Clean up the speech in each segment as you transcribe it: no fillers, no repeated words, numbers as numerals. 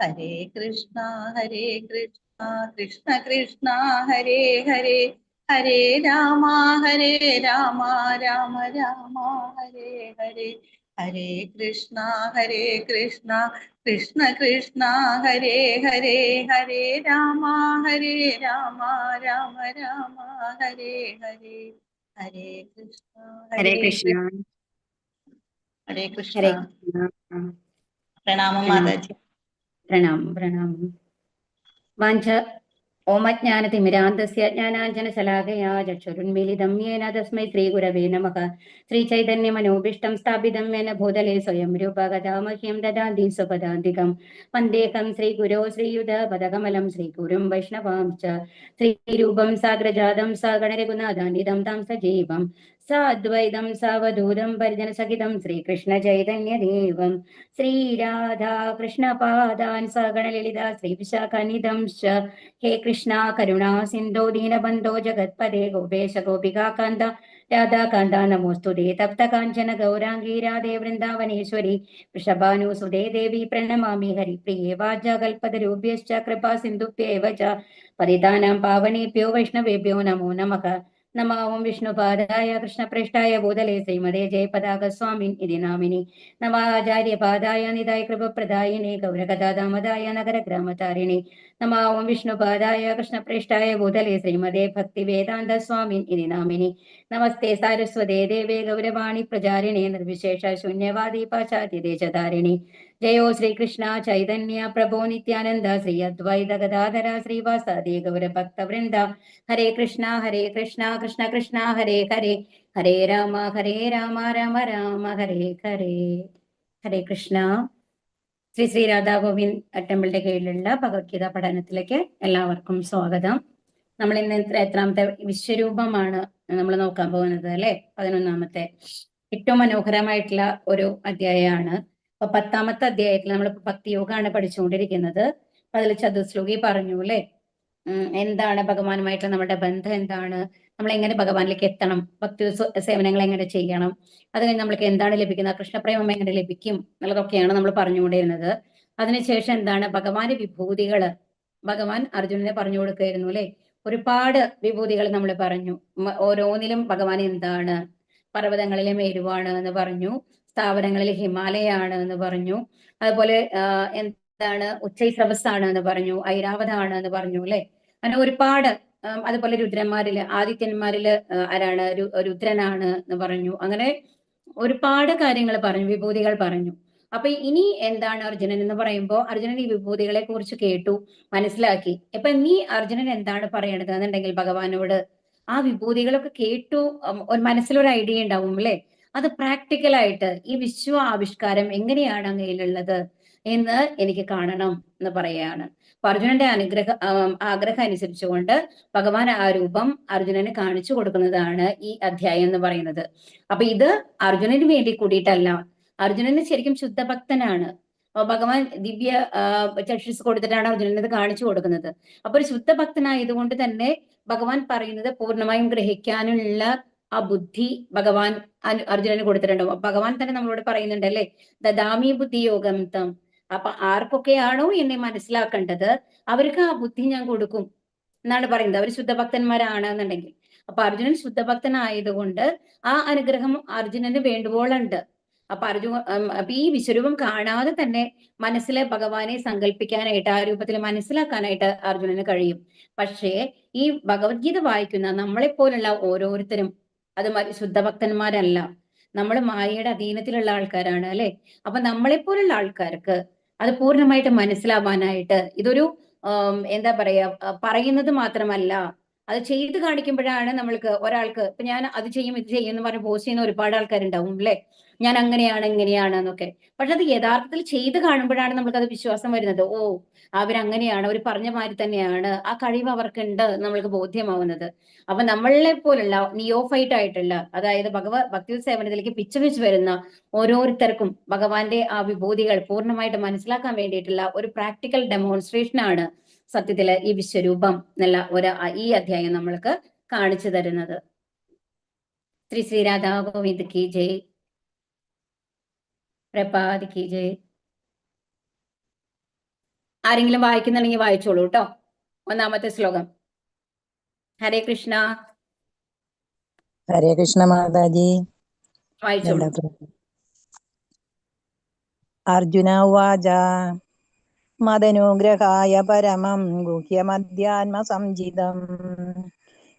ഹരേ കൃഷ്ണ ഹരേ കൃഷ്ണ കൃഷ്ണ കൃഷ്ണ ഹരേ ഹരേ ഹരേ രാമ ഹരേ രാമ രാമ രാമ ഹരേ ഹരേ ഹരേ കൃഷ്ണ കൃഷ്ണ കൃഷ്ണ ഹരേ ഹരേ ഹരേ രാമ രാമ രാമ രാമ ഹരേ ഹരേ ഹരേ കൃഷ്ണ ഹരേ കൃഷ്ണ. ഹരേ കൃഷ്ണ. ഹരേ കൃഷ്ണ. പ്രണാമം പ്രണാമം മാതാജി. പ്രണാമം പ്രണാമം. വാഞ്ച ഓമജ്ഞാനതിമിരാന്തസ്യ ജ്ഞാനാഞ്ജനശലാകയാ ചക്ഷുരുന്മീലിതം യേന തസ്മൈ ശ്രീഗുരവേ നമഃ. ശ്രീചൈതന്യമനോഭീഷ്ടം സ്ഥാപിതം യേന ഭൂതലേ സ്വയം രൂപഗതാമഹ്യം ദദാതി സ്വപദാന്തികം. വന്ദേഹം ശ്രീഗുരോ ശ്രീയുതപദകമലം ശ്രീഗുരും വൈഷ്ണവാംശ്ച. ശ്രീരൂപം സാഗ്രജാതം സഗണരഘുനാഥാന്വിതം താം സജീവം സാദ്വൈതം സാവധൂതം പരിജനസഹിതം ശ്രീകൃഷ്ണചൈതന്യദേവം ശ്രീരാധാകൃഷ്ണപാദാൻ സഗണലളിതാ ശ്രീവിശാഖനിധം ഹേ കൃഷ്ണ കരുണാ സിന്ധോ ദീനബന്ധോ ജഗത്പദേ ഗോപേശ ഗോപികാകാന്ത രാധാകാന്ത നമോസ്തുതേ തപ്തകാഞ്ചന ഗൗരാംഗീ രാധേ വൃന്ദാവനേശ്വരി വൃഷഭാനുസുതേ ദേവി പ്രണമാമി ഹരിപ്രിയേ വാചാകൽപതരൂപ്യശ്ച കൃപാ സിന്ധുഭ്യേവ ച പതിതാനാം പാവനേഭ്യോ വൈഷ്ണവേഭ്യോ നമോ നമഃ. നമാം വിഷ്ണുപാദായ കൃഷ്ണപ്രേഷ്ഠായ ഭൂതലേ ശ്രീമതേ ജയപതാക സ്വാമിൻ ഇതി നാമിനി. നമാചാര്യപാദായ നിതായ കൃപപ്രദായിനെ ഗൗരകഥാദാമതായ നഗരഗ്രാമതാരിണി. നമാം വിഷ്ണുപാദായ കൃഷ്ണപ്രേഷ്ഠായ ഭൂതലേ ശ്രീമതേ ഭക്തിവേദാന്ത സ്വാമിൻ ഇതി നാമിനി. നമസ്തേ സാരസ്വതേ ദേവേ ഗൗരവാണി പ്രചാരിണേ നിർവിശേഷ ശൂന്യവാദി പാശ്ചാത്യദേശധാരിണി. ജയോ ശ്രീകൃഷ്ണ ചൈതന്യ പ്രഭോ നിത്യാനന്ദ ശ്രീ അദ്വൈത ഗദാധര ശ്രീവാസാദി ഗൗരഭക്തവൃന്ദ. ഹരേ കൃഷ്ണ കൃഷ്ണ കൃഷ്ണ ഹരേ ഹരേ ഹരേ രാമ രാമ രാമ ഹരേ ഹരേ. ഹരേ കൃഷ്ണ. ശ്രീ രാധാഗോവിന്ദ് ടെമ്പിളിന്റെ കീഴിലുള്ള ഭഗവത്ഗീത പഠനത്തിലേക്ക് എല്ലാവർക്കും സ്വാഗതം. നമ്മൾ ഇന്ന് എത്രാമത്തെ വിശ്വരൂപമാണ് നമ്മൾ നോക്കാൻ പോകുന്നത് അല്ലെ? 11ാമത്തെ. ഏറ്റവും മനോഹരമായിട്ടുള്ള ഒരു അധ്യായമാണ്. അപ്പൊ 10ാമത്തെ അധ്യായത്തിൽ നമ്മൾ ഭക്തിയോഗമാണ് പഠിച്ചുകൊണ്ടിരിക്കുന്നത്. അതിൽ ചതുശ്ലോകി പറഞ്ഞു അല്ലെ, എന്താണ് ഭഗവാനുമായിട്ടുള്ള നമ്മുടെ ബന്ധം, എന്താണ്, നമ്മൾ എങ്ങനെ ഭഗവാനിലേക്ക് എത്തണം, ഭക്തി സേവനങ്ങൾ എങ്ങനെ ചെയ്യണം, അത് കഴിഞ്ഞ് നമ്മൾക്ക് എന്താണ് ലഭിക്കുന്നത്, കൃഷ്ണപ്രേമം എങ്ങനെ ലഭിക്കും എന്നുള്ളതൊക്കെയാണ് നമ്മൾ പറഞ്ഞുകൊണ്ടിരുന്നത്. അതിനുശേഷം എന്താണ് ഭഗവാന്റെ വിഭൂതികള് ഭഗവാൻ അർജുനനെ പറഞ്ഞു കൊടുക്കുകയായിരുന്നു അല്ലെ. ഒരുപാട് വിഭൂതികൾ നമ്മൾ പറഞ്ഞു. ഓരോന്നിലും ഭഗവാൻ എന്താണ്, പർവ്വതങ്ങളിലെ മേരുവാണ് എന്ന് പറഞ്ഞു, സ്ഥാപനങ്ങളിലെ ഹിമാലയാണ് എന്ന് പറഞ്ഞു, അതുപോലെ എന്താണ് ഉച്ചൈസ്രവസ്സാണ് എന്ന് പറഞ്ഞു, ഐരാവതാണ് എന്ന് പറഞ്ഞു അല്ലെ. അങ്ങനെ ഒരുപാട്, അതുപോലെ രുദ്രന്മാരില് ആദിത്യന്മാരില് ആരാണ്, രുദ്രനാണ് എന്ന് പറഞ്ഞു. അങ്ങനെ ഒരുപാട് കാര്യങ്ങൾ പറഞ്ഞു, വിഭൂതികൾ പറഞ്ഞു. അപ്പൊ ഇനി എന്താണ് അർജുനൻ എന്ന് പറയുമ്പോൾ അർജുനൻ ഈ വിഭൂതികളെ കുറിച്ച് കേട്ടു, മനസ്സിലാക്കി. ഇപ്പൊ നീ അർജുനൻ എന്താണ് പറയണത് എന്നുണ്ടെങ്കിൽ ഭഗവാനോട് ആ വിഭൂതികളൊക്കെ കേട്ടു, ഒരു മനസ്സിലൊരു ഐഡിയ ഉണ്ടാവും അല്ലെ. അത് പ്രാക്ടിക്കലായിട്ട് ഈ വിശ്വ ആവിഷ്കാരം എങ്ങനെയാണ് അങ്ങയിലുള്ളത് എന്ന് എനിക്ക് കാണണം എന്ന് പറയാണ്. അപ്പൊ അർജുനന്റെ ആഗ്രഹം അനുസരിച്ചുകൊണ്ട് ഭഗവാൻ ആ രൂപം അർജുനന് കാണിച്ചു കൊടുക്കുന്നതാണ് ഈ അധ്യായം എന്ന് പറയുന്നത്. അപ്പൊ ഇത് അർജുനന് വേണ്ടി കൂടിയിട്ടല്ല, അർജുനന് ശരിക്കും ശുദ്ധഭക്തനാണ്. ഭഗവാൻ ദിവ്യ ചക്ഷുസ് കൊടുത്തിട്ടാണ് അർജുനന് ഇത് കാണിച്ചു കൊടുക്കുന്നത്. അപ്പൊ ഒരു ശുദ്ധഭക്തനായതുകൊണ്ട് തന്നെ ഭഗവാൻ പറയുന്നത് പൂർണ്ണമായും ഗ്രഹിക്കാനുള്ള ആ ബുദ്ധി ഭഗവാൻ അർജുനന് കൊടുത്തിട്ടുണ്ടാവും. ഭഗവാൻ തന്നെ നമ്മളോട് പറയുന്നുണ്ട് അല്ലെ, ദദാമി ബുദ്ധി യോഗം തം. അപ്പൊ ആർക്കൊക്കെയാണോ എന്നെ മനസ്സിലാക്കേണ്ടത് അവർക്ക് ആ ബുദ്ധി ഞാൻ കൊടുക്കും എന്നാണ് പറയുന്നത്, അവർ ശുദ്ധഭക്തന്മാരാണ് എന്നുണ്ടെങ്കിൽ. അപ്പൊ അർജുനൻ ശുദ്ധഭക്തനായതുകൊണ്ട് ആ അനുഗ്രഹം അർജുനന് വേണ്ടുവോളുണ്ട്. അപ്പൊ ഈ വിശ്വരൂപം കാണാതെ തന്നെ മനസ്സിലെ ഭഗവാനെ സങ്കല്പിക്കാനായിട്ട്, ആ രൂപത്തിൽ മനസ്സിലാക്കാനായിട്ട് അർജുനന് കഴിയും. പക്ഷേ ഈ ഭഗവത്ഗീത വായിക്കുന്ന നമ്മളെപ്പോലുള്ള ഓരോരുത്തരും അത് ശുദ്ധഭക്തന്മാരല്ല, നമ്മൾ മായയുടെ അധീനത്തിലുള്ള ആൾക്കാരാണ് അല്ലെ. അപ്പൊ നമ്മളെപ്പോലുള്ള ആൾക്കാർക്ക് അത് പൂർണ്ണമായിട്ട് മനസ്സിലാവാനായിട്ട് ഇതൊരു എന്താ പറയാ, പറയുന്നത് മാത്രമല്ല, അത് ചെയ്ത് കാണിക്കുമ്പോഴാണ് നമ്മൾക്ക് ഒരാൾക്ക്, ഇപ്പൊ ഞാൻ അത് ചെയ്യും ഇത് ചെയ്യും എന്ന് പറഞ്ഞ് പോസ്റ്റ് ചെയ്യുന്ന ഒരുപാട് ആൾക്കാരുണ്ടാവും അല്ലെ, ഞാൻ അങ്ങനെയാണ് ഇങ്ങനെയാണ് എന്നൊക്കെ. പക്ഷെ അത് യഥാർത്ഥത്തിൽ ചെയ്ത് കാണുമ്പോഴാണ് നമുക്ക് അത് വിശ്വാസം വരുന്നത്. ഓ, അവരങ്ങനെയാണ്, അവർ പറഞ്ഞ മാതിരി തന്നെയാണ്, ആ കഴിവ് അവർക്കുണ്ട് നമ്മൾക്ക് ബോധ്യമാവുന്നത്. അപ്പൊ നമ്മളെ പോലുള്ള നിയോഫൈറ്റ് ആയിട്ടുള്ള, അതായത് ഭക്തി സേവനത്തിലേക്ക് പിച്ച് വരുന്ന ഓരോരുത്തർക്കും ഭഗവാന്റെ ആ വിഭൂതികൾ പൂർണ്ണമായിട്ട് മനസ്സിലാക്കാൻ വേണ്ടിയിട്ടുള്ള ഒരു പ്രാക്ടിക്കൽ ഡെമോൺസ്ട്രേഷൻ ആണ് സത്യത്തില് ഈ വിശ്വരൂപം എന്നുള്ള ഈ അധ്യായം നമ്മൾക്ക് കാണിച്ചു തരുന്നത്. ശ്രീ രാധാ ഗോവിന്ദ് കി ജയ്, പ്രഭാത് കി ജയ്. ആരെങ്കിലും വായിക്കുന്നുണ്ടെങ്കിൽ വായിച്ചോളൂ കേട്ടോ. ഒന്നാമത്തെ ശ്ലോകം. ഹരേ കൃഷ്ണ. ഹരേ കൃഷ്ണ മാതാജി. വായിച്ചോളൂ. അർജുന ഉവാച മദനുഗ്രഹായ പരമം ഗുഹ്യമധ്യാത്മസംജിതം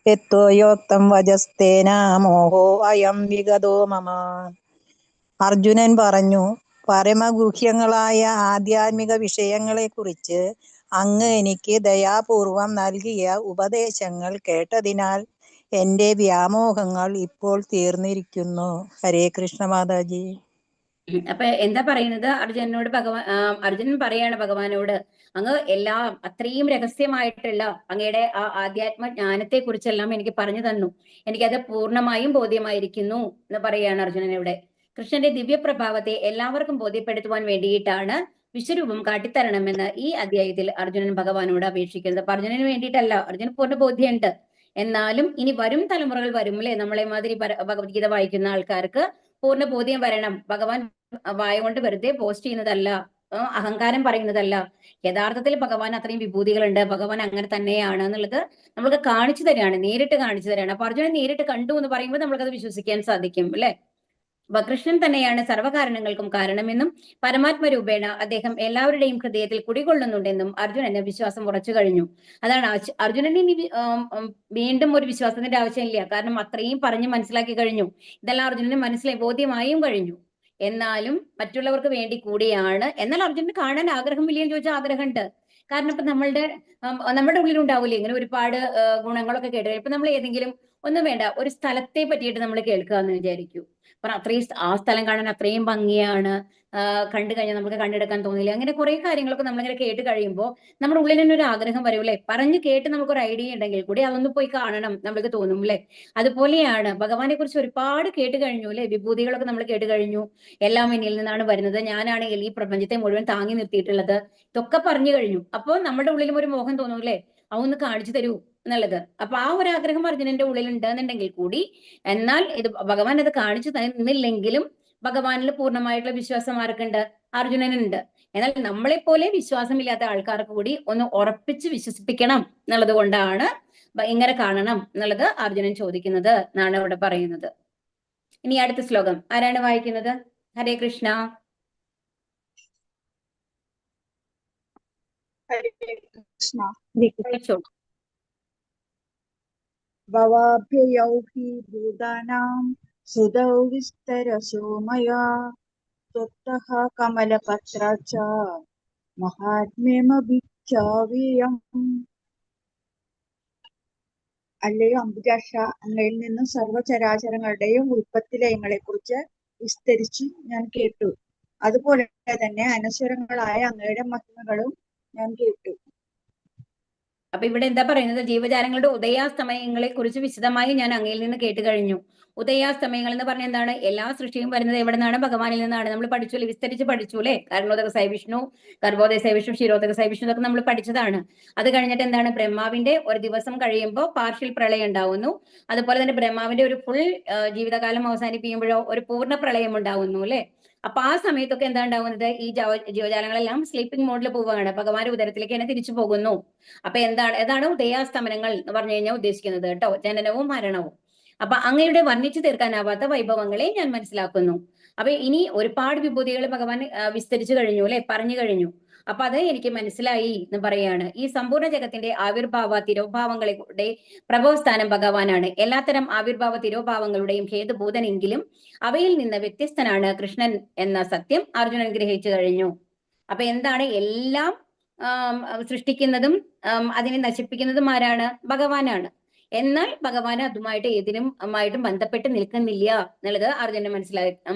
യത്തോ യോക്തം വജസ്തേന മോഹോ അയം വിഗതോ മമ. അർജുനൻ പറഞ്ഞു, പരമഗുഹ്യങ്ങളായ ആധ്യാത്മിക വിഷയങ്ങളെക്കുറിച്ച് അങ്ങ് എനിക്ക് ദയാപൂർവം നൽകിയ ഉപദേശങ്ങൾ കേട്ടതിനാൽ എന്റെ വ്യാമോഹങ്ങൾ ഇപ്പോൾ തീർന്നിരിക്കുന്നു. ഹരേ കൃഷ്ണ മാതാജി. അപ്പൊ എന്താ പറയുന്നത്? അർജുനനോട് അർജുനൻ പറയാണ് ഭഗവാനോട്, അങ്ങ് എല്ലാം അത്രയും രഹസ്യമായിട്ടുള്ള അങ്ങയുടെ ആ ആധ്യാത്മ ജ്ഞാനത്തെ കുറിച്ചെല്ലാം എനിക്ക് പറഞ്ഞു തന്നു. എനിക്കത് പൂർണ്ണമായും ബോധ്യമായിരിക്കുന്നു എന്ന് പറയാണ് അർജുനനോട്. കൃഷ്ണന്റെ ദിവ്യപ്രഭാവത്തെ എല്ലാവർക്കും ബോധ്യപ്പെടുത്തുവാൻ വേണ്ടിയിട്ടാണ് വിശ്വരൂപം കാട്ടിത്തരണമെന്ന് ഈ അധ്യായത്തിൽ അർജുനൻ ഭഗവാനോട് അപേക്ഷിക്കുന്നത്. അപ്പൊ അർജുനന് വേണ്ടിയിട്ടല്ല, അർജുനൻ പൂർണ്ണ ബോധ്യമുണ്ട്. എന്നാലും ഇനി വരും തലമുറകൾ വരുമല്ലേ, നമ്മളെ മാതിരി ഭഗവത്ഗീത വായിക്കുന്ന ആൾക്കാർക്ക് പൂർണ്ണ ബോധ്യം വരണം. ഭഗവാൻ വായ കൊണ്ട് വെറുതെ പോസ്റ്റ് ചെയ്യുന്നതല്ല, അഹങ്കാരം പറയുന്നതല്ല. യഥാർത്ഥത്തിൽ ഭഗവാൻ അത്രയും വിഭൂതികളുണ്ട്, ഭഗവാൻ അങ്ങനെ തന്നെയാണ് എന്നുള്ളത് നമ്മൾക്ക് കാണിച്ചു തരികയാണ്, നേരിട്ട് കാണിച്ചു തരികയാണ്. അപ്പൊ അർജുനൻ നേരിട്ട് കണ്ടു എന്ന് പറയുമ്പോൾ നമ്മൾക്കത് വിശ്വസിക്കാൻ സാധിക്കും അല്ലെ. കൃഷ്ണൻ തന്നെയാണ് സർവ്വകാരണങ്ങൾക്കും കാരണമെന്നും പരമാത്മരൂപേണ അദ്ദേഹം എല്ലാവരുടെയും ഹൃദയത്തിൽ കുടികൊള്ളുന്നുണ്ടെന്നും അർജുനന് വിശ്വാസം ഉറച്ചു കഴിഞ്ഞു. അതാണ് അർജുനന് ഇനി വീണ്ടും ഒരു വിശ്വാസത്തിന്റെ ആവശ്യമില്ല. കാരണം അത്രയും പറഞ്ഞ് മനസ്സിലാക്കി കഴിഞ്ഞു. ഇതെല്ലാം അർജുനന് മനസ്സിലായി, ബോധ്യമായും കഴിഞ്ഞു. എന്നാലും മറ്റുള്ളവർക്ക് വേണ്ടി കൂടിയാണ്. എന്നാൽ അർജുനന് കാണാൻ ആഗ്രഹമില്ലെന്ന് ചോദിച്ചാൽ ആഗ്രഹമുണ്ട്. കാരണം ഇപ്പൊ നമ്മുടെ ഉള്ളിലുണ്ടാവില്ലേ ഇങ്ങനെ ഒരുപാട് ഗുണങ്ങളൊക്കെ കേട്ട്. ഇപ്പൊ നമ്മൾ ഏതെങ്കിലും ഒന്നും വേണ്ട, ഒരു സ്ഥലത്തെ പറ്റിയിട്ട് നമ്മൾ കേൾക്കുക എന്ന് വിചാരിക്കൂ. അപ്പൊ അത്രയും ആ സ്ഥലം കാണാൻ അത്രയും ഭംഗിയാണ്, കണ്ടു കഴിഞ്ഞാൽ നമുക്ക് കണ്ടെടുക്കാൻ തോന്നില്ല. അങ്ങനെ കുറെ കാര്യങ്ങളൊക്കെ നമ്മളിങ്ങനെ കേട്ട് കഴിയുമ്പോൾ നമ്മുടെ ഉള്ളിൽ തന്നെ ഒരു ആഗ്രഹം വരും അല്ലെ. പറഞ്ഞു കേട്ട് നമുക്കൊരു ഐഡിയ ഉണ്ടെങ്കിൽ കൂടി അതൊന്ന് പോയി കാണണം നമ്മൾക്ക് തോന്നും അല്ലെ. അതുപോലെയാണ് ഭഗവാനെ കുറിച്ച് ഒരുപാട് കേട്ട് കഴിഞ്ഞു അല്ലെ. വിഭൂതികളൊക്കെ നമ്മൾ കേട്ട് കഴിഞ്ഞു. എല്ലാം എന്നിൽ നിന്നാണ് വരുന്നത്, ഞാനാണെങ്കിൽ ഈ പ്രപഞ്ചത്തെ മുഴുവൻ താങ്ങി നിർത്തിയിട്ടുള്ളത്, ഇതൊക്കെ പറഞ്ഞു കഴിഞ്ഞു. അപ്പോൾ നമ്മുടെ ഉള്ളിലും ഒരു മോഹം തോന്നും അല്ലെ, അതൊന്ന് കാണിച്ചു തരൂ എന്നുള്ളത്. അപ്പൊ ആ ഒരു ആഗ്രഹം അർജുനന്റെ ഉള്ളിൽ ഉണ്ടെന്നുണ്ടെങ്കിൽ കൂടി, എന്നാൽ ഇത് ഭഗവാൻ അത് കാണിച്ചു തന്നില്ലെങ്കിലും ഭഗവാനിൽ പൂർണ്ണമായിട്ടുള്ള വിശ്വാസം ആർക്കുണ്ട്? അർജുനനുണ്ട്. എന്നാൽ നമ്മളെപ്പോലെ വിശ്വാസമില്ലാത്ത ആൾക്കാർക്ക് കൂടി ഒന്ന് ഉറപ്പിച്ച് വിശ്വസിപ്പിക്കണം എന്നുള്ളത് കൊണ്ടാണ് ഇങ്ങനെ കാണണം എന്നുള്ളത് അർജുനൻ ചോദിക്കുന്നത് എന്നാണ് ഇവിടെ പറയുന്നത്. ഇനി അടുത്ത ശ്ലോകം ആരാണ് വായിക്കുന്നത്? ഹരേ കൃഷ്ണ. ഹരേ കൃഷ്ണ. വായിച്ചോളൂ. ഭവാഭ്യയൗ ഹി ഭൂതാനാം സുതൗ വിസ്തരശോ മയാ ത്വത്തഃ കമലപത്രാച്ച മഹാത്മ്യമഭിച്ഛാവേയം. അല്ലയോ അംബുജാക്ഷ, അങ്ങയിൽ നിന്നും സർവചരാചരങ്ങളുടെയും ഉൽപ്പത്തിലയങ്ങളെ കുറിച്ച് വിസ്തരിച്ച് ഞാൻ കേട്ടു. അതുപോലെ തന്നെ അനശ്വരങ്ങളായ അങ്ങയുടെ മഹിമകളും ഞാൻ കേട്ടു. അപ്പൊ ഇവിടെ എന്താ പറയുന്നത്? ജീവജാലങ്ങളുടെ ഉദയാസ്തമയങ്ങളെ കുറിച്ച് വിശദമായി ഞാൻ അങ്ങയിൽ നിന്ന് കേട്ട് കഴിഞ്ഞു. ഉദയാസ്തമയങ്ങൾ എന്ന് പറഞ്ഞാൽ എന്താണ്? എല്ലാ സൃഷ്ടിയും വരുന്നത് എവിടെ നിന്നാണ്? ഭഗവാനിൽ നിന്നാണ്. നമ്മൾ പഠിച്ചു, വിസ്തരിച്ച് പഠിച്ചു അല്ലെ. കാരണോദക സൈവിഷ്ണു, ഗർഭോദയ സൈവിഷ്ണു, ക്ഷീരോദക സൈവിഷ്ണു, ഇതൊക്കെ നമ്മൾ പഠിച്ചതാണ്. അത് കഴിഞ്ഞിട്ട് എന്താണ്? ബ്രഹ്മാവിന്റെ ഒരു ദിവസം കഴിയുമ്പോൾ പാർഷ്യൽ പ്രളയം ഉണ്ടാവുന്നു. അതുപോലെ തന്നെ ബ്രഹ്മാവിന്റെ ഒരു ഫുൾ ജീവിതകാലം അവസാനിപ്പിക്കുമ്പോഴോ ഒരു പൂർണ്ണ പ്രളയം ഉണ്ടാവുന്നു അല്ലെ. അപ്പൊ ആ സമയത്തൊക്കെ എന്താ ഉണ്ടാവുന്നത്? ഈ ജീവജാലങ്ങളെല്ലാം സ്ലീപ്പിംഗ് മോഡിൽ പോവുകയാണ്, ഭഗവാന്റെ ഉദരത്തിലേക്ക് തന്നെ തിരിച്ചു പോകുന്നു. അപ്പൊ ഏതാണ് ഉദയാസ്തമനങ്ങൾ എന്ന് പറഞ്ഞു കഴിഞ്ഞാൽ ഉദ്ദേശിക്കുന്നത് കേട്ടോ, ജനനവും മരണവും. അപ്പൊ അങ്ങയുടെ വർണ്ണിച്ചു തീർക്കാനാവാത്ത വൈഭവങ്ങളെ ഞാൻ മനസ്സിലാക്കുന്നു. അപ്പൊ ഇനി ഒരുപാട് വിഭൂതികൾ ഭഗവാൻ വിസ്തരിച്ചു കഴിഞ്ഞു അല്ലെ, പറഞ്ഞു കഴിഞ്ഞു. അപ്പൊ അത് എനിക്ക് മനസ്സിലായി എന്ന് പറയാണ്. ഈ സമ്പൂർണ്ണ ജഗത്തിന്റെ ആവിർഭാവ തിരോഭാവങ്ങളുടെ പ്രഭവസ്ഥാനം ഭഗവാനാണ്. എല്ലാത്തരം ആവിർഭാവ തിരോഭാവങ്ങളുടെയും ഹേതുഭൂതനെങ്കിലും അവയിൽ നിന്ന് വ്യത്യസ്തനാണ് കൃഷ്ണൻ എന്ന സത്യം അർജുനൻ ഗ്രഹിച്ചു കഴിഞ്ഞു. അപ്പൊ എന്താണ്? എല്ലാം സൃഷ്ടിക്കുന്നതും അതിനെ നശിപ്പിക്കുന്നതും ആരാണ്? ഭഗവാനാണ്. എന്നാൽ ഭഗവാൻ അതുമായിട്ട് ഏതിനുമായിട്ടും ബന്ധപ്പെട്ട് നിൽക്കുന്നില്ല എന്നുള്ളത് അർജുനന്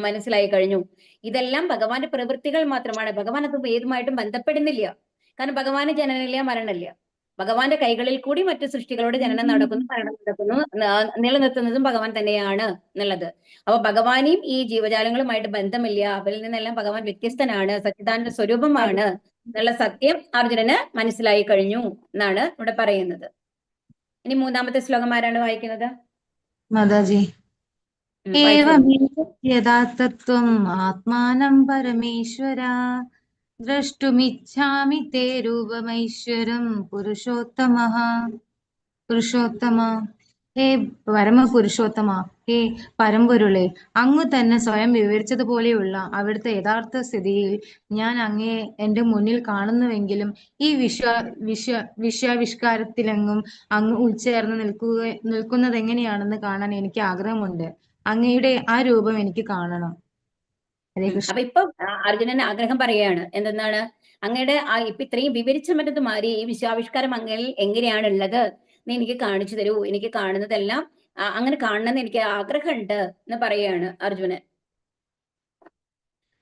മനസ്സിലായി കഴിഞ്ഞു. ഇതെല്ലാം ഭഗവാന്റെ പ്രവൃത്തികൾ മാത്രമാണ്. ഭഗവാൻ അത് ഏതുമായിട്ടും ബന്ധപ്പെടുന്നില്ല. കാരണം ഭഗവാന് ജനനമില്ല, മരണമില്ല. ഭഗവാന്റെ കൈകളിൽ കൂടി മറ്റു സൃഷ്ടികളോട് ജനനം നടക്കുന്നു, മരണം നടക്കുന്നു, നിലനിർത്തുന്നതും ഭഗവാൻ തന്നെയാണ് എന്നുള്ളത്. അപ്പൊ ഭഗവാനെയും ഈ ജീവജാലങ്ങളുമായിട്ട് ബന്ധമില്ല, അവരിൽ നിന്നെല്ലാം ഭഗവാൻ വ്യത്യസ്തനാണ്, സച്ചിദാനന്ദ സ്വരൂപമാണ് എന്നുള്ള സത്യം അർജുനന് മനസ്സിലായി കഴിഞ്ഞു എന്നാണ് ഇവിടെ പറയുന്നത്. ഇനി മൂന്നാമത്തെ ശ്ലോകം ആരാണ് വായിക്കുന്നത്? മാതാജി. ഏവമേതത് യഥാർത്ഥത്വം ആത്മാനം പരമേശ്വര द्रष्टुमिच्छामि ते रूपमैश्वरं പുരുഷോത്തമ ഹേ പരമപുരുഷോത്തമ, ഹേ പരമ്പൊരുളെ, അങ്ങ് തന്നെ സ്വയം വിവരിച്ചതുപോലെയുള്ള അവിടുത്തെ യഥാർത്ഥ സ്ഥിതിയിൽ ഞാൻ അങ്ങയെ എന്റെ മുന്നിൽ കാണുന്നുവെങ്കിലും ഈ വിശ്വാവിഷ്കാരത്തിലെങ്ങും അങ്ങ് ഉൾച്ചേർന്ന് നിൽക്കുന്നതെങ്ങനെയാണെന്ന് കാണാൻ എനിക്ക് ആഗ്രഹമുണ്ട്. അങ്ങയുടെ ആ രൂപം എനിക്ക് കാണണം. ഹരേ കൃഷ്ണ. അപ്പൊ ഇപ്പൊ അർജുനൻ ആഗ്രഹം പറയാണ്, എന്തെന്നാണ്, അങ്ങയുടെ ഇപ്പൊ ഇത്രയും വിവരിച്ച മറ്റത് മാറി ഈ വിശ്വാവിഷ്കാരം അങ്ങയിൽ എങ്ങനെയാണുള്ളത്, നീ എനിക്ക് കാണിച്ചു തരൂ, എനിക്ക് കാണുന്നതെല്ലാം അങ്ങനെ കാണണമെന്ന് എനിക്ക് ആഗ്രഹമുണ്ട് എന്ന് പറയാണ് അർജുനൻ.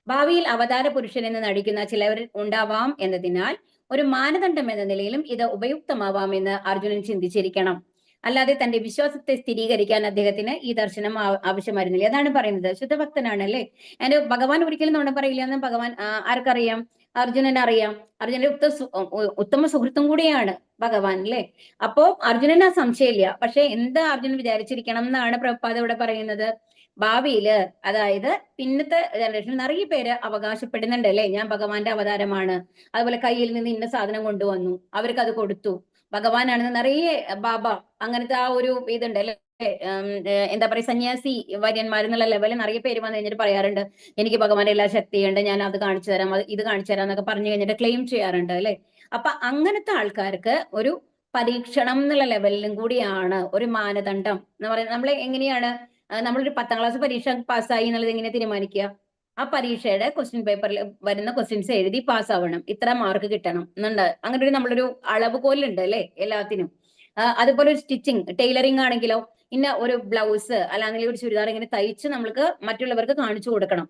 ഭാവിയിൽ അവതാര പുരുഷൻ എന്ന് നടിക്കുന്ന ചിലവർ ഉണ്ടാവാം എന്നതിനാൽ ഒരു മാനദണ്ഡം എന്ന നിലയിലും ഇത് ഉപയുക്തമാവാമെന്ന് അർജുനൻ ചിന്തിച്ചിരിക്കണം. അല്ലാതെ തന്റെ വിശ്വാസത്തെ സ്ഥിരീകരിക്കാൻ അദ്ദേഹത്തിന് ഈ ദർശനം ആവശ്യമായിരുന്നില്ല. അതാണ് പറയുന്നത്. ശുദ്ധഭക്തനാണ് അല്ലേ. അതിന്റെ ഭഗവാൻ ഒരിക്കലും നുണ പറയില്ല എന്ന് ഭഗവാൻ ആർക്കറിയാം? അർജുനൻ അറിയാം. അർജുനന്റെ ഉത്തമ സുഹൃത്തും കൂടിയാണ് ഭഗവാൻ അല്ലേ. അപ്പോ അർജുനന് ആ സംശയമില്ല. പക്ഷെ എന്താ അർജുനൻ വിചാരിച്ചിരിക്കണം എന്നാണ് പ്രഭുപാദ ഇവിടെ പറയുന്നത്. ഭാവിയില്, അതായത് പിന്നത്തെ ജനറേഷൻ നിറയെ പേര് അവകാശപ്പെടുന്നുണ്ട് അല്ലെ, ഞാൻ ഭഗവാന്റെ അവതാരമാണ്, അതുപോലെ കയ്യിൽ നിന്ന് ഇന്ന സാധനം കൊണ്ടുവന്നു, അവർക്ക് അത് കൊടുത്തു, ഭഗവാനാണെന്ന് നിറയെ ബാബ അങ്ങനത്തെ ആ ഒരു ഇതുണ്ട് അല്ലെ. എന്താ പറയാ, സന്യാസി വര്യന്മാരെന്നുള്ള ലെവലിൽ നിറയെ പേര് വന്നു കഴിഞ്ഞിട്ട് പറയാറുണ്ട്, എനിക്ക് ഭഗവാന്റെ എല്ലാ ശക്തിയുണ്ട്, ഞാൻ അത് കാണിച്ചു തരാം, ഇത് കാണിച്ചു തരാം എന്നൊക്കെ പറഞ്ഞു കഴിഞ്ഞിട്ട് ക്ലെയിം ചെയ്യാറുണ്ട് അല്ലെ. അപ്പൊ അങ്ങനത്തെ ആൾക്കാർക്ക് ഒരു പരീക്ഷണം എന്നുള്ള ലെവലിലും കൂടിയാണ് ഒരു മാനദണ്ഡം എന്ന് പറയുന്നത്. നമ്മൾ എങ്ങനെയാണ് നമ്മളൊരു 10ാം ക്ലാസ് പരീക്ഷ പാസ്സായി എന്നുള്ളത് എങ്ങനെ തീരുമാനിക്കുക? ആ പരീക്ഷയുടെ ക്വസ്റ്റ്യൻ പേപ്പറിൽ വരുന്ന ക്വസ്റ്റ്യൻസ് എഴുതി പാസ്സാവണം, ഇത്ര മാർക്ക് കിട്ടണം എന്നുണ്ട്. അങ്ങനെ ഒരു നമ്മളൊരു അളവുകോലുണ്ട് അല്ലെ എല്ലാത്തിനും. അതുപോലെ ഒരു സ്റ്റിച്ചിങ്, ടൈലറിംഗ് ആണെങ്കിലോ ഇന്ന ഒരു ബ്ലൗസ് അല്ലാങ്കിൽ ഒരു ചുരിദാർ ഇങ്ങനെ തയ്ച്ച് നമ്മൾക്ക് മറ്റുള്ളവർക്ക് കാണിച്ചു കൊടുക്കണം,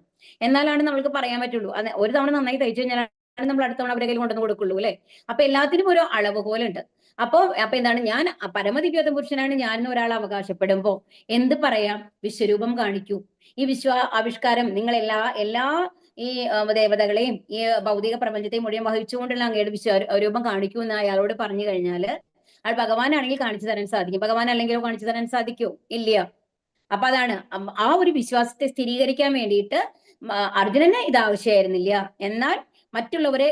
എന്നാലാണ് നമ്മൾക്ക് പറയാൻ പറ്റുള്ളൂ. ഒരു തവണ നന്നായി തയ്ച്ചു കഴിഞ്ഞാൽ നമ്മൾ അടുത്ത തവണ അവരുടെ കയ്യിൽ കൊണ്ടുവന്ന് കൊടുക്കുള്ളൂ അല്ലെ. അപ്പൊ എല്ലാത്തിനും ഒരു അളവുകോലുണ്ട്. അപ്പൊ എന്താണ്, ഞാൻ പരമദിവ്യോത്തമ പുരുഷനാണ് ഞാൻ എന്ന് ഒരാൾ അവകാശപ്പെടുമ്പോ എന്ത് പറയാം? വിശ്വരൂപം കാണിക്കൂ. ഈ ആവിഷ്കാരം നിങ്ങൾ എല്ലാ ഈ ദേവതകളെയും ഈ ഭൗതിക പ്രപഞ്ചത്തെയും മുഴുവൻ വഹിച്ചുകൊണ്ടുള്ള അങ്ങയുടെ വിശ്വരൂപം കാണിക്കൂ എന്ന് അയാളോട് പറഞ്ഞു കഴിഞ്ഞാല് അയാൾ ഭഗവാനാണെങ്കിൽ കാണിച്ചു തരാൻ സാധിക്കും. ഭഗവാൻ അല്ലെങ്കിലോ കാണിച്ചു തരാൻ സാധിക്കോ? ഇല്ല. അപ്പൊ അതാണ് ആ ഒരു വിശ്വാസത്തെ സ്ഥിരീകരിക്കാൻ വേണ്ടിയിട്ട് അർജുനന് ഇത് ആവശ്യമായിരുന്നില്ല. എന്നാൽ മറ്റുള്ളവരെ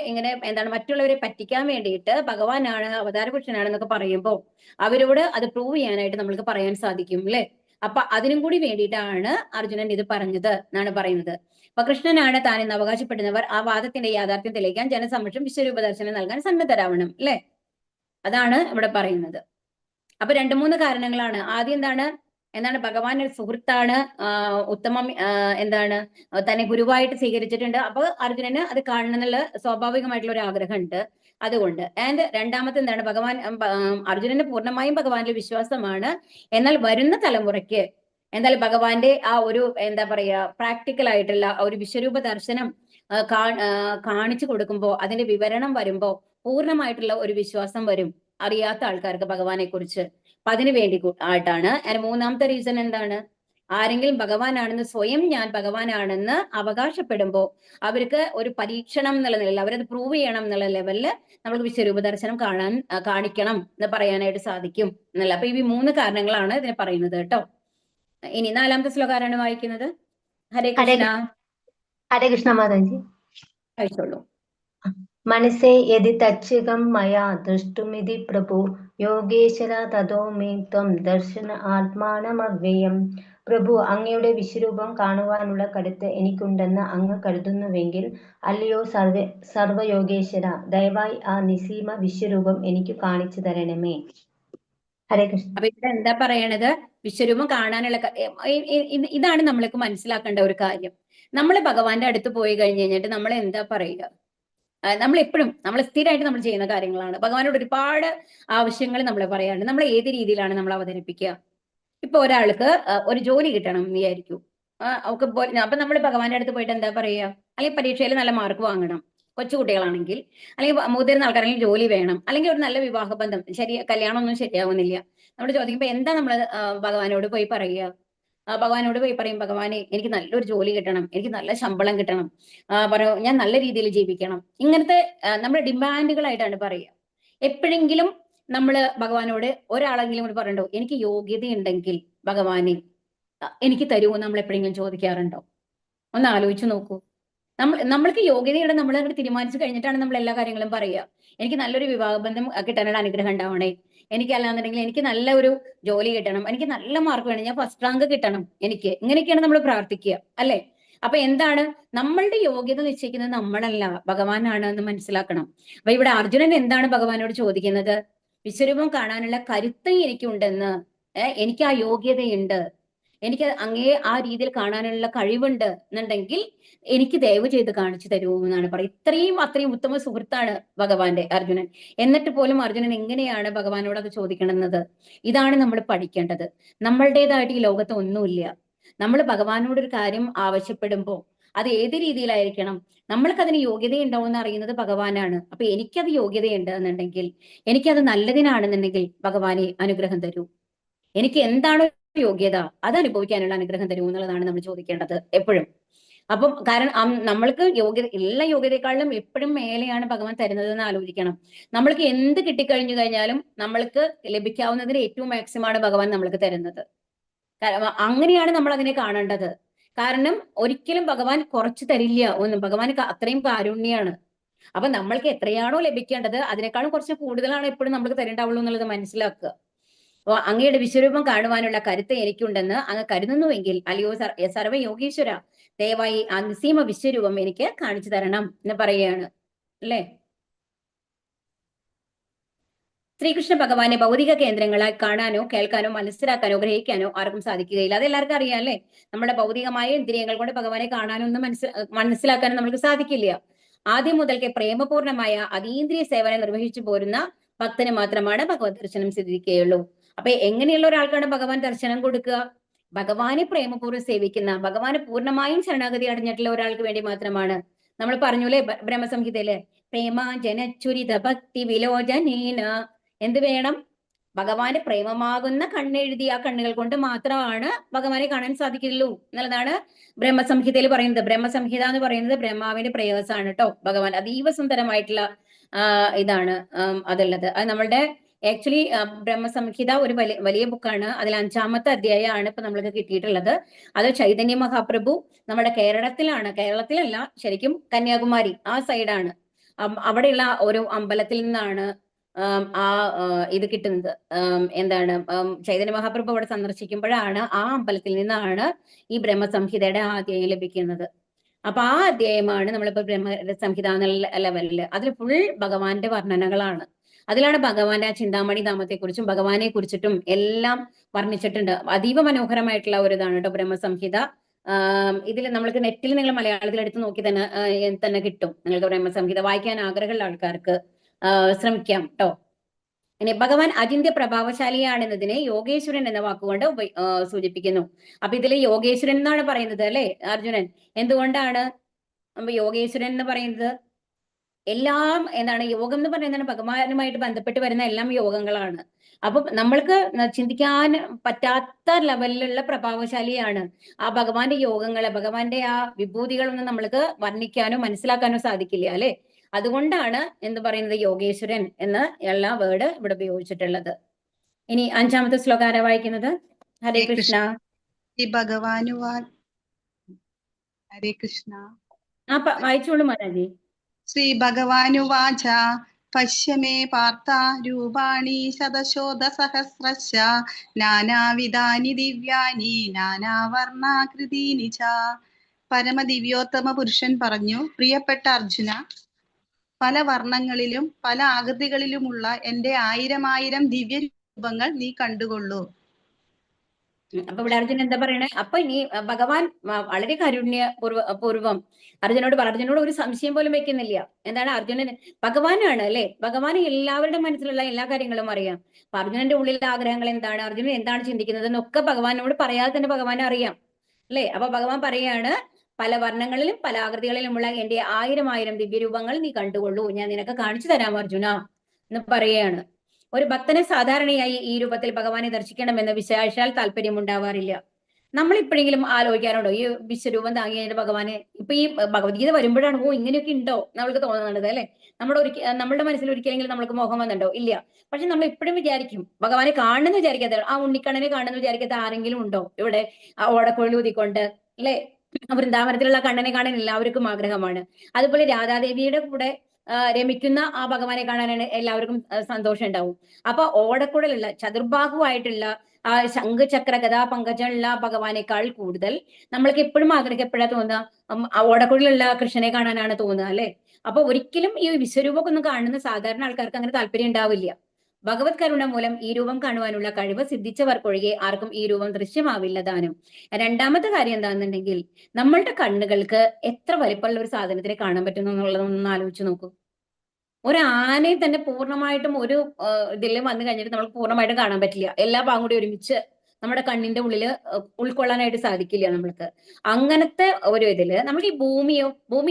മറ്റുള്ളവരെ പറ്റിക്കാൻ വേണ്ടിയിട്ട് ഭഗവാനാണ് അവതാരപുരുഷനാണെന്നൊക്കെ പറയുമ്പോൾ അവരോട് അത് പ്രൂവ് ചെയ്യാനായിട്ട് നമ്മൾക്ക് പറയാൻ സാധിക്കും അല്ലെ. അപ്പൊ അതിനും കൂടി വേണ്ടിയിട്ടാണ് അർജുനൻ ഇത് പറഞ്ഞത് എന്നാണ് പറയുന്നത്. അപ്പൊ കൃഷ്ണനാണ് താൻ എന്ന് അവകാശപ്പെടുന്നവർ ആ വാദത്തിന്റെ യാഥാർത്ഥ്യം തെളിയിക്കാൻ ജനസമക്ഷം വിശ്വരൂപ ദർശനം നൽകാൻ സന്നദ്ധരാവണം അല്ലെ. അതാണ് ഇവിടെ പറയുന്നത്. അപ്പൊ 2-3 കാരണങ്ങളാണ്. ആദ്യം എന്താണ് ഭഗവാൻ ഒരു സുഹൃത്താണ്, ഉത്തമം, തന്നെ ഗുരുവായിട്ട് സ്വീകരിച്ചിട്ടുണ്ട്. അപ്പൊ അർജുനന് അത് കാണണം എന്നുള്ള സ്വാഭാവികമായിട്ടുള്ള ഒരു ആഗ്രഹമുണ്ട് അതുകൊണ്ട്. ആൻഡ് രണ്ടാമത്തെ അർജുനന് പൂർണ്ണമായും ഭഗവാനിൽ വിശ്വാസമാണ്. എന്നാൽ വരുന്ന തലമുറയ്ക്ക് ഭഗവാന്റെ ആ ഒരു പ്രാക്ടിക്കൽ ആയിട്ടുള്ള ഒരു വിശ്വരൂപ ദർശനം കാണിച്ചു കൊടുക്കുമ്പോൾ അതിന്റെ വിവരണം വരുമ്പോ പൂർണ്ണമായിട്ടുള്ള ഒരു വിശ്വാസം വരും അറിയാത്ത ആൾക്കാർക്ക് ഭഗവാനെ കുറിച്ച്. അപ്പൊ അതിനു വേണ്ടി ആയിട്ടാണ്. മൂന്നാമത്തെ റീസൺ എന്താണ്? ആരെങ്കിലും ഭഗവാനാണെന്ന് സ്വയം ഞാൻ ഭഗവാനാണെന്ന് അവകാശപ്പെടുമ്പോ അവർക്ക് ഒരു പരീക്ഷണം എന്നുള്ള നിലയിൽ അവരത് പ്രൂവ് ചെയ്യണം എന്നുള്ള ലെവലില് നമുക്ക് വിശ്വരൂപ ദർശനം കാണിക്കണം എന്ന് പറയാനായിട്ട് സാധിക്കും എന്നല്ല. അപ്പൊ ഈ 3 കാരണങ്ങളാണ് ഇതിനെ പറയുന്നത് കേട്ടോ. ഇനി 4ാമത്തെ ശ്ലോകാരാണ് വായിക്കുന്നത്. ഹരേ കൃഷ്ണ. ഹരേ കൃഷ്ണ മാതാജി. കഴിച്ചോളൂ. മനസ്സേ യതി തച്ഛികം മയാ ദൃഷ്ടുമിതി പ്രഭു യോഗേശ്വര തതോ മേ ത്വം ദർശന ആത്മാനമവ്യയം. പ്രഭു, അങ്ങയുടെ വിശ്വരൂപം കാണുവാനുള്ള കരുത്ത് എനിക്കുണ്ടെന്ന് അങ്ങ് കരുതുന്നുവെങ്കിൽ അല്ലയോ സർവയോഗേശ്വര, ദയവായി ആ നിസീമ വിശ്വരൂപം എനിക്ക് കാണിച്ചു തരണമേ. ഹരേ കൃഷ്ണ. അപ്പൊ ഇവിടെ എന്താ പറയണത്? വിശ്വരൂപം കാണാനുള്ള ഇതാണ് നമ്മൾക്ക് മനസ്സിലാക്കേണ്ട ഒരു കാര്യം. നമ്മൾ ഭഗവാന്റെ അടുത്ത് പോയി കഴിഞ്ഞു കഴിഞ്ഞിട്ട് നമ്മൾ എന്താ പറയുക? നമ്മൾ സ്ഥിരമായിട്ട് നമ്മൾ ചെയ്യുന്ന കാര്യങ്ങളാണ്. ഭഗവാനോട് ഒരുപാട് ആവശ്യങ്ങൾ നമ്മൾ പറയാറുണ്ട്. നമ്മൾ ഏത് രീതിയിലാണ് നമ്മൾ അവതരിപ്പിക്കുക? ഇപ്പൊ ഒരാൾക്ക് ഒരു ജോലി കിട്ടണം എന്ന് വിചാരിക്കൂ. അപ്പൊ നമ്മൾ ഭഗവാന്റെ അടുത്ത് പോയിട്ട് എന്താ പറയുക? അല്ലെങ്കിൽ പരീക്ഷയിൽ നല്ല മാർക്ക് വാങ്ങണം കൊച്ചുകുട്ടികളാണെങ്കിൽ, അല്ലെങ്കിൽ മുതിർന്ന ആൾക്കാരെങ്കിൽ ജോലി വേണം, അല്ലെങ്കിൽ ഒരു നല്ല വിവാഹ ബന്ധം, കല്യാണം ഒന്നും ശരിയാവുന്നില്ല. നമ്മൾ ചോദിക്കുമ്പോൾ എന്താ നമ്മൾ ഭഗവാനോട് പോയി പറയുക? ഭഗവാനോട് പോയി പറയും, ഭഗവാനെ എനിക്ക് നല്ലൊരു ജോലി കിട്ടണം, എനിക്ക് നല്ല ശമ്പളം കിട്ടണം, ഞാൻ നല്ല രീതിയിൽ ജീവിക്കണം. ഇങ്ങനത്തെ നമ്മുടെ ഡിമാൻഡുകളായിട്ടാണ് പറയുക. എപ്പോഴെങ്കിലും നമ്മൾ ഭഗവാനോട് ഒരാളെങ്കിലും കൂടി പറയണ്ടോ, എനിക്ക് യോഗ്യതയുണ്ടെങ്കിൽ ഭഗവാനെ എനിക്ക് തരുമോ നമ്മൾ എപ്പോഴെങ്കിലും ചോദിക്കാറുണ്ടോ? ഒന്ന് ആലോചിച്ച് നോക്കൂ. നമ്മൾക്ക് യോഗ്യതയുടെ നമ്മൾ അങ്ങോട്ട് തീരുമാനിച്ചു കഴിഞ്ഞിട്ടാണ് നമ്മൾ എല്ലാ കാര്യങ്ങളും പറയുക. എനിക്ക് നല്ലൊരു വിവാഹബന്ധം കിട്ടാനുള്ള അനുഗ്രഹം ഉണ്ടാവണേ, എനിക്കല്ലാന്നുണ്ടെങ്കിൽ എനിക്ക് നല്ല ഒരു ജോലി കിട്ടണം, എനിക്ക് നല്ല മാർക്ക് വേണം, ഞാൻ ഫസ്റ്റ് റാങ്ക് കിട്ടണം, എനിക്ക് ഇങ്ങനെയൊക്കെയാണ് നമ്മൾ പ്രാർത്ഥിക്കുക അല്ലെ. അപ്പൊ എന്താണ് നമ്മളുടെ യോഗ്യത നിശ്ചയിക്കുന്നത് നമ്മളല്ല, ഭഗവാനാണ് എന്ന് മനസ്സിലാക്കണം. അപ്പൊ ഇവിടെ അർജുനൻ എന്താണ് ഭഗവാനോട് ചോദിക്കുന്നത്? വിശ്വരൂപം കാണാനുള്ള കരുത്ത് എനിക്കുണ്ടെന്ന്, എനിക്ക് ആ യോഗ്യതയുണ്ട്, എനിക്ക് അങ്ങേ ആ രീതിയിൽ കാണാനുള്ള കഴിവുണ്ട് എന്നുണ്ടെങ്കിൽ എനിക്ക് ദയവ് ചെയ്ത് കാണിച്ചു തരൂ എന്നാണ് പറയുക. അത്രയും ഉത്തമ സുഹൃത്താണ് ഭഗവാന്റെ അർജുനൻ. എന്നിട്ട് പോലും അർജുനൻ എങ്ങനെയാണ് ഭഗവാനോട് അത് ചോദിക്കണമെന്നത്? ഇതാണ് നമ്മൾ പഠിക്കേണ്ടത്. നമ്മളുടേതായിട്ട് ഈ ലോകത്ത് ഒന്നുമില്ല. നമ്മൾ ഭഗവാനോട് ഒരു കാര്യം ആവശ്യപ്പെടുമ്പോൾ അത് ഏത് രീതിയിലായിരിക്കണം, നമ്മൾക്ക് അതിന് യോഗ്യതയുണ്ടോ എന്ന് അറിയുന്നത് ഭഗവാനാണ്. അപ്പൊ എനിക്കത് യോഗ്യതയുണ്ട് എന്നുണ്ടെങ്കിൽ, എനിക്കത് നല്ലതിനാണെന്നുണ്ടെങ്കിൽ ഭഗവാനെ അനുഗ്രഹം തരൂ. എനിക്ക് എന്താണ് യോഗ്യത അത് അനുഭവിക്കാനുള്ള അനുഗ്രഹം തരൂ എന്നുള്ളതാണ് നമ്മൾ ചോദിക്കേണ്ടത് എപ്പോഴും. അപ്പം കാരണം നമ്മൾക്ക് എല്ലാ യോഗ്യതയെക്കാളും എപ്പോഴും മേലെയാണ് ഭഗവാൻ തരുന്നത് എന്ന് ആലോചിക്കണം. നമ്മൾക്ക് എന്ത് കിട്ടിക്കഴിഞ്ഞു കഴിഞ്ഞാലും നമ്മൾക്ക് ലഭിക്കാവുന്നതിന് ഏറ്റവും മാക്സിമമാണ് ഭഗവാൻ നമ്മൾക്ക് തരുന്നത്. അങ്ങനെയാണ് നമ്മൾ അതിനെ കാണേണ്ടത്. കാരണം ഒരിക്കലും ഭഗവാൻ കുറച്ച് തരില്ല ഒന്നും. ഭഗവാൻ അത്രയും കാരുണ്യാണ്. അപ്പൊ നമ്മൾക്ക് എത്രയാണോ ലഭിക്കേണ്ടത് അതിനേക്കാളും കുറച്ച് കൂടുതലാണ് എപ്പോഴും നമ്മൾക്ക് തരേണ്ടാവുള്ളൂ എന്നുള്ളത് മനസ്സിലാക്കുക. അപ്പൊ അങ്ങയുടെ വിശ്വരൂപം കാണുവാനുള്ള കരുത്ത് എനിക്കുണ്ടെന്ന് അങ്ങ് കരുതുന്നുവെങ്കിൽ അല്ലയോ സർവ യോഗീശ്വര, ദയവായി ആ നിസീമ വിശ്വരൂപം എനിക്ക് കാണിച്ചു തരണം എന്ന് പറയുകയാണ് അല്ലേ. ശ്രീകൃഷ്ണ ഭഗവാനെ ഭൗതിക കേന്ദ്രങ്ങളായി കാണാനോ കേൾക്കാനോ മനസ്സിലാക്കാനോ ഗ്രഹിക്കാനോ ആർക്കും സാധിക്കുകയില്ല. അതെല്ലാവർക്കും അറിയാം അല്ലെ. നമ്മുടെ ഭൗതികമായ ഇന്ദ്രിയങ്ങൾ കൊണ്ട് ഭഗവാനെ കാണാനോ ഒന്നും മനസ്സിലാക്കാനോ നമുക്ക് സാധിക്കില്ല. ആദ്യം മുതൽക്കേ പ്രേമപൂർണമായ അതീന്ദ്രിയ സേവനം നിർവഹിച്ചു പോരുന്ന ഭക്തന് മാത്രമാണ് ഭഗവത് ദർശനം സിദ്ധിക്കുകയുള്ളൂ. അപ്പൊ എങ്ങനെയുള്ള ഒരാൾക്കാണ് ഭഗവാൻ ദർശനം കൊടുക്കുക? ഭഗവാനെ പ്രേമപൂർവ്വം സേവിക്കുന്ന, ഭഗവാന് പൂർണ്ണമായും ശരണാഗതി അടഞ്ഞിട്ടുള്ള ഒരാൾക്ക് വേണ്ടി മാത്രമാണ്. നമ്മൾ പറഞ്ഞൂലേ ബ്രഹ്മസംഹിതയില്, പ്രേമാജനച്ചുരിത ഭക്തി വിലോചനീന. എന്ത് വേണം? ഭഗവാന്റെ പ്രേമമാകുന്ന കണ്ണെഴുതി ആ കണ്ണുകൾ കൊണ്ട് മാത്രമാണ് ഭഗവാനെ കാണാൻ സാധിക്കുള്ളൂ എന്നുള്ളതാണ് ബ്രഹ്മസംഹിതയിൽ പറയുന്നത്. ബ്രഹ്മസംഹിത എന്ന് പറയുന്നത് ബ്രഹ്മാവിന്റെ പ്രേയസാണ് കേട്ടോ. ഭഗവാൻ അതീവ സുന്ദരമായിട്ടുള്ള ഇതാണ് അതുള്ളത്. അത് നമ്മളുടെ ആക്ച്വലി ബ്രഹ്മസംഹിത ഒരു വലിയ ബുക്കാണ്. അതിൽ 5ാമത്തെ അധ്യായമാണ് ഇപ്പൊ നമ്മൾക്ക് കിട്ടിയിട്ടുള്ളത്. അത് ചൈതന്യ മഹാപ്രഭു നമ്മുടെ കേരളത്തിലല്ല, ശരിക്കും കന്യാകുമാരി ആ സൈഡാണ്. അവിടെയുള്ള ഒരു അമ്പലത്തിൽ നിന്നാണ് ഇത് കിട്ടുന്നത്. എന്താണ്, ചൈതന്യ മഹാപ്രഭു അവിടെ സന്ദർശിക്കുമ്പോഴാണ് ആ അമ്പലത്തിൽ നിന്നാണ് ഈ ബ്രഹ്മസംഹിതയുടെ ആ അധ്യായം ലഭിക്കുന്നത്. അപ്പൊ ആ അധ്യായമാണ് നമ്മളിപ്പോ ബ്രഹ്മസംഹിത എന്നുള്ള ലെവലില്. അതിൽ ഫുൾ ഭഗവാന്റെ വർണ്ണനകളാണ്. അതിലാണ് ഭഗവാന്റെ ആ ചിന്താമണി ധാമത്തെ കുറിച്ചും ഭഗവാനെ കുറിച്ചിട്ടും എല്ലാം വർണ്ണിച്ചിട്ടുണ്ട്. അതീവ മനോഹരമായിട്ടുള്ള ഒരു ഇതാണ് കേട്ടോ ബ്രഹ്മസംഹിത. ഇതിൽ നമ്മൾക്ക് നെറ്റിൽ നിങ്ങൾ മലയാളത്തിൽ എടുത്ത് നോക്കി തന്നെ കിട്ടും. നിങ്ങൾക്ക് ബ്രഹ്മസംഹിത വായിക്കാൻ ആഗ്രഹമുള്ള ആൾക്കാർക്ക് ശ്രമിക്കാം കേട്ടോ. ഇനി ഭഗവാൻ അചിന്ത്യ പ്രഭാവശാലിയാണെന്നതിനെ യോഗേശ്വരൻ എന്ന വാക്കുകൊണ്ട് സൂചിപ്പിക്കുന്നു. അപ്പൊ ഇതിൽ യോഗേശ്വരൻ എന്നാണ് പറയുന്നത് അല്ലെ അർജുനൻ. എന്തുകൊണ്ടാണ് യോഗേശ്വരൻ എന്ന് പറയുന്നത്? എല്ലാം എന്താണ് യോഗം എന്ന് പറയുന്നത് ഭഗവാനുമായിട്ട് ബന്ധപ്പെട്ട് വരുന്ന എല്ലാം യോഗങ്ങളാണ്. അപ്പൊ നമ്മൾക്ക് ചിന്തിക്കാൻ പറ്റാത്ത ലെവലിലുള്ള പ്രഭാവശാലിയാണ്. ആ ഭഗവാന്റെ യോഗങ്ങളെ, ഭഗവാന്റെ ആ വിഭൂതികളൊന്നും നമ്മൾക്ക് വർണ്ണിക്കാനോ മനസ്സിലാക്കാനോ സാധിക്കില്ല അല്ലെ. അതുകൊണ്ടാണ് എന്ത് പറയുന്നത് യോഗേശ്വരൻ എന്ന എല്ലാ വേർഡ് ഇവിടെ ഉപയോഗിച്ചിട്ടുള്ളത്. ഇനി 5ാമത്തെ ശ്ലോകം ആരാ വായിക്കുന്നത്? ഹരേ കൃഷ്ണ. ഹരേ കൃഷ്ണ. വായിച്ചോളൂ മാതാജി. ശ്രീ ഭഗവാനുവാച പശ്യ മേ പാർത്ഥ രൂപാണി ശതശോധസഹസ്രശ നാനാവിധാനി ദിവ്യാനി നാനാവർണാകൃതീനി ച. പരമദിവ്യോത്തമ പുരുഷൻ പറഞ്ഞു, പ്രിയപ്പെട്ട അർജുന, പല വർണ്ണങ്ങളിലും പല ആകൃതികളിലുമുള്ള എന്റെ 1000 ദിവ്യരൂപങ്ങൾ നീ കണ്ടുകൊള്ളൂ. അപ്പൊ ഇവിടെ അർജുനൻ എന്താ പറയണേ? അപ്പൊ ഇനി ഭഗവാൻ വളരെ കാരുണ്യപൂർവം അർജുനോട് ഒരു സംശയം പോലും വെക്കുന്നില്ല. എന്താണ് അർജുനൻ? ഭഗവാനാണ് അല്ലെ. ഭഗവാന് എല്ലാവരുടെ മനസ്സിലുള്ള എല്ലാ കാര്യങ്ങളും അറിയാം. അപ്പൊ അർജുനന്റെ ഉള്ളിലെ ആഗ്രഹങ്ങൾ എന്താണ്, അർജുനൻ എന്താണ് ചിന്തിക്കുന്നത് എന്നൊക്കെ ഭഗവാനോട് പറയാതെ തന്നെ ഭഗവാൻ അറിയാം അല്ലെ. അപ്പൊ ഭഗവാൻ പറയാണ്, പല വർണ്ണങ്ങളിലും പല ആകൃതികളിലുമുള്ള എന്റെ 1000 ദിവ്യരൂപങ്ങൾ നീ കണ്ടുകൊള്ളൂ, ഞാൻ നിനക്ക് കാണിച്ചു തരാം അർജുന എന്ന് പറയാണ്. ഒരു ഭക്തനെ സാധാരണയായി ഈ രൂപത്തിൽ ഭഗവാനെ ദർശിക്കണമെന്ന് വിശേഷാൽ താല്പര്യം ഉണ്ടാവാറില്ല. നമ്മൾ ഇപ്പോഴെങ്കിലും ആലോചിക്കാറുണ്ടോ ഈ വിശ്വരൂപം താങ്ങിയ ഭഗവാനെ? ഇപ്പൊ ഈ ഭഗവത്ഗീത വരുമ്പോഴാണ് ഇങ്ങനെയൊക്കെ ഉണ്ടോ നമ്മൾക്ക് തോന്നുന്നത് അല്ലെ. നമ്മുടെ മനസ്സിൽ ഒരിക്കലെങ്കിലും നമ്മൾക്ക് മോഹം വന്നിട്ടുണ്ടോ? ഇല്ല. പക്ഷെ നമ്മൾ എപ്പോഴും വിചാരിക്കും ഭഗവാനെ കാണുന്നു വിചാരിക്കാത്ത, ആ ഉണ്ണിക്കണ്ണനെ കാണുന്നു വിചാരിക്കാത്ത ആരെങ്കിലും ഉണ്ടോ ഇവിടെ? ആ ഓടക്കുഴൽ ഊതിക്കൊണ്ട് അല്ലെ, വൃന്ദാവനത്തിലുള്ള കണ്ണനെ കാണാൻ എല്ലാവർക്കും ആഗ്രഹമാണ്. അതുപോലെ രാധാദേവിയുടെ കൂടെ രമിക്കുന്ന ആ ഭഗവാനെ കാണാനാണ് എല്ലാവർക്കും സന്തോഷം ഉണ്ടാവും. അപ്പൊ ഓടക്കുഴലുള്ള ചതുർബാഹുവായിട്ടുള്ള ആ ശംഖ് ചക്ര ഗദാ പങ്കജമുള്ള ഭഗവാനേക്കാൾ കൂടുതൽ നമ്മൾക്ക് എപ്പോഴും ആഗ്രഹിക്കപ്പെടാ തോന്നുക ഓടക്കുഴലുള്ള കൃഷ്ണനെ കാണാനാണ് തോന്നുക അല്ലെ. അപ്പൊ ഒരിക്കലും ഈ വിശ്വരൂപമൊക്കെ ഒന്നും കാണുന്ന സാധാരണ ആൾക്കാർക്ക് അങ്ങനെ താല്പര്യം ഉണ്ടാവില്ല. ഭഗവത് കരുണ മൂലം ഈ രൂപം കാണുവാനുള്ള കഴിവ് സിദ്ധിച്ചവർക്കൊഴികെ ആർക്കും ഈ രൂപം ദൃശ്യമാവില്ല താനും. രണ്ടാമത്തെ കാര്യം എന്താണെന്നുണ്ടെങ്കിൽ നമ്മളുടെ കണ്ണുകൾക്ക് എത്ര വലിപ്പമുള്ള ഒരു സാധനത്തിനെ കാണാൻ പറ്റുന്നു എന്നുള്ളതൊന്ന് ആലോചിച്ച് നോക്കൂ. ഒരു ആനയെ തന്നെ പൂർണ്ണമായിട്ടും ഒരു ഇതിൽ വന്നു കഴിഞ്ഞിട്ട് നമുക്ക് പൂർണ്ണമായിട്ടും കാണാൻ പറ്റില്ല. എല്ലാ ഭാഗം കൂടി ഒരുമിച്ച് നമ്മുടെ കണ്ണിന്റെ ഉള്ളില് ഉൾക്കൊള്ളാനായിട്ട് സാധിക്കില്ല നമ്മൾക്ക്. അങ്ങനത്തെ ഒരു ഇതില് നമ്മൾ ഈ ഭൂമി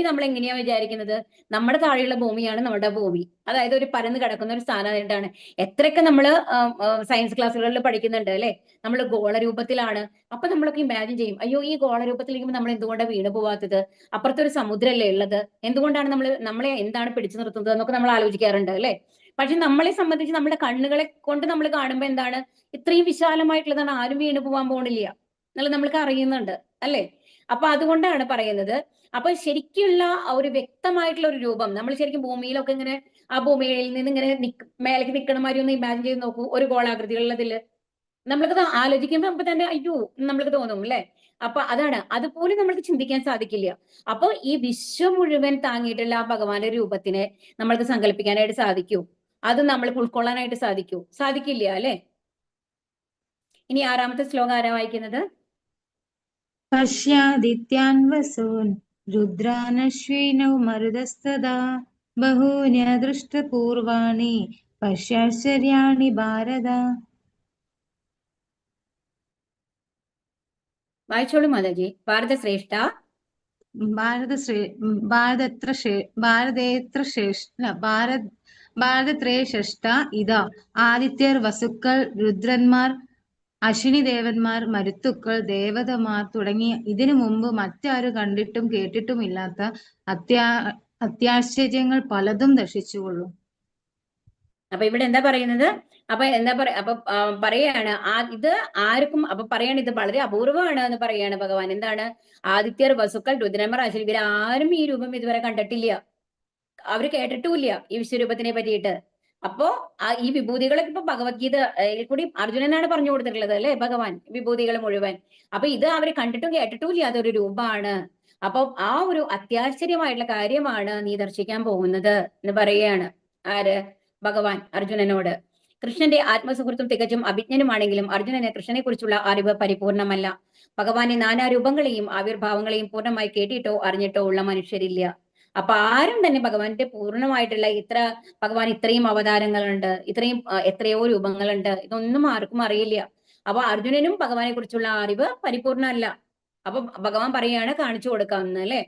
നമ്മൾ എങ്ങനെയാ വിചാരിക്കുന്നത്? നമ്മുടെ താഴെയുള്ള ഭൂമിയാണ് നമ്മുടെ ഭൂമി. അതായത് ഒരു പരന്ന് കിടക്കുന്ന ഒരു സ്ഥാനമായിട്ടാണ്. എത്രയൊക്കെ നമ്മൾ സയൻസ് ക്ലാസ്സുകളിൽ പഠിക്കുന്നുണ്ട് അല്ലെ, നമ്മൾ ഗോളരൂപത്തിലാണ്. അപ്പൊ നമ്മളൊക്കെ ഇമാജിൻ ചെയ്യും, അയ്യോ ഈ ഗോളരൂപത്തിലിരിക്കുമ്പോൾ നമ്മൾ എന്തുകൊണ്ടാണ് വീണ് പോവാത്തത്? അപ്പുറത്തൊരു സമുദ്രമല്ലേ ഉള്ളത്, എന്തുകൊണ്ടാണ് നമ്മളെ എന്താണ് പിടിച്ചു നിർത്തുന്നത് എന്നൊക്കെ നമ്മൾ ആലോചിക്കാറുണ്ട് അല്ലെ. പക്ഷെ നമ്മളെ സംബന്ധിച്ച് നമ്മുടെ കണ്ണുകളെ കൊണ്ട് നമ്മൾ കാണുമ്പോൾ എന്താണ്, ഇത്രയും വിശാലമായിട്ടുള്ളതാണ്, ആരും വീണ് പോവാൻ പോണില്ല എന്നുള്ളത് നമ്മൾക്ക് അറിയുന്നുണ്ട് അല്ലെ. അപ്പൊ അതുകൊണ്ടാണ് പറയുന്നത്. അപ്പൊ ശരിക്കുള്ള ഒരു വ്യക്തമായിട്ടുള്ള ഒരു രൂപം നമ്മൾ ശരിക്കും ഭൂമിയിലൊക്കെ ഇങ്ങനെ ആ ഭൂമിയിൽ നിന്ന് ഇങ്ങനെ മേലേക്ക് നിൽക്കണ മാതിരി ഒന്ന് ഇമാജിൻ ചെയ്ത് നോക്കൂ. ഒരു ഗോളാകൃതിയുള്ളതില് നമ്മൾക്ക് ആലോചിക്കുമ്പോൾ നമുക്ക് തന്നെ അയ്യോ നമ്മൾക്ക് തോന്നും അല്ലെ. അപ്പൊ അതാണ്, അതുപോലെ നമ്മൾക്ക് ചിന്തിക്കാൻ സാധിക്കില്ല. അപ്പൊ ഈ വിശ്വം മുഴുവൻ താങ്ങിയിട്ടുള്ള ആ ഭഗവാന്റെ രൂപത്തിനെ നമ്മൾക്ക് സങ്കല്പിക്കാനായിട്ട് സാധിക്കൂ? അത് നമ്മൾക്ക് ഉൾക്കൊള്ളാനായിട്ട് സാധിക്കില്ല അല്ലെ. ഇനി 6ാമത്തെ ശ്ലോകം ആരാ വായിക്കുന്നത്? പശ്യാദിത്യാൻ വസൂൻ രുദ്രാനശ്വിനൗ മരുതസ്തദാ ബഹൂന്യദൃഷ്ടപൂർവാണി പശ്യാശ്ചര്യാണി ഭാരത. വായിച്ചോളൂ മാതാജി. ഭാരതശ്രേഷ്ഠ ഭാരതത്രേഷ്ഠ ഇതാ ആദിത്യർ വസുക്കൾ രുദ്രന്മാർ അശ്വിനി ദേവന്മാർ മരുത്തുക്കൾ ദേവതമാർ തുടങ്ങിയ ഇതിനു മുമ്പ് മറ്റാരും കണ്ടിട്ടും കേട്ടിട്ടുമില്ലാത്ത അത്യാശ്ചര്യങ്ങൾ പലതും ദർശിച്ചുകൊള്ളും. അപ്പൊ ഇവിടെ എന്താ പറയുന്നത്? അപ്പൊ പറയാണ് ഇത് ആർക്കും, അപ്പൊ പറയാണ് ഇത് വളരെ അപൂർവമാണ് എന്ന് പറയാണ് ഭഗവാൻ. എന്താണ്? ആദിത്യർ വസുക്കൾ രുദ്രന്മാർ അശ്വിനി ഇവരാരും ഈ രൂപം ഇതുവരെ കണ്ടിട്ടില്ല, അവര് കേട്ടിട്ടുമില്ല ഈ വിശ്വരൂപത്തിനെ പറ്റിയിട്ട്. അപ്പോ ഈ വിഭൂതികളൊക്കെ ഇപ്പൊ ഭഗവത്ഗീത കൂടി അർജുനനാണ് പറഞ്ഞു കൊടുത്തിട്ടുള്ളത് അല്ലെ, ഭഗവാൻ വിഭൂതികൾ മുഴുവൻ. അപ്പൊ ഇത് അവര് കണ്ടിട്ടും കേട്ടിട്ടും ഇല്ല, അതൊരു രൂപമാണ്. അപ്പൊ ആ ഒരു അത്യാശ്ചര്യമായിട്ടുള്ള കാര്യമാണ് നീ ദർശിക്കാൻ പോകുന്നത് എന്ന് പറയുകയാണ് ആര്? ഭഗവാൻ അർജുനനോട്. കൃഷ്ണന്റെ ആത്മസുഹൃത്തും തികച്ചും അഭിജ്ഞനുമാണെങ്കിലും അർജുനന് കൃഷ്ണനെ കുറിച്ചുള്ള അറിവ് പരിപൂർണമല്ല. ഭഗവാന്റെ നാനാരൂപങ്ങളെയും ആവിർഭാവങ്ങളെയും പൂർണ്ണമായി കേട്ടിട്ടോ അറിഞ്ഞിട്ടോ ഉള്ള മനുഷ്യരില്ല. അപ്പൊ ആരും തന്നെ ഭഗവാന്റെ പൂർണ്ണമായിട്ടുള്ള ഭഗവാൻ ഇത്രയും അവതാരങ്ങളുണ്ട്, ഇത്രയും എത്രയോ രൂപങ്ങളുണ്ട്, ഇതൊന്നും ആർക്കും അറിയില്ല. അപ്പൊ അർജുനനും ഭഗവാനെ കുറിച്ചുള്ള അറിവ് പരിപൂർണമല്ല. അപ്പൊ ഭഗവാൻ പറയാണ് കാണിച്ചു കൊടുക്കാമെന്ന് അല്ലെ.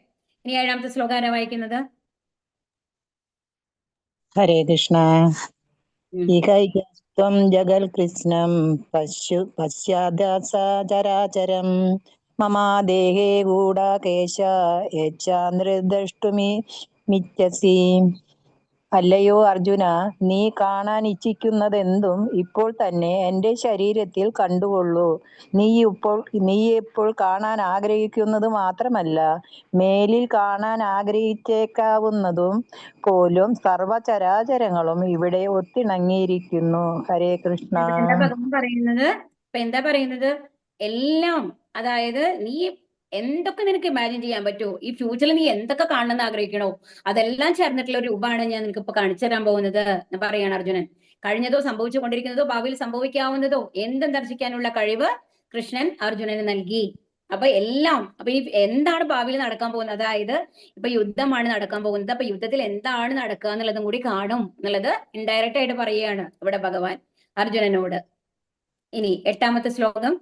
ഇനി 7ാമത്തെ ശ്ലോകം ആരാ വായിക്കുന്നത്? ഹരേ കൃഷ്ണ. ഇഹൈകസ്ത്വം ജഗൽ കൃഷ്ണം പശ്യാദാസചരാചരം മമാ ദേഹേ ഗൂഢാകേശ യച്ഛാന്ദ്രദ്രഷ്ടുമിച്ഛസി. അല്ലയോ അർജുന, നീ കാണാൻ ഇച്ഛിക്കുന്നതെന്തും ഇപ്പോൾ തന്നെ എന്റെ ശരീരത്തിൽ കണ്ടുകൊള്ളൂ. നീ ഇപ്പോൾ കാണാൻ ആഗ്രഹിക്കുന്നത് മാത്രമല്ല, മേലിൽ കാണാൻ ആഗ്രഹിച്ചേക്കാവുന്നതും പോലും സർവചരാചരങ്ങളും ഇവിടെ ഒത്തിണങ്ങിയിരിക്കുന്നു. ഹരേ കൃഷ്ണ. എന്താ പറയുന്നത്? എല്ലാം, അതായത് നീ എന്തൊക്കെ നിനക്ക് ഇമാജിൻ ചെയ്യാൻ പറ്റുമോ, ഈ ഫ്യൂച്ചറിൽ നീ എന്തൊക്കെ കാണണമെന്ന് ആഗ്രഹിക്കണോ, അതെല്ലാം ചേർന്നിട്ടുള്ള ഒരു രൂപമാണ് ഞാൻ നിനക്ക് ഇപ്പൊ കാണിച്ചു തരാൻ പോകുന്നത് എന്ന് പറയാണ് അർജുനൻ. കഴിഞ്ഞതോ സംഭവിച്ചു കൊണ്ടിരിക്കുന്നതോ ഭാവിയിൽ സംഭവിക്കാവുന്നതോ എന്തും ദർശിക്കാനുള്ള കഴിവ് കൃഷ്ണൻ അർജുനന് നൽകി. അപ്പൊ എല്ലാം, അപ്പൊ ഈ എന്താണ് ഭാവിയിൽ നടക്കാൻ പോകുന്നത്, അതായത് ഇപ്പൊ യുദ്ധമാണ് നടക്കാൻ പോകുന്നത്, അപ്പൊ യുദ്ധത്തിൽ എന്താണ് നടക്കുക എന്നുള്ളതും കൂടി കാണും എന്നുള്ളത് ഇൻഡയറക്റ്റ് ആയിട്ട് പറയുകയാണ് ഇവിടെ ഭഗവാൻ അർജുനനോട്. ഇനി 8ാമത്തെ ശ്ലോകം.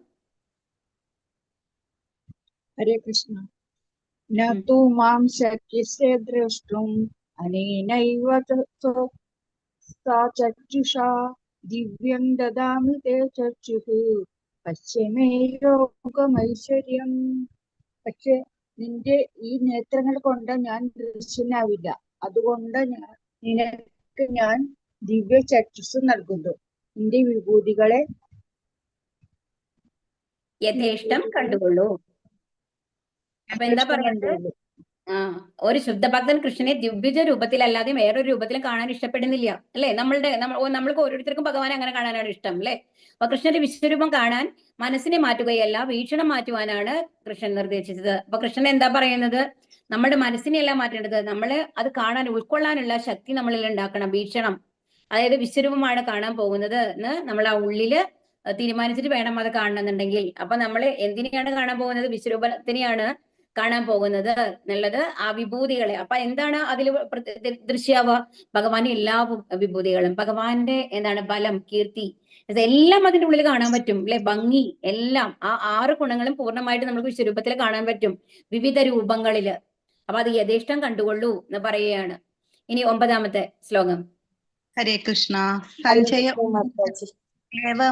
ഹരേ കൃഷ്ണ. നതു മാം ശക്യസേ ദ്രഷ്ടും അനേനൈവ ചക്ഷുഷാ ദിവ്യം ദദാമി തേ ചക്ഷുഃ പശ്യമേ യോഗമൈശ്വര്യം. പക്ഷെ നിന്റെ ഈ നേത്രങ്ങൾ കൊണ്ട് ഞാൻ ദൃശ്യനാവില്ല, അതുകൊണ്ട് നിനക്ക് ഞാൻ ദിവ്യ ചക്ഷുസ് നൽകുന്നു. നിന്റെ വിഭൂതികളെ യഥേഷ്ടം കണ്ടുകൊള്ളൂ. അപ്പൊ എന്താ കൃഷ്ണൻ പറയുന്നത്? കണ്ടുള്ളൂ. ആ ഒരു ശുദ്ധഭക്തൻ കൃഷ്ണനെ ദിവ്യജ രൂപത്തിലല്ലാതെ വേറൊരു രൂപത്തിലും കാണാൻ ഇഷ്ടപ്പെടുന്നില്ല അല്ലെ? നമ്മൾക്ക് ഓരോരുത്തർക്കും ഭഗവാനെ അങ്ങനെ കാണാനാണ് ഇഷ്ടം അല്ലെ? അപ്പൊ കൃഷ്ണന്റെ വിശ്വരൂപം കാണാൻ മനസ്സിനെ മാറ്റുകയല്ല, വീക്ഷണം മാറ്റുവാനാണ് കൃഷ്ണൻ നിർദ്ദേശിച്ചത്. അപ്പൊ കൃഷ്ണൻ എന്താ പറയുന്നത്? നമ്മുടെ മനസ്സിനെയല്ല മാറ്റേണ്ടത്, നമ്മള് അത് കാണാൻ ഉൾക്കൊള്ളാനുള്ള ശക്തി നമ്മളിൽ ഉണ്ടാക്കണം, വീക്ഷണം. അതായത് വിശ്വരൂപമാണ് കാണാൻ പോകുന്നത് എന്ന് നമ്മൾ ആ ഉള്ളില് തീരുമാനിച്ചിട്ട് വേണം അത് കാണണമെന്നുണ്ടെങ്കിൽ. അപ്പൊ നമ്മൾ എന്തിനെയാണ് കാണാൻ പോകുന്നത്? വിശ്വരൂപത്തിനെയാണ് കാണാൻ പോകുന്നത് എന്നുള്ളത്, ആ വിഭൂതികളെ. അപ്പൊ എന്താണ് അതിൽ ദൃശ്യാവുക? ഭഗവാന്റെ എല്ലാ വിഭൂതികളും, ഭഗവാന്റെ എന്താണ് ബലം, കീർത്തി, ഇതെല്ലാം അതിന്റെ ഉള്ളിൽ കാണാൻ പറ്റും അല്ലെ? ഭംഗി എല്ലാം, ആ 6 ഗുണങ്ങളും പൂർണ്ണമായിട്ട് നമുക്ക് വിശ്വരൂപത്തിൽ കാണാൻ പറ്റും, വിവിധ രൂപങ്ങളില്. അപ്പൊ അത് യഥേഷ്ടം കണ്ടുകൊള്ളൂ എന്ന് പറയുകയാണ്. ഇനി 9ാമത്തെ ശ്ലോകം. ഹരേ കൃഷ്ണ. ഹരേ സഞ്ജയ കൃഷ്ണ മാതാജി.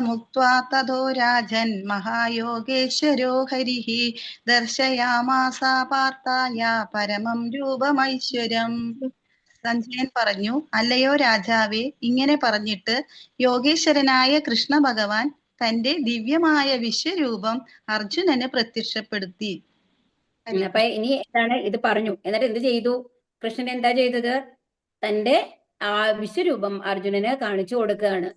മുക്ത്വാ തതോ രാജൻ മഹായോഗേശ്വരോ ഹരിഃ ദർശയാമാസ പാർത്ഥായ പരമം രൂപമൈശ്വര്യം. സഞ്ജയൻ പറഞ്ഞു, അല്ലയോ രാജാവേ, ഇങ്ങനെ പറഞ്ഞിട്ട് യോഗേശ്വരനായ കൃഷ്ണ ഭഗവാൻ തന്റെ ദിവ്യമായ വിശ്വരൂപം അർജുനന് പ്രത്യക്ഷപ്പെടുത്തി. അപ്പൊ ഇനി എന്താണ് ഇത് പറഞ്ഞു, എന്നിട്ട് എന്ത് ചെയ്തു? കൃഷ്ണൻ എന്താ ചെയ്തത്? തന്റെ ആ വിശ്വരൂപം അർജുനന് കാണിച്ചു കൊടുക്കുകയാണ്.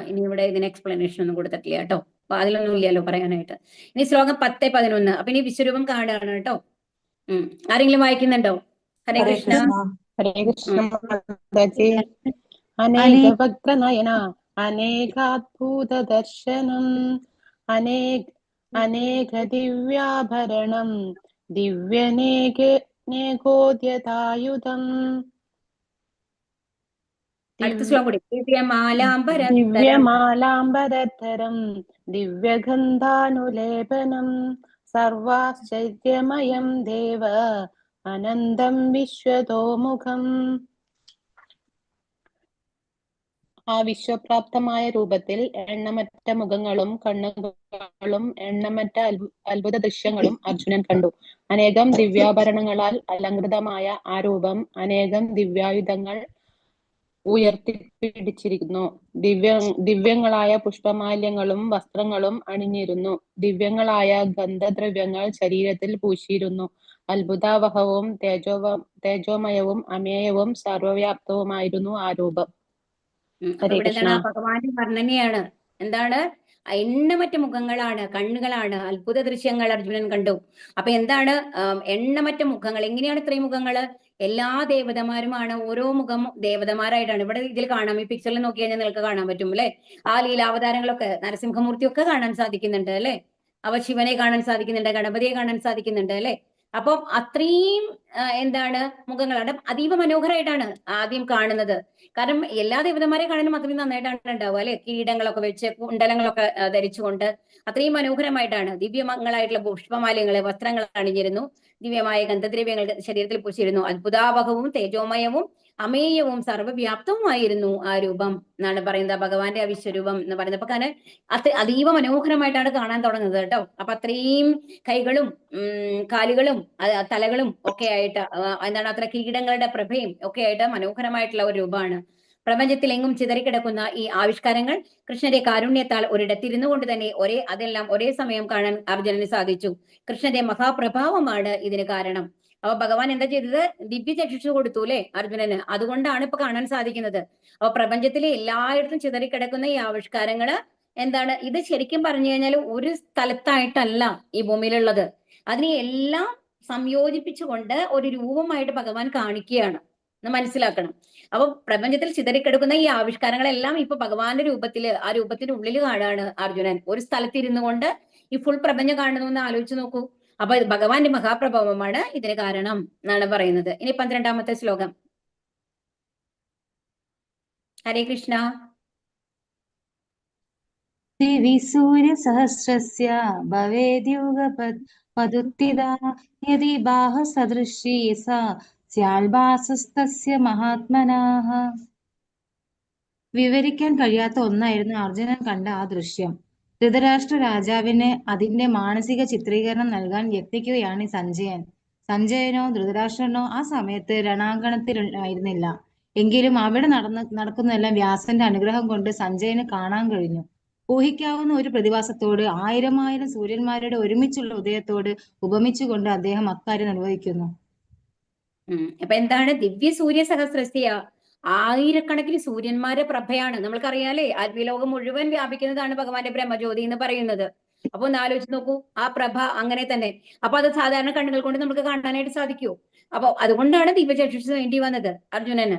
ഇനി ഇവിടെ ഇതിന് എക്സ്പ്ലനേഷൻ ഒന്നും കൊടുത്തിട്ടില്ല കേട്ടോ, അപ്പൊ അതിലൊന്നും ഇല്ലല്ലോ പറയാനായിട്ട്. ഇനി ശ്ലോകം 10, 11. അപ്പൊ ഇനി വിശ്വരൂപം കാണുകയാണ് കേട്ടോ. ആരെങ്കിലും വായിക്കുന്നുണ്ടോ? ഹരേ ഹരേ കൃഷ്ണ. കൃഷ്ണ. ഹരേ കൃഷ്ണ മാതാജി. അനേക ഭക്തനയന അനേകാത്ഭുത ദർശനം അനേക ദിവ്യാഭരണം ദിവ്യനേകോദ്യതായുധം അടുത്ത ശ്ലോകം കൂടി. ദിവ്യമാലാംബരധരം ദിവ്യഗന്ധാനുലേപനം സർവാശ്ചര്യമയം ദേവ അനന്തം വിശ്വതോമുഖം. ആ വിശ്വപ്രാപ്തമായ രൂപത്തിൽ എണ്ണമറ്റ മുഖങ്ങളും കണ്ണുകളും എണ്ണമറ്റ അത്ഭുത ദൃശ്യങ്ങളും അർജുനൻ കണ്ടു. അനേകം ദിവ്യാഭരണങ്ങളാൽ അലങ്കൃതമായ ആ രൂപം അനേകം ദിവ്യായുധങ്ങൾ ഉയർത്തിപ്പിടിച്ചിരിക്കുന്നു. ദിവ്യങ്ങളായ പുഷ്പമാല്യങ്ങളും വസ്ത്രങ്ങളും അണിഞ്ഞിരുന്നു. ദിവ്യങ്ങളായ ഗന്ധദ്രവ്യങ്ങൾ ശരീരത്തിൽ പൂശിയിരുന്നു. അത്ഭുതാവഹവും തേജോമയവും അമേയവും സർവവ്യാപ്തവുമായിരുന്നു ആ രൂപം. ഇവിടെ എന്താണ്? ഭഗവാന്റെ വർണ്ണനയാണ്. എന്താണ്? എണ്ണമറ്റ മുഖങ്ങളാണ്, കണ്ണുകളാണ്, അത്ഭുത ദൃശ്യങ്ങൾ അർജുനൻ കണ്ടു. അപ്പൊ എന്താണ് എണ്ണമറ്റ മുഖങ്ങൾ? എങ്ങനെയാണ് ഇത്രയും മുഖങ്ങള്? എല്ലാ ദേവതമാരുമാണ്, ഓരോ മുഖം ദേവതമാരായിട്ടാണ് ഇവിടെ ഇതിൽ കാണാം. ഈ പിക്ചറിൽ നോക്കി കഴിഞ്ഞാൽ നിങ്ങൾക്ക് കാണാൻ പറ്റും അല്ലെ? ആ ലീലാവതാരങ്ങളൊക്കെ, നരസിംഹമൂർത്തി ഒക്കെ കാണാൻ സാധിക്കുന്നുണ്ട് അല്ലെ? അവ ശിവനെ കാണാൻ സാധിക്കുന്നുണ്ട്, ഗണപതിയെ കാണാൻ സാധിക്കുന്നുണ്ട് അല്ലെ? അപ്പം അത്രയും എന്താണ് മുഖങ്ങളാണ്. അതീവ മനോഹരമായിട്ടാണ് ആദ്യം കാണുന്നത്. കാരണം എല്ലാ ദേവതമാരെ കാണാനും അത്രയും നന്നായിട്ടാണ് ഉണ്ടാവുക അല്ലെ? കിരീടങ്ങളൊക്കെ വെച്ച്, കുണ്ടലങ്ങളൊക്കെ ധരിച്ചുകൊണ്ട് അത്രയും മനോഹരമായിട്ടാണ്. ദിവ്യങ്ങളായിട്ടുള്ള പുഷ്പമാലയങ്ങളെ, വസ്ത്രങ്ങൾ അണിഞ്ഞിരുന്നു. ദിവ്യമായ ഗന്ധദ്രവ്യങ്ങൾ ശരീരത്തിൽ പൂശിയിരുന്നു. അത്ഭുതാവഹവും തേജോമയവും അമേയവും സർവ്വവ്യാപ്തവുമായിരുന്നു ആ രൂപം എന്നാണ് പറയുന്നത്. ഭഗവാന്റെ ആ വിശ്വരൂപം എന്ന് പറയുന്നത്. അപ്പൊ കാരണം അതീവ മനോഹരമായിട്ടാണ് കാണാൻ തുടങ്ങുന്നത് കേട്ടോ. അപ്പൊ അത്രയും കൈകളും കാലുകളും തലകളും ഒക്കെ ആയിട്ട്, എന്താണ്, അത്ര കിരീടങ്ങളുടെ പ്രഭയും ഒക്കെ ആയിട്ട് മനോഹരമായിട്ടുള്ള ഒരു രൂപമാണ്. പ്രപഞ്ചത്തിലെങ്ങും ചിതറിക്കിടക്കുന്ന ഈ ആവിഷ്കാരങ്ങൾ കൃഷ്ണന്റെ കാരുണ്യത്താൽ ഒരിടത്തിരുന്നു കൊണ്ട് തന്നെ അതെല്ലാം ഒരേ സമയം കാണാൻ അർജുനന് സാധിച്ചു. കൃഷ്ണന്റെ മഹാപ്രഭാവമാണ് ഇതിന് കാരണം. അപ്പൊ ഭഗവാൻ എന്താ ചെയ്തത്? ദിവ്യ ചക്ഷുഷു കൊടുത്തു അല്ലെ അർജുനന്. അതുകൊണ്ടാണ് ഇപ്പൊ കാണാൻ സാധിക്കുന്നത്. അപ്പൊ പ്രപഞ്ചത്തിലെ എല്ലായിടത്തും ചിതറിക്കിടക്കുന്ന ഈ ആവിഷ്കാരങ്ങള് എന്താണ്? ഇത് ശരിക്കും പറഞ്ഞു കഴിഞ്ഞാൽ ഒരു സ്ഥലത്തായിട്ടല്ല ഈ ഭൂമിയിലുള്ളത്. അതിനെ എല്ലാം സംയോജിപ്പിച്ചുകൊണ്ട് ഒരു രൂപമായിട്ട് ഭഗവാൻ കാണിക്കുകയാണ് എന്ന് മനസ്സിലാക്കണം. അപ്പൊ പ്രപഞ്ചത്തിൽ ചിതറിക്കിടക്കുന്ന ഈ ആവിഷ്കാരങ്ങളെല്ലാം ഇപ്പൊ ഭഗവാന്റെ രൂപത്തില്, ആ രൂപത്തിന്റെ ഉള്ളിൽ കാണുകയാണ് അർജുനൻ. ഒരു സ്ഥലത്തിരുന്നു കൊണ്ട് ഈ ഫുൾ പ്രപഞ്ചം കാണുന്നു എന്ന് ആലോചിച്ച് നോക്കൂ. അപ്പൊ ഭഗവാന്റെ മഹാപ്രഭാവമാണ് ഇതിന് കാരണം എന്നാണ് പറയുന്നത്. ഇനി 12ാമത്തെ ശ്ലോകം. ഹരേ കൃഷ്ണ. ദിവി സൂര്യസഹസ്രസ്യ ഭവേദ്യുഗപദുത്തിതാ യദി ബാഹസദൃശീ സാ സ്യാൽഭാസസ്തസ്യ മഹാത്മനാഃ. വിവരിക്കാൻ കഴിയാത്ത ഒന്നായിരുന്നു അർജുനൻ കണ്ട ആ ദൃശ്യം. ധൃതരാഷ്ട്ര രാജാവിന് അതിന്റെ മാനസിക ചിത്രീകരണം നൽകാൻ യത്നിക്കുകയാണ് സഞ്ജയൻ. സഞ്ജയനോ ധൃതരാഷ്ട്രനോ ആ സമയത്ത് രണാങ്കണത്തിലായിരുന്നില്ല. എങ്കിലും അവിടെ നടക്കുന്നതെല്ലാം വ്യാസന്റെ അനുഗ്രഹം കൊണ്ട് സഞ്ജയന് കാണാൻ കഴിഞ്ഞു. ഊഹിക്കാവുന്ന ഒരു പ്രതിഭാസത്തോട് 1000 സൂര്യന്മാരുടെ ഒരുമിച്ചുള്ള ഉദയത്തോട് ഉപമിച്ചുകൊണ്ട് അദ്ദേഹം അക്കാര്യം നിർവഹിക്കുന്നു. അപ്പൊ എന്താണ് ദിവ്യ സൂര്യ സഹസ്രസ്യ? ആയിരക്കണക്കിന് സൂര്യന്മാരെ പ്രഭയാണ്. നമ്മൾക്കറിയാലേ, ആത്മീയലോകം മുഴുവൻ വ്യാപിക്കുന്നതാണ് ഭഗവാന്റെ ബ്രഹ്മജ്യോതി എന്ന് പറയുന്നത്. അപ്പൊ ഒന്ന് ആലോചിച്ച് നോക്കൂ, ആ പ്രഭ അങ്ങനെ തന്നെ. അപ്പൊ അത് സാധാരണ കണ്ണുകൾ കൊണ്ട് നമുക്ക് കാണാനായിട്ട് സാധിക്കൂ. അപ്പൊ അതുകൊണ്ടാണ് ദിവ്യചക്ഷുഷ് വേണ്ടി വന്നത് അർജുനന്.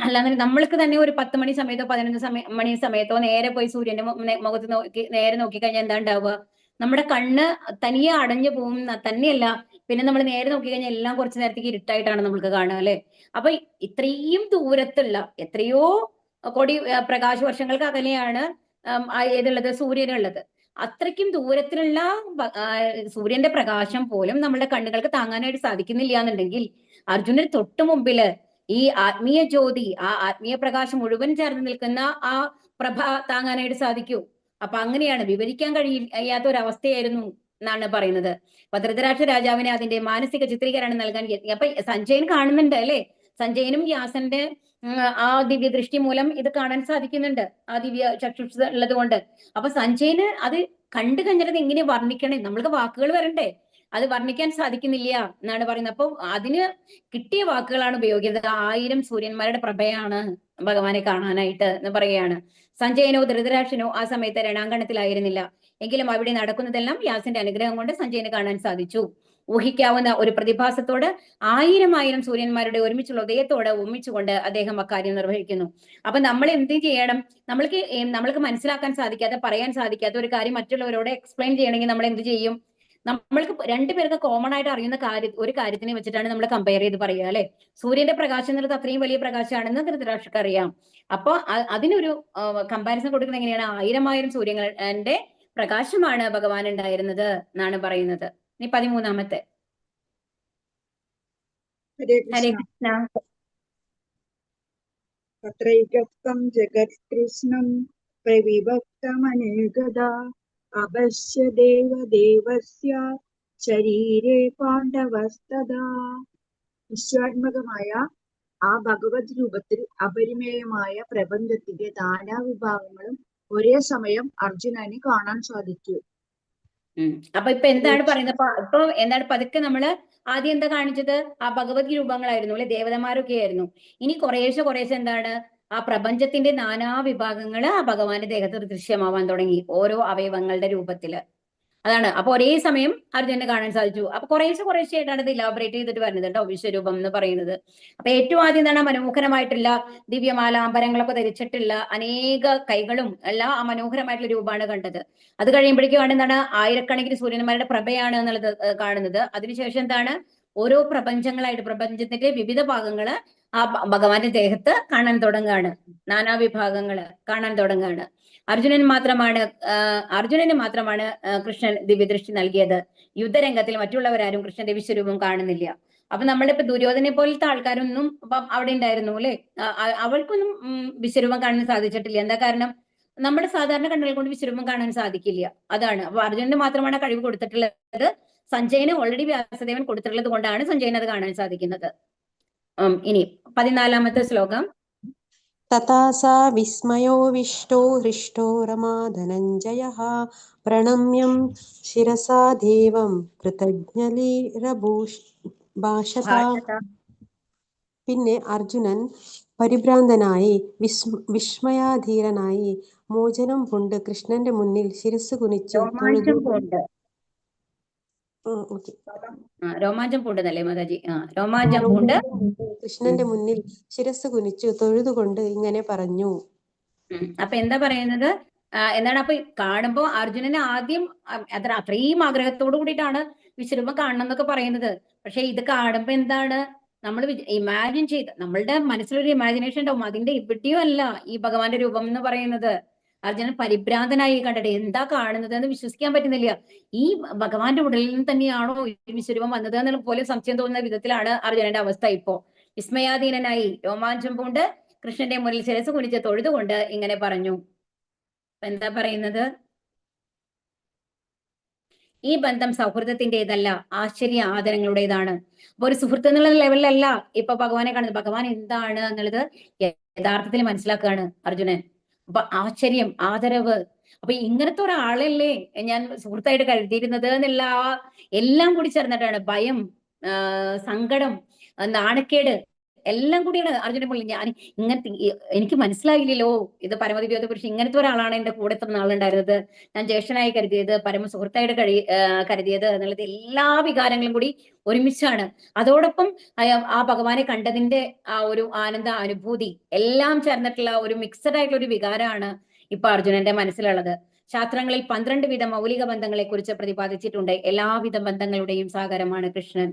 അല്ലാതെ നമ്മൾക്ക് തന്നെ ഒരു 10 മണി സമയത്തോ 11 മണി സമയത്തോ നേരെ പോയി സൂര്യന്റെ മുഖത്ത് നേരെ നോക്കിക്കഴിഞ്ഞാൽ എന്താ ഉണ്ടാവുക? നമ്മുടെ കണ്ണ് തനിയെ അടഞ്ഞു പോകും. തന്നെയല്ല, പിന്നെ നമ്മൾ നേരെ നോക്കിക്കഴിഞ്ഞാൽ എല്ലാം കുറച്ചു നേരത്തേക്ക് ഇരുട്ടായിട്ടാണ് നമുക്ക് കാണുക, അല്ലെ? അപ്പൊ ഇത്രയും ദൂരത്തുള്ള എത്രയോ കോടി പ്രകാശ വർഷങ്ങൾക്ക് അകലെയാണ് ഏതുള്ളത്, സൂര്യനുള്ളത്. അത്രയ്ക്കും ദൂരത്തിലുള്ള സൂര്യന്റെ പ്രകാശം പോലും നമ്മുടെ കണ്ണുകൾക്ക് താങ്ങാനായിട്ട് സാധിക്കുന്നില്ല എന്നുണ്ടെങ്കിൽ അർജുനന് തൊട്ടു മുമ്പില് ഈ ആത്മീയ ജ്യോതി, ആ ആത്മീയ പ്രകാശം മുഴുവൻ ചേർന്ന് നിൽക്കുന്ന ആ പ്രഭ താങ്ങാനായിട്ട് സാധിക്കൂ. അപ്പൊ അങ്ങനെയാണ്, വിവരിക്കാൻ കഴിയാത്ത ഒരു അവസ്ഥയായിരുന്നു എന്നാണ് പറയുന്നത്. അപ്പൊ ധൃതരാഷ്ട്ര രാജാവിനെ അതിന്റെ മാനസിക ചിത്രീകരണം നൽകാൻ അപ്പൊ സഞ്ജയൻ കാണുന്നുണ്ട്, അല്ലെ? സഞ്ജയനും വ്യാസന്റെ ആ ദിവ്യ ദൃഷ്ടി മൂലം ഇത് കാണാൻ സാധിക്കുന്നുണ്ട്, ആ ദിവ്യ ചക്ഷുഷ് ഉള്ളത് കൊണ്ട്. അപ്പൊ സഞ്ജയന് അത് കണ്ടു കഴിഞ്ഞിട്ട് എങ്ങനെ വർണ്ണിക്കണേ? നമ്മൾക്ക് വാക്കുകൾ വരണ്ടേ? അത് വർണ്ണിക്കാൻ സാധിക്കുന്നില്ല എന്നാണ് പറയുന്നത്. അപ്പൊ അതിന് കിട്ടിയ വാക്കുകളാണ് ഉപയോഗിക്കുന്നത്. 1000 സൂര്യന്മാരുടെ പ്രഭയാണ് ഭഗവാനെ കാണാനായിട്ട് എന്ന് പറയുകയാണ്. സഞ്ജയനോ ധൃതരാഷ്ട്രനോ ആ സമയത്ത് രണാങ്കണത്തിലായിരുന്നില്ല. എങ്കിലും അവിടെ നടക്കുന്നതെല്ലാം വ്യാസന്റെ അനുഗ്രഹം കൊണ്ട് സഞ്ജയന് കാണാൻ സാധിച്ചു. ഊഹിക്കാവുന്ന ഒരു പ്രതിഭാസത്തോട് 1000 സൂര്യന്മാരുടെ ഒരുമിച്ചുള്ള ഉദയത്തോട് ഒന്നിച്ചുകൊണ്ട് അദ്ദേഹം അക്കാര്യം നിർവഹിക്കുന്നു. അപ്പൊ നമ്മൾ എന്ത് ചെയ്യണം? നമ്മൾക്ക് മനസ്സിലാക്കാൻ സാധിക്കാത്ത, പറയാൻ സാധിക്കാത്ത ഒരു കാര്യം മറ്റുള്ളവരോട് എക്സ്പ്ലെയിൻ ചെയ്യണമെങ്കിൽ നമ്മൾ എന്ത് ചെയ്യും? നമ്മൾക്ക് രണ്ടുപേർക്ക് കോമൺ ആയിട്ട് അറിയുന്ന ഒരു കാര്യത്തിനെ വെച്ചിട്ടാണ് നമ്മൾ കമ്പയർ ചെയ്ത് പറയുക, അല്ലെ? സൂര്യന്റെ പ്രകാശം എന്നുള്ളത് അത്രയും വലിയ പ്രകാശമാണെന്ന് ധൃതരാഷ്ട്രർക്ക് അറിയാം. അപ്പൊ അതിനൊരു കമ്പാരിസൺ കൊടുക്കുന്നത് എങ്ങനെയാണ്? 1000 സൂര്യങ്ങളുടെ പ്രകാശമാണ് ഭഗവാൻ ഉണ്ടായിരുന്നത് എന്നാണ് പറയുന്നത്. ഇനി 13ാമത്തെ. ഹരേ ഹരേ കൃഷ്ണ. കൃഷ്ണ. തത്രൈകത്വം ജഗത്കൃഷ്ണം പ്രവിഭക്തമനേകദാ അപശ്യ ദേവദേവസ്യ ശരീരേ പാണ്ഡവസ്തദാ. വിശ്വാത്മകമായ ആ ഭഗവത് രൂപത്തിൽ അപരിമേയമായ പ്രപഞ്ചത്തിന്റെ നാനാവിഭാഗങ്ങളും ഒരേ സമയം അർജുനന് കാണാൻ സാധിച്ചു. അപ്പൊ ഇപ്പൊ എന്താണ് പറയുന്നത്? ഇപ്പൊ എന്താണ് പതുക്കെ നമ്മള് ആദ്യം എന്താ കാണിച്ചത്? ആ ഭഗവത് രൂപങ്ങളായിരുന്നു, അല്ലെ? ദേവതമാരൊക്കെ ആയിരുന്നു. ഇനി കുറേശ്ശെ എന്താണ്? ആ പ്രപഞ്ചത്തിന്റെ നാനാ വിഭാഗങ്ങള് ആ ഭഗവാന്റെ ദേഹത്ത് ദൃശ്യമാവാൻ തുടങ്ങി, ഓരോ അവയവങ്ങളുടെ രൂപത്തില്. അതാണ്. അപ്പൊ ഒരേ സമയം അർജുനനെ കാണാൻ സാധിച്ചു. അപ്പൊ കുറേശ്ശെ ആയിട്ടാണ് ഇത് ഇലാബറേറ്റ് ചെയ്തിട്ട് വരുന്നത് കേട്ടോ, വിശ്വരൂപം എന്ന് പറയുന്നത്. അപ്പൊ ഏറ്റവും ആദ്യം എന്താണ്? മനോഹരമായിട്ടുള്ള ദിവ്യമാലാംബരങ്ങളൊക്കെ ധരിച്ചിട്ടുള്ള അനേക കൈകളും എല്ലാം ആ മനോഹരമായിട്ടുള്ള രൂപമാണ് കണ്ടത്. അത് കഴിയുമ്പോഴേക്കും എന്താണ്? ആയിരക്കണക്കിന് സൂര്യന്മാരുടെ പ്രഭയാണ് എന്നുള്ളത് കാണുന്നത്. അതിനുശേഷം എന്താണ്? ഓരോ പ്രപഞ്ചങ്ങളായിട്ട് പ്രപഞ്ചത്തിന്റെ വിവിധ ഭാഗങ്ങള് ആ ഭഗവാന്റെ ദേഹത്ത് കാണാൻ തുടങ്ങുകയാണ്, നാനാവിഭാഗങ്ങള് കാണാൻ തുടങ്ങുകയാണ്. അർജുനന് മാത്രമാണ് കൃഷ്ണൻ ദിവ്യദൃഷ്ടി നൽകിയത്. യുദ്ധരംഗത്തിൽ മറ്റുള്ളവരാരും കൃഷ്ണന്റെ വിശ്വരൂപം കാണുന്നില്ല. അപ്പൊ നമ്മളിപ്പോ ദുര്യോധനെ പോലത്തെ ആൾക്കാരൊന്നും അവിടെ ഉണ്ടായിരുന്നു, അല്ലെ? അവർക്കൊന്നും വിശ്വരൂപം കാണാൻ സാധിച്ചിട്ടില്ല. എന്താ കാരണം? നമ്മുടെ സാധാരണ കണ്ണുകൾ കൊണ്ട് വിശ്വരൂപം കാണാൻ സാധിക്കില്ല. അതാണ്. അപ്പൊ അർജുനന് മാത്രമാണ് കഴിവ് കൊടുത്തിട്ടുള്ളത്. സഞ്ജയന് ഓൾറെഡി വ്യാസദേവൻ കൊടുത്തിട്ടുള്ളത് കൊണ്ടാണ് സഞ്ജയന് അത് കാണാൻ സാധിക്കുന്നത്. ഇനി 14ാമത്തെ ശ്ലോകം. തഥാ സാ വിസ്മയോവിഷ്ടോ ഹൃഷ്ടോ രമാ ധനഞ്ജയഃ പ്രണമ്യം ശിരസാ ദേവം കൃതജ്ഞലിരഭാഷത. പിന്നെ അർജുനൻ പരിഭ്രാന്തനായി വിസ്മയാധീരനായി മോചനം പൂണ്ട് കൃഷ്ണന്റെ മുന്നിൽ ശിരസ് കുനിച്ച് രോമാഞ്ചം പൂണ്ടതല്ലേ മാതാജി? രോമാഞ്ചം പൂണ്ട് കൃഷ്ണന്റെ മുന്നിൽ ശിരസ് കുനിച്ചു തൊഴുതുകൊണ്ട് ഇങ്ങനെ പറഞ്ഞു. അപ്പൊ എന്താ പറയുന്നത്? എന്താണ്? അപ്പൊ കാണുമ്പോ അർജുനന് ആദ്യം അത്രയും ആഗ്രഹത്തോടു കൂടിയിട്ടാണ് വിശ്വരൂപം കാണണം എന്നൊക്കെ പറയുന്നത്. പക്ഷെ ഇത് കാണുമ്പോ എന്താണ്? നമ്മൾ ഇമാജിൻ ചെയ്ത്, നമ്മളുടെ മനസ്സിലൊരു ഇമാജിനേഷൻ ഉണ്ടാവും. അതിന്റെ എവിടെയോ അല്ല ഈ ഭഗവാന്റെ രൂപം എന്ന് പറയുന്നത്. അർജുനൻ പരിഭ്രാന്തനായി കണ്ടിട്ട് എന്താ കാണുന്നത് എന്ന് വിശ്വസിക്കാൻ പറ്റുന്നില്ല. ഈ ഭഗവാന്റെ ഉടലിൽ നിന്ന് തന്നെയാണോ ഈ വിശ്വരൂപം വന്നത് എന്നുള്ള പോലെ സംശയം തോന്നുന്ന വിധത്തിലാണ് അർജുനന്റെ അവസ്ഥ ഇപ്പോ. വിസ്മയാധീനനായി രോമാഞ്ചം പൂണ്ട് കൃഷ്ണന്റെ മുന്നിൽ ശിരസ് കുനിച്ച് തൊഴുതുകൊണ്ട് ഇങ്ങനെ പറഞ്ഞു. എന്താ പറയുന്നത്? ഈ ബന്ധം സൗഹൃദത്തിന്റേതല്ല, ആശ്ചര്യ ആദരങ്ങളുടേതാണ്. അപ്പൊ ഒരു സുഹൃത്ത് എന്നുള്ള ലെവലിലല്ല ഇപ്പൊ ഭഗവാനെ കാണുന്നത്. ഭഗവാൻ എന്താണ് എന്നുള്ളത് യഥാർത്ഥത്തിൽ മനസ്സിലാക്കുകയാണ് അർജുനൻ. അപ്പൊ ആശ്ചര്യം, ആദരവ്, അപ്പൊ ഇങ്ങനത്തെ ഒരാളല്ലേ ഞാൻ സുഹൃത്തായിട്ട് കരുതിയിരുന്നത് എന്നുള്ള എല്ലാം കൂടി ചേർന്നിട്ടാണ് ഭയം, സങ്കടം, നാണക്കേട് എല്ലാം കൂടിയാണ് അർജുനൻ പുള്ളി. ഞാൻ ഇങ്ങനത്തെ എനിക്ക് മനസ്സിലായില്ലല്ലോ ഇത് പരമദിവ്യോധ പുരുഷൻ ഇങ്ങനത്തെ ഒരാളാണ് എന്റെ കൂടെ ഇത്ര നാളുണ്ടായിരുന്നത്, ഞാൻ ജ്യേഷ്ഠനായി കരുതിയത്, പരമ സുഹൃത്തായിട്ട് കരുതിയത് എന്നുള്ളത് എല്ലാ വികാരങ്ങളും കൂടി ഒരുമിച്ചാണ്. അതോടൊപ്പം ആ ഭഗവാനെ കണ്ടതിന്റെ ആ ഒരു ആനന്ദ അനുഭൂതി എല്ലാം ചേർന്നിട്ടുള്ള ഒരു മിക്സഡ് ആയിട്ടുള്ള ഒരു വികാരമാണ് ഇപ്പൊ അർജുനന്റെ മനസ്സിലുള്ളത്. ശാസ്ത്രങ്ങളിൽ 12 വിധ മൗലിക ബന്ധങ്ങളെ കുറിച്ച് പ്രതിപാദിച്ചിട്ടുണ്ട്. എല്ലാവിധ ബന്ധങ്ങളുടെയും സാഗരമാണ് കൃഷ്ണൻ.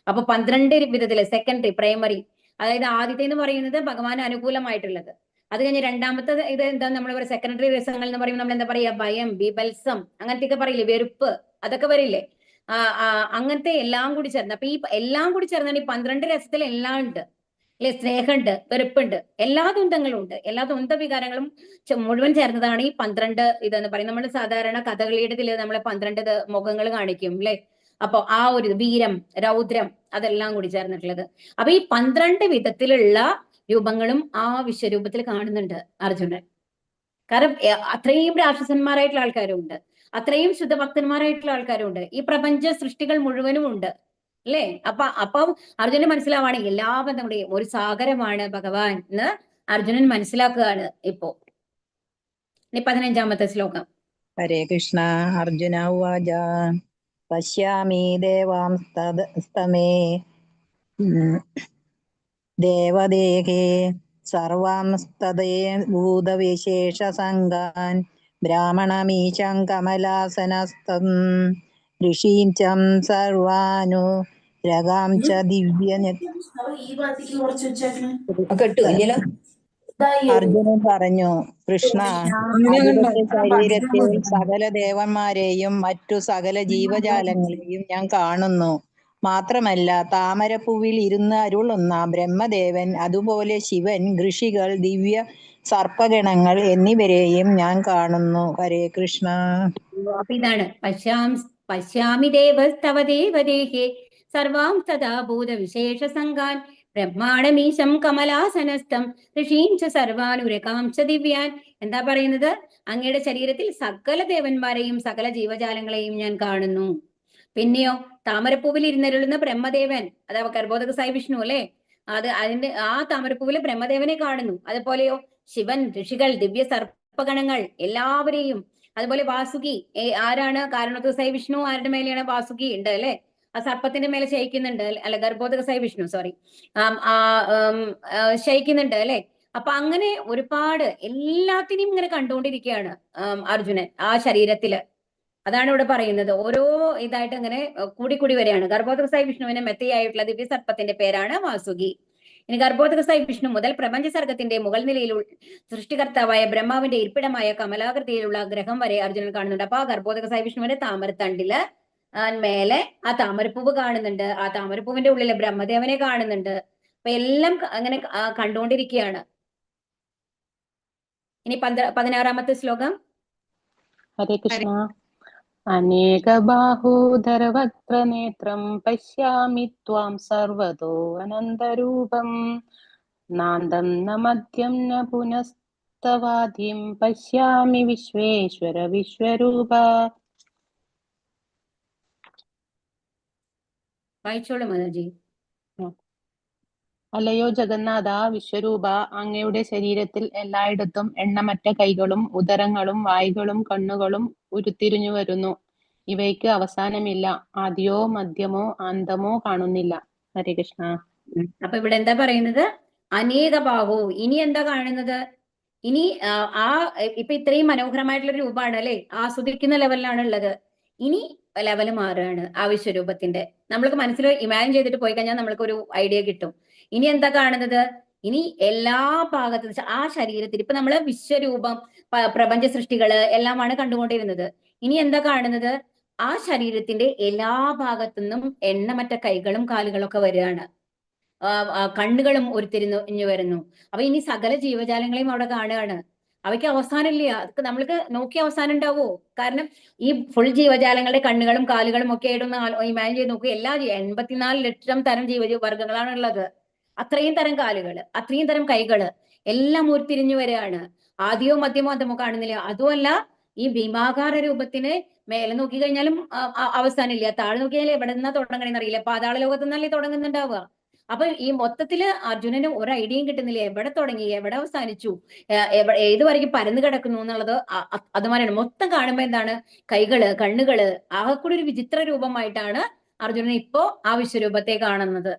അപ്പൊ 12 വിധത്തില് സെക്കൻഡറി, പ്രൈമറി, അതായത് ആദ്യത്തെ എന്ന് പറയുന്നത് ഭഗവാൻ അനുകൂലമായിട്ടുള്ളത്. അത് കഴിഞ്ഞ് രണ്ടാമത്തെ ഇത് എന്താ നമ്മൾ പറയുക, സെക്കൻഡറി രസങ്ങൾ എന്ന് പറയുമ്പോൾ നമ്മൾ എന്താ പറയാ, ഭയം, ബീഭത്സം, അങ്ങനത്തെയൊക്കെ പറയില്ലേ, വെറുപ്പ്, അതൊക്കെ വരില്ലേ. അങ്ങനത്തെ എല്ലാം കൂടി ചേർന്ന്, അപ്പൊ ഈ എല്ലാം കൂടി ചേർന്നാണ് ഈ 12 രസത്തിൽ എല്ലാം ഉണ്ട് അല്ലെ. സ്നേഹമുണ്ട്, വെറുപ്പുണ്ട്, എല്ലാ ദ്വന്ദ്ങ്ങളും ഉണ്ട്, എല്ലാ ദ്വന്ദ് വികാരങ്ങളും മുഴുവൻ ചേർന്നതാണ് ഈ 12 ഇതെന്ന് പറയും. നമ്മൾ സാധാരണ കഥകളിയുടെ ഇതിൽ നമ്മളെ 12 മുഖങ്ങൾ കാണിക്കും അല്ലെ. അപ്പൊ ആ ഒരു വീരം, രൗദ്രം, അതെല്ലാം കൂടി ചേർന്നിട്ടുള്ളത്. അപ്പൊ ഈ 12 വിധത്തിലുള്ള രൂപങ്ങളും ആ വിശ്വരൂപത്തിൽ കാണുന്നുണ്ട് അർജുനൻ. കാരണം അത്രയും രാക്ഷസന്മാരായിട്ടുള്ള ആൾക്കാരുണ്ട്, അത്രയും ശുദ്ധഭക്തന്മാരായിട്ടുള്ള ആൾക്കാരുണ്ട്, ഈ പ്രപഞ്ച സൃഷ്ടികൾ മുഴുവനും ഉണ്ട് അല്ലേ. അപ്പം അർജുനൻ മനസ്സിലാവാണ് എല്ലാ ബന്ധങ്ങളുടെയും ഒരു സാഗരമാണ് ഭഗവാൻ എന്ന് അർജുനൻ മനസ്സിലാക്കുകയാണ് ഇപ്പോ. ഇനി 15ാമത്തെ ശ്ലോകം. ഹരേ കൃഷ്ണ. അർജുന ഉവാച പശ്യാമി ദേവാംസ്തമേ ദേവദേഹേ സർവാംസ്തദേ ഭൂതവിശേഷസംഗാൻ ബ്രാഹ്മണമീശം കമലാസനസ്തം ഋഷീംചം സർവാനുരഗാം ച അർജുനൻ പറഞ്ഞു, കൃഷ്ണ, അവിടുത്തെ ശരീരത്തിൽ സകല ദേവന്മാരെയും മറ്റു സകല ജീവജാലങ്ങളെയും ഞാൻ കാണുന്നു. മാത്രമല്ല താമരപ്പൂവിൽ ഇരുന്ന് അരുളുന്ന ബ്രഹ്മദേവൻ, അതുപോലെ ശിവൻ, ഋഷികൾ, ദിവ്യ സർപ്പഗണങ്ങൾ എന്നിവരെയും ഞാൻ കാണുന്നു. ഹരേ കൃഷ്ണ. അപ്പൊ ഇതാണ് പശ്യാമി ദേവസ്തവ ദേവദേഹേ സർവാം സദാ ഭൂതവിശേഷ സംഘാൻ ബ്രഹ്മാണമീശം കമലാസനസ്ഥം ഋഷീം ച സർവാനുരകാം ച ദിവ്യാൻ. എന്താ പറയുന്നത്? അങ്ങയുടെ ശരീരത്തിൽ സകല ദേവന്മാരെയും സകല ജീവജാലങ്ങളെയും ഞാൻ കാണുന്നു. പിന്നെയോ താമരപ്പൂവിൽ ഇരുന്നരുളുന്ന ബ്രഹ്മദേവൻ, അതാ ഗർഭോദക സായി വിഷ്ണു അല്ലെ, അതിന്റെ ആ താമരപ്പൂവിലെ ബ്രഹ്മദേവനെ കാണുന്നു. അതുപോലെയോ ശിവൻ, ഋഷികൾ, ദിവ്യ സർപ്പഗണങ്ങൾ എല്ലാവരെയും, അതുപോലെ വാസുകി, ആരാണ്? കാരണോദക സായി വിഷ്ണു ആരുടെ മേലെയാണ്? വാസുകി ഉണ്ട് അല്ലെ, ആ സർപ്പത്തിന്റെ മേലെ ശയിക്കുന്നുണ്ട് അല്ലെ, ഗർഭോദക സായി വിഷ്ണു സോറി ശയിക്കുന്നുണ്ട് അല്ലെ. അപ്പൊ അങ്ങനെ ഒരുപാട് എല്ലാത്തിനെയും ഇങ്ങനെ കണ്ടുകൊണ്ടിരിക്കുകയാണ് അർജുനൻ ആ ശരീരത്തില്. അതാണ് ഇവിടെ പറയുന്നത്. ഓരോ ഇതായിട്ട് അങ്ങനെ കൂടി വരികയാണ്. ഗർഭോദക സായി വിഷ്ണുവിന് മെത്തയായിട്ടുള്ള ദിവ്യ സർപ്പത്തിന്റെ പേരാണ് വാസുകി. ഇനി ഗർഭോദക സായി വിഷ്ണു മുതൽ പ്രപഞ്ച സർഗത്തിന്റെ മുകൾ നിലയിലുള്ള സൃഷ്ടികർത്താവായ ബ്രഹ്മാവിന്റെ ഇരിപ്പിടമായ കമലാകൃതിയിലുള്ള ഗ്രഹം വരെ അർജുനൻ കാണുന്നുണ്ട്. അപ്പൊ ആ ഗർഭോദക സായി വിഷ്ണുവിന്റെ താമരത്തണ്ടില് മേലെ ആ താമരപ്പൂവ് കാണുന്നുണ്ട്, ആ താമരപ്പൂവിന്റെ ഉള്ളില് ബ്രഹ്മദേവനെ കാണുന്നുണ്ട്. അപ്പൊ എല്ലാം അങ്ങനെ കണ്ടുകൊണ്ടിരിക്കുകയാണ്. ഇനി 16ാമത്തെ ശ്ലോകം. ഹരേ കൃഷ്ണ. അനേകബാഹൂധരവക്ത്രനേത്രം പശ്യാമി ത്വാം സർവതോ അനന്തരൂപം നാന്തം ന മധ്യം ന പുനസ്തവാദിം പശ്യാമി വിശ്വേശ്വര വിശ്വരൂപ. വായിച്ചോളൂ മനോജി. അല്ലയോ ജഗന്നാഥ വിശ്വരൂപ, അങ്ങയുടെ ശരീരത്തിൽ എല്ലായിടത്തും എണ്ണമറ്റ കൈകളും ഉദരങ്ങളും വായ്കളും കണ്ണുകളും ഉരുത്തിരിഞ്ഞു വരുന്നു. ഇവയ്ക്ക് അവസാനമില്ല, ആദ്യമോ മധ്യമോ അന്തമോ കാണുന്നില്ല. ഹരേ കൃഷ്ണ. അപ്പൊ ഇവിടെ എന്താ പറയുന്നത്? അനേക ബാഹു. ഇനി എന്താ കാണുന്നത്? ഇനി ഇപ്പൊ ഇത്രയും മനോഹരമായിട്ടുള്ള രൂപമാണ് അല്ലെ, ആസ്വദിക്കുന്ന ലെവലിലാണ് ഉള്ളത്. ഇനി ലെവൽ മാറുകയാണ് ആ വിശ്വരൂപത്തിന്റെ. നമ്മൾക്ക് മനസ്സിൽ ഇമാജിൻ ചെയ്തിട്ട് പോയി കഴിഞ്ഞാൽ നമ്മൾക്ക് ഒരു ഐഡിയ കിട്ടും. ഇനി എന്താ കാണുന്നത്? ഇനി എല്ലാ ഭാഗത്തും ആ ശരീരത്തിൽ ഇപ്പൊ നമ്മള് വിശ്വരൂപം, പ്രപഞ്ച സൃഷ്ടികള് എല്ലാമാണ് കണ്ടുകൊണ്ടിരുന്നത്. ഇനി എന്താ കാണുന്നത്? ആ ശരീരത്തിന്റെ എല്ലാ ഭാഗത്തുനിന്നും എണ്ണമറ്റ കൈകളും കാലുകളും ഒക്കെ വരികയാണ്, കണ്ണുകളും ഉരുത്തിരിഞ്ഞു വരുന്നു. അപ്പൊ ഇനി സകല ജീവജാലങ്ങളെയും അവിടെ കാണുകയാണ്. അവയ്ക്ക് അവസാനമില്ല. അതൊക്കെ നമ്മൾക്ക് നോക്കി അവസാനം ഉണ്ടാവോ? കാരണം ഈ ഫുൾ ജീവജാലങ്ങളുടെ കണ്ണുകളും കാലുകളും ഒക്കെ ആയിട്ടൊന്ന് ഇമാജിൻ ചെയ്ത് നോക്കുക. 84 ലക്ഷം തരം വർഗ്ഗങ്ങളാണ് ഉള്ളത്. അത്രയും തരം കാലുകൾ, അത്രയും തരം കൈകള് എല്ലാം ഉരുത്തിരിഞ്ഞു വരികയാണ്. ആദ്യമോ മധ്യമോ അന്തമോ കാണുന്നില്ല. അതുമല്ല ഈ ഭീമാകാര രൂപത്തിന് മേലെ നോക്കി കഴിഞ്ഞാലും അവസാനമില്ല, താഴെ നോക്കി കഴിഞ്ഞാൽ എവിടെ നിന്നാ തുടങ്ങണമെന്ന് അറിയില്ല, പാതാള ലോകത്ത് നിന്നല്ലേ തുടങ്ങുന്നുണ്ടാവുക. അപ്പൊ ഈ മൊത്തത്തില് അർജുനന് ഒരു ഐഡിയയും കിട്ടുന്നില്ല, എവിടെ തുടങ്ങി എവിടെ അവസാനിച്ചു, ഏത് വരയ്ക്ക് പരന്നു കിടക്കുന്നു എന്നുള്ളത് അതുമാതിരിയാണ്. മൊത്തം കാണുമ്പോ എന്താണ്, കൈകള് കണ്ണുകള് ആകെ കൂടി ഒരു വിചിത്ര രൂപമായിട്ടാണ് അർജുനൻ ഇപ്പോ ആ വിശ്വരൂപത്തെ കാണുന്നത്.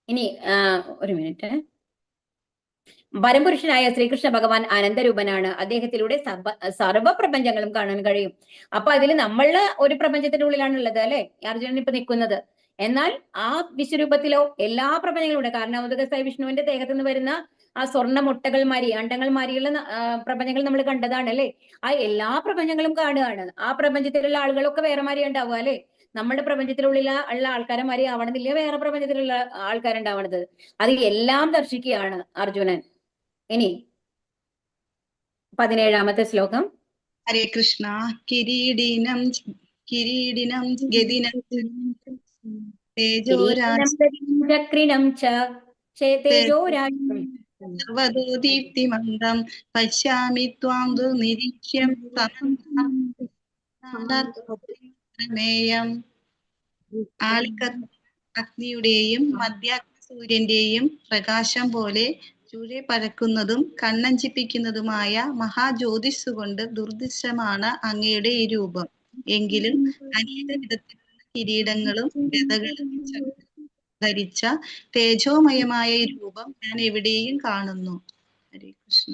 ഇനി ഒരു മിനിറ്റ്. പരംപുരുഷനായ ശ്രീകൃഷ്ണ ഭഗവാൻ അനന്തരൂപനാണ്. അദ്ദേഹത്തിലൂടെ സർവ്വപ്രപഞ്ചങ്ങളും കാണാൻ കഴിയും. അപ്പൊ അതിൽ നമ്മളുടെ ഒരു പ്രപഞ്ചത്തിന്റെ ഉള്ളിലാണ് ഉള്ളത് അല്ലെ അർജുനൻ ഇപ്പൊ നിൽക്കുന്നത്. എന്നാൽ ആ വിശ്വരൂപത്തിലോ എല്ലാ പ്രപഞ്ചങ്ങളും, കാരണോദകസായ വിഷ്ണുവിന്റെ ദേഹത്തു നിന്ന് വരുന്ന ആ സ്വർണ്ണ മുട്ടകൾ മാരി അണ്ടങ്ങൾ മാരിയുള്ള പ്രപഞ്ചങ്ങൾ നമ്മൾ കണ്ടതാണ് അല്ലെ. ആ എല്ലാ പ്രപഞ്ചങ്ങളും കാണുകയാണ്. ആ പ്രപഞ്ചത്തിലുള്ള ആളുകളൊക്കെ വേറെ മാതിരി ഉണ്ടാവുക അല്ലെ. നമ്മുടെ പ്രപഞ്ചത്തിലുള്ള ആൾക്കാരെ മാതിരി ആവണമെന്നില്ല വേറെ പ്രപഞ്ചത്തിലുള്ള ആൾക്കാരുണ്ടാവണത്. അത് എല്ലാം ദർശിക്കുകയാണ് അർജുനൻ. ഇനി 17ാമത്തെ ശ്ലോകം. ഹരേ കൃഷ്ണ. കിരീടിനം ഗദിനം ചക്രിണം സർവതോ ദീപ്തിമന്തം പശ്യാമി ത്വാം ദുർനിരീക്ഷ്യം പ്രമേയം. അഗ്നിയുടെയും മധ്യാഗ്നി സൂര്യന്റെയും പ്രകാശം പോലെ ചുഴെ പരക്കുന്നതും കണ്ണഞ്ചിപ്പിക്കുന്നതുമായ മഹാജ്യോതിസ്സുകൊണ്ട് ദുർദൃശ്യമാണ് അങ്ങയുടെ ഈ രൂപം. എങ്കിലും അനേക വിധത്തിലുള്ള കിരീടങ്ങളും ഗദകളും ധരിച്ച തേജോമയമായ ഈ രൂപം ഞാൻ എവിടെയും കാണുന്നു. ഹരേ കൃഷ്ണ.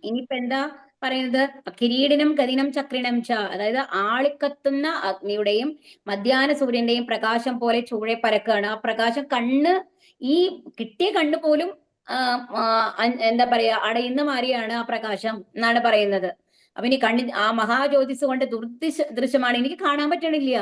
ഇനിയിപ്പോ എന്താ പറയുന്നത്? കിരീടിനും ഗദിനം ചക്രിണം ച, അതായത് ആളിക്കത്തുന്ന അഗ്നിയുടെയും മധ്യാഹ്ന സൂര്യന്റെയും പ്രകാശം പോലെ ചൂഴെ പരക്കുകയാണ്. ആ പ്രകാശം കണ്ണ്, ഈ കിട്ടിയ കണ്ണ് പോലും എന്താ പറയാ അടയുന്ന മാതിരിയാണ് ആ പ്രകാശം എന്നാണ് പറയുന്നത്. അപ്പൊ ഇനി ആ മഹാജ്യോതിസ് കൊണ്ട് ദൃശ്യമാണ്, എനിക്ക് കാണാൻ പറ്റണില്ല,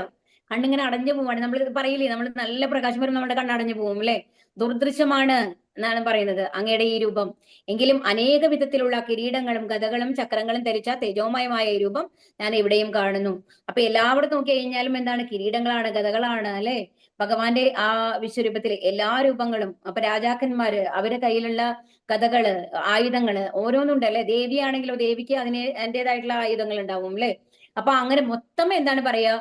കണ്ണിങ്ങനെ അടഞ്ഞു പോവാണ്. നമ്മൾ പറയില്ലേ, നമ്മൾ നല്ല പ്രകാശം വരുമ്പോൾ നമ്മുടെ കണ്ണടഞ്ഞു പോകും അല്ലെ. ദുർദൃശ്യമാണ് എന്നാണ് പറയുന്നത് അങ്ങയുടെ ഈ രൂപം. എങ്കിലും അനേക വിധത്തിലുള്ള കിരീടങ്ങളും ഗദകളും ചക്രങ്ങളും ധരിച്ച തേജോമയമായ ഈ രൂപം ഞാൻ എവിടെയും കാണുന്നു. അപ്പൊ എല്ലായിടത്തും നോക്കി കഴിഞ്ഞാലും എന്താണ്, കിരീടങ്ങളാണ്, ഗദകളാണ് അല്ലെ. ഭഗവാന്റെ ആ വിശ്വരൂപത്തിലെ എല്ലാ രൂപങ്ങളും. അപ്പൊ രാജാക്കന്മാര് അവരുടെ കയ്യിലുള്ള ഗദകള്, ആയുധങ്ങള് ഓരോന്നുണ്ട് അല്ലെ. ദേവിയാണെങ്കിലോ ദേവിക്ക് അതിൻ്റെതായിട്ടുള്ള ആയുധങ്ങൾ ഉണ്ടാവും അല്ലെ. അപ്പൊ അങ്ങനെ മൊത്തം എന്താണ് പറയാ,